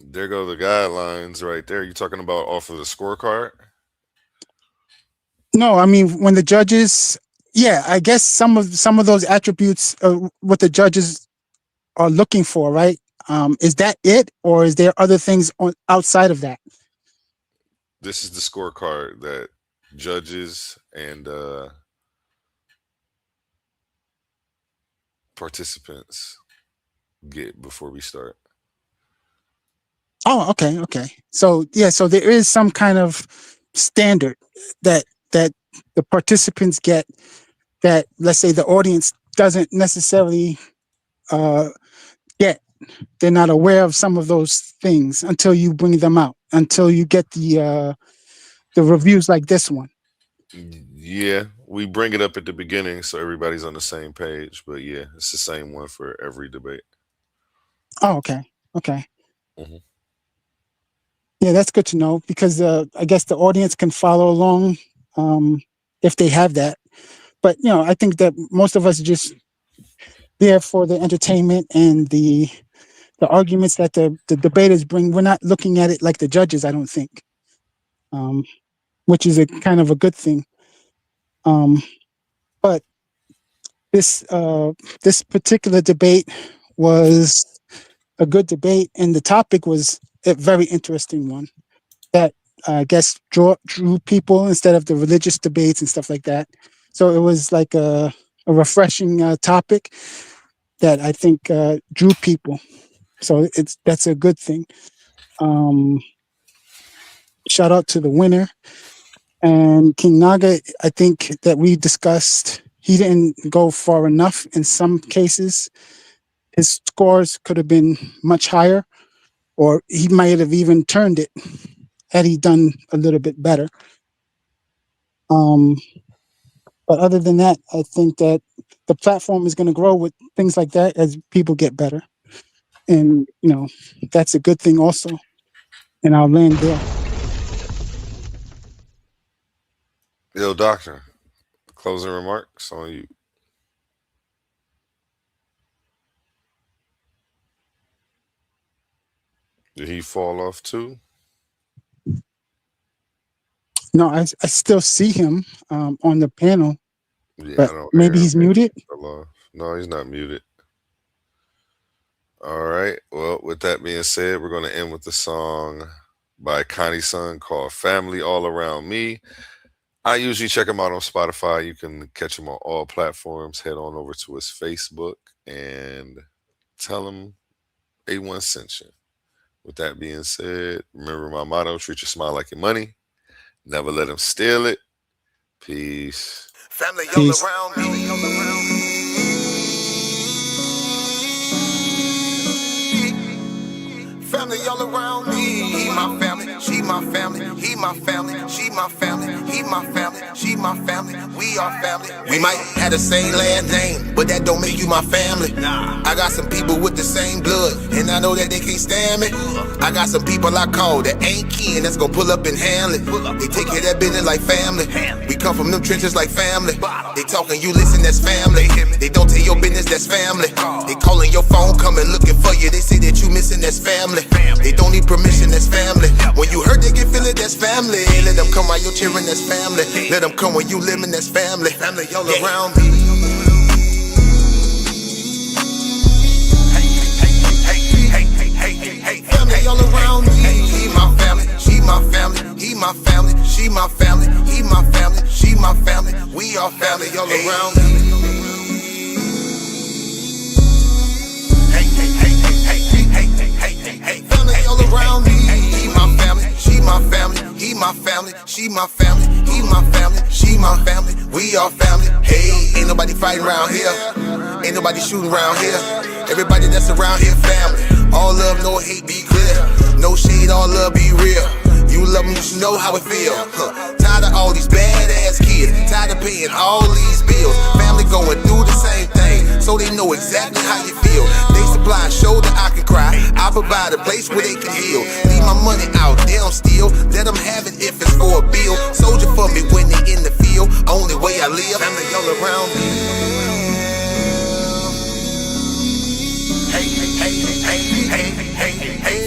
There go the guidelines right there. You talking about off of the scorecard? No, I mean when the judges, yeah, I guess some of those attributes are what the judges are looking for, right? Is that it, or is there other things outside of that? This is the scorecard that judges and participants get before we start. Oh, okay, okay. So yeah, so there is some kind of standard that the participants get, that, let's say, the audience doesn't necessarily uh, get. They're not aware of some of those things until you bring them out, until you get the reviews like this one. Yeah, we bring it up at the beginning so everybody's on the same page. But yeah, it's the same one for every debate. Oh, okay, okay. Mhm. Yeah, that's good to know, because I guess the audience can follow along, if they have that. But I think that most of us are just there for the entertainment and the arguments that the debaters bring. We're not looking at it like the judges, I don't think, um, which is a kind of a good thing. Um, but this particular debate was a good debate, and the topic was a very interesting one that, I guess, drew people instead of the religious debates and stuff like that. So it was like a refreshing topic that I think drew people. So that's a good thing. Um, Shout out to the winner. And King Naga, I think that we discussed, he didn't go far enough in some cases. His scores could have been much higher, or he might have even turned it had he done a little bit better. Um, but other than that, I think that the platform is going to grow with things like that as people get better. And, that's a good thing also. And I'll land there. Yo, doctor, closing remarks on you. Did he fall off too? No, I still see him on the panel, Yeah, I but don't maybe hear him. he's Maybe muted. he fell off. No, he's not muted. All right. Well, with that being said, we're going to end with the song by Connie Sun called Family All Around Me. I usually check him out on Spotify. You can catch him on all platforms. Head on over to his Facebook and tell him A1 sent you. With that being said, remember my motto: treat your smile like your money. Never let them steal it. Peace. Family all Peace. around me. Family all around me. He my family, she my family. He my family, she my family. He my family, she my family. We are family. We might have the same last name, but that don't make you my family. I got some people with the same blood, and I know that they can't stand me. I got some people I call that ain't kin that's gonna pull up and handle it. They take care of that business like family. We come from them trenches like family. They talking, you listen, that's family. They don't tell your business, that's family. They calling your phone, coming looking for you. They say that you missing, that's family. They don't need permission, that's family. When you hurt, they can feel it, that's family. Let them come while you're cheering, that's family. Let them come when you living, that's family. Family all around me. Family all around me. He my family, she my family. He my family, she my family. He my family, she my family. We are family all around me. Family all around me. He my family, she my family. He my family, she my family. He my family, she my family. We are family. Hey, ain't nobody fighting around here. Ain't nobody shooting around here. Everybody that's around here, family. All love, no hate, be clear. No shade, all love, be real. You love them, you should know how it feel. Tired of all these badass kids. Tired of paying all these bills. Family going through the same thing, so they know exactly how you feel. They supply a shoulder I can cry. I provide a place where they can heal. Leave my money out, they don't steal. Let them have it if it's for a bill. Soldier for me when they in the field. Only way I live. Family all around me.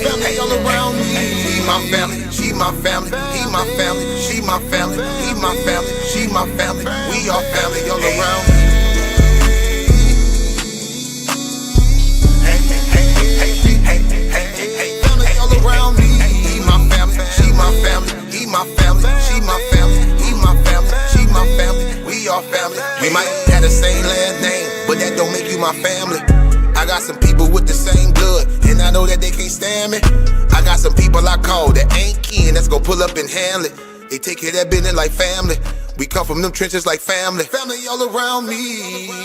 Family all around me. He my family, she my family. He my family, she my family. He my family, she my family. We are family all around me. Family all around me. He my family, she my family. He my family, she my family. He my family, she my family. We are family. We might have the same last name, but that don't make you my family. I got some people with the same blood, and I know that they can't stand me. I got some people I call that ain't kin that's gonna pull up and handle it. They take care of that business like family. We come from them trenches like family. Family all around me.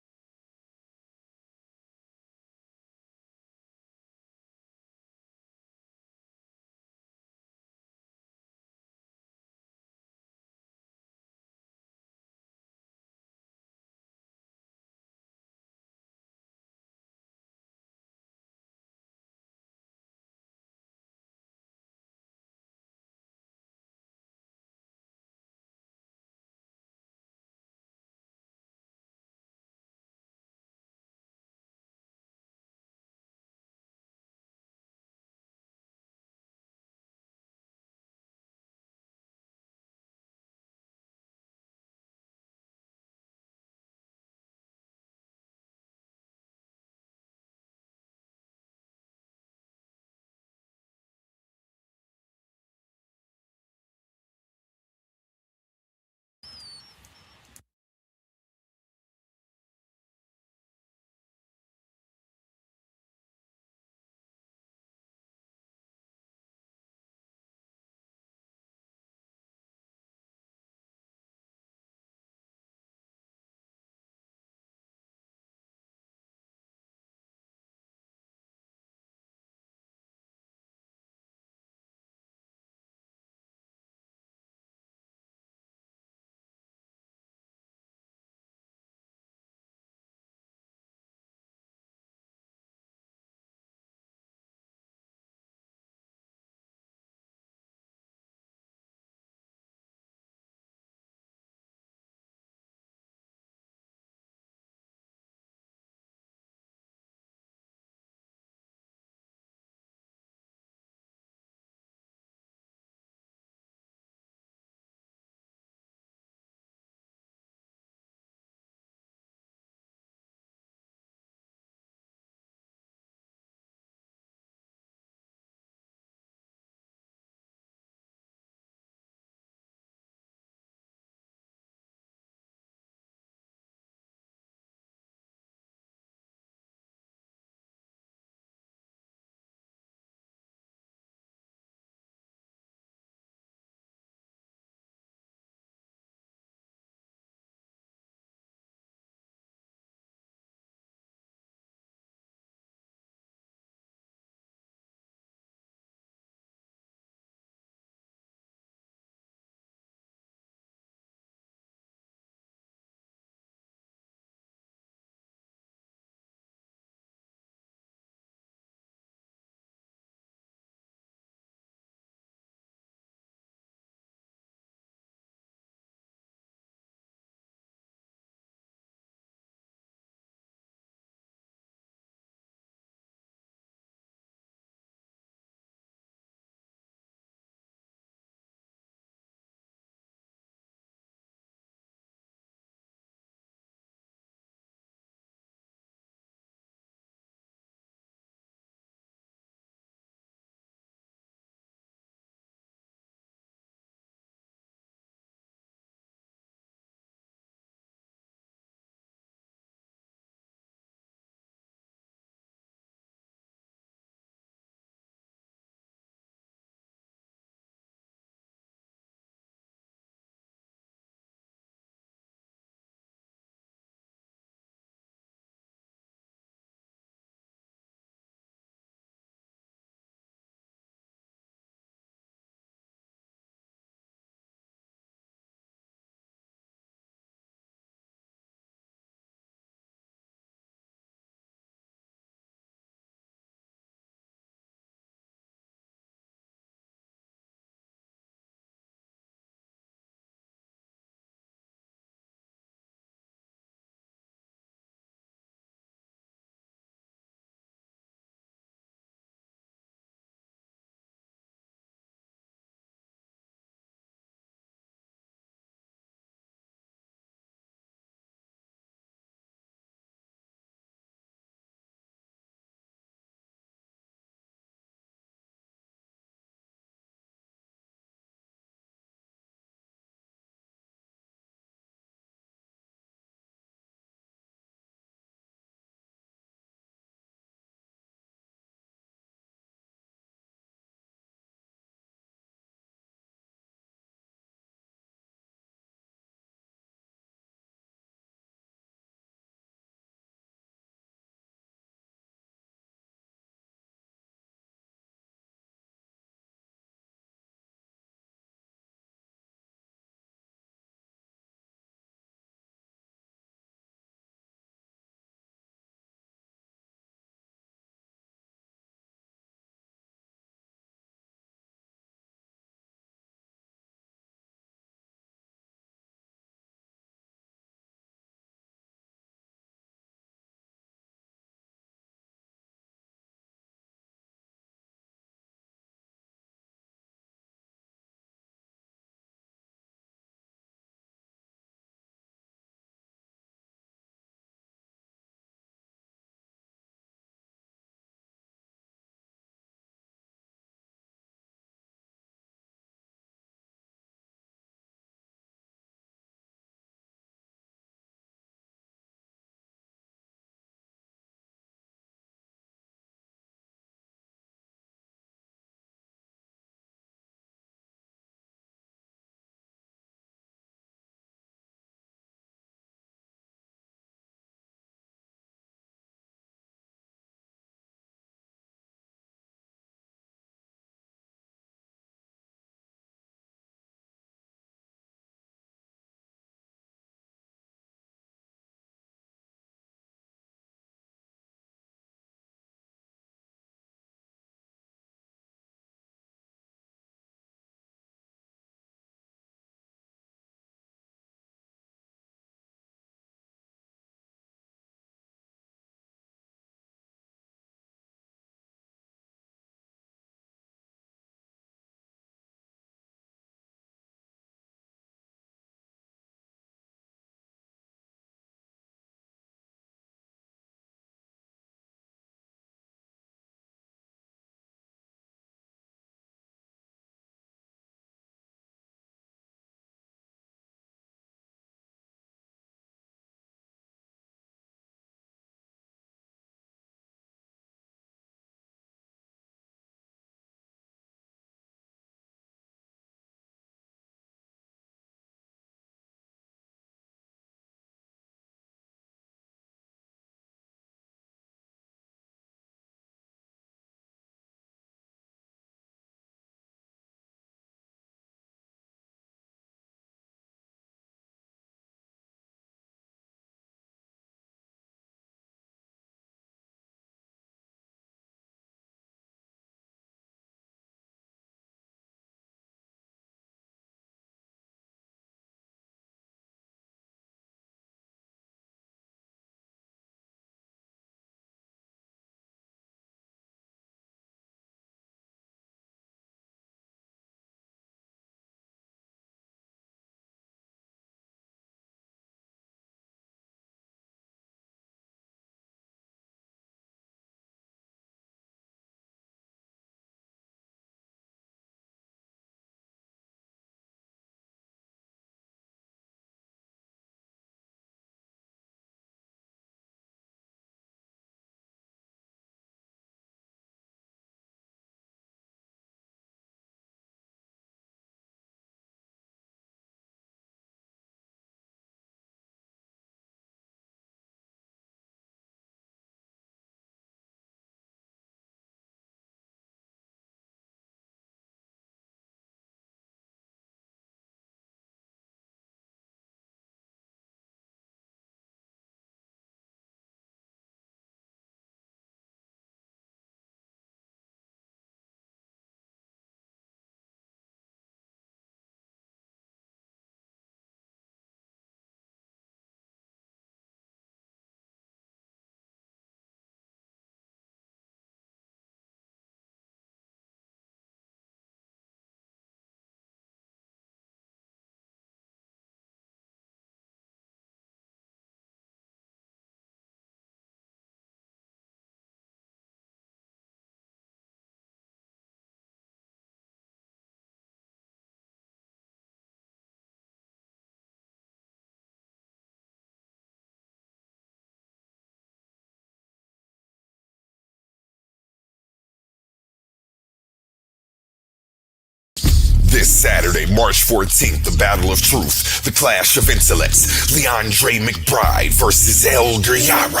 This Saturday, March 14th, the Battle of Truth, the clash of intellects, Leandre McBride versus Elder Yara.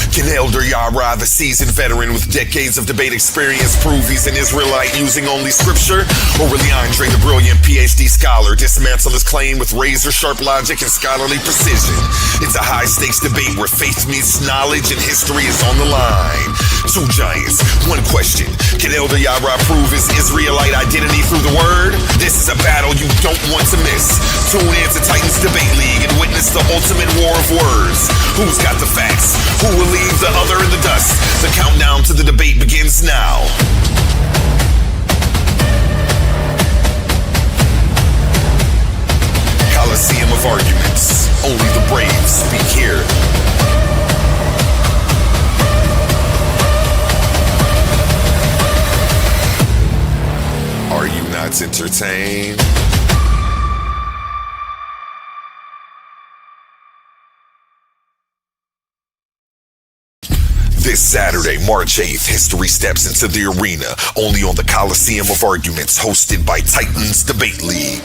Can Elder Yara, the seasoned veteran with decades of debate experience, prove he's an Israelite using only scripture? Or will Leandre, the brilliant PhD scholar, dismantle his claim with razor-sharp logic and scholarly precision? It's a high-stakes debate where faith meets knowledge and history is on the line. Two giants, one question. Can Elder Yara prove his Israelite identity through the word? This is a battle you don't want to miss. Tune in to Titans Debate League and witness the ultimate war of words. Who's got the facts? Who will leave the other in the dust? The countdown to the debate begins now. Coliseum of arguments. Only the brave speak here. Are you not entertained? This Saturday, March 8th, history steps into the arena, only on the Coliseum of Arguments, hosted by Titans Debate League.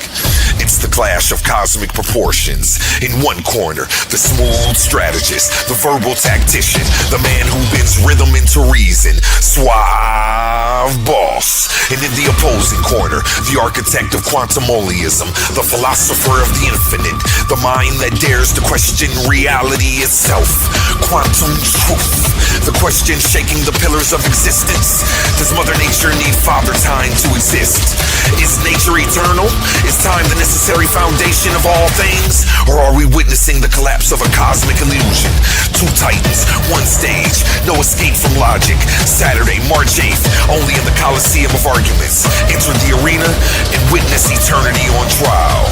It's the clash of cosmic proportions. In one corner, the smooth strategist, the verbal tactician, the man who bends rhythm into reason, suave boss. And in the opposing corner, the architect of quantumoliism, the philosopher of the infinite, the mind that dares to question reality itself, quantum truth. The question shaking the pillars of existence. Does Mother Nature need Father Time to exist? Is nature eternal? Is time the necessary foundation of all things? Or are we witnessing the collapse of a cosmic illusion? Two titans, one stage, no escape from logic. Saturday, March 8th, only in the Coliseum of Arguments. Enter the arena and witness eternity on trial.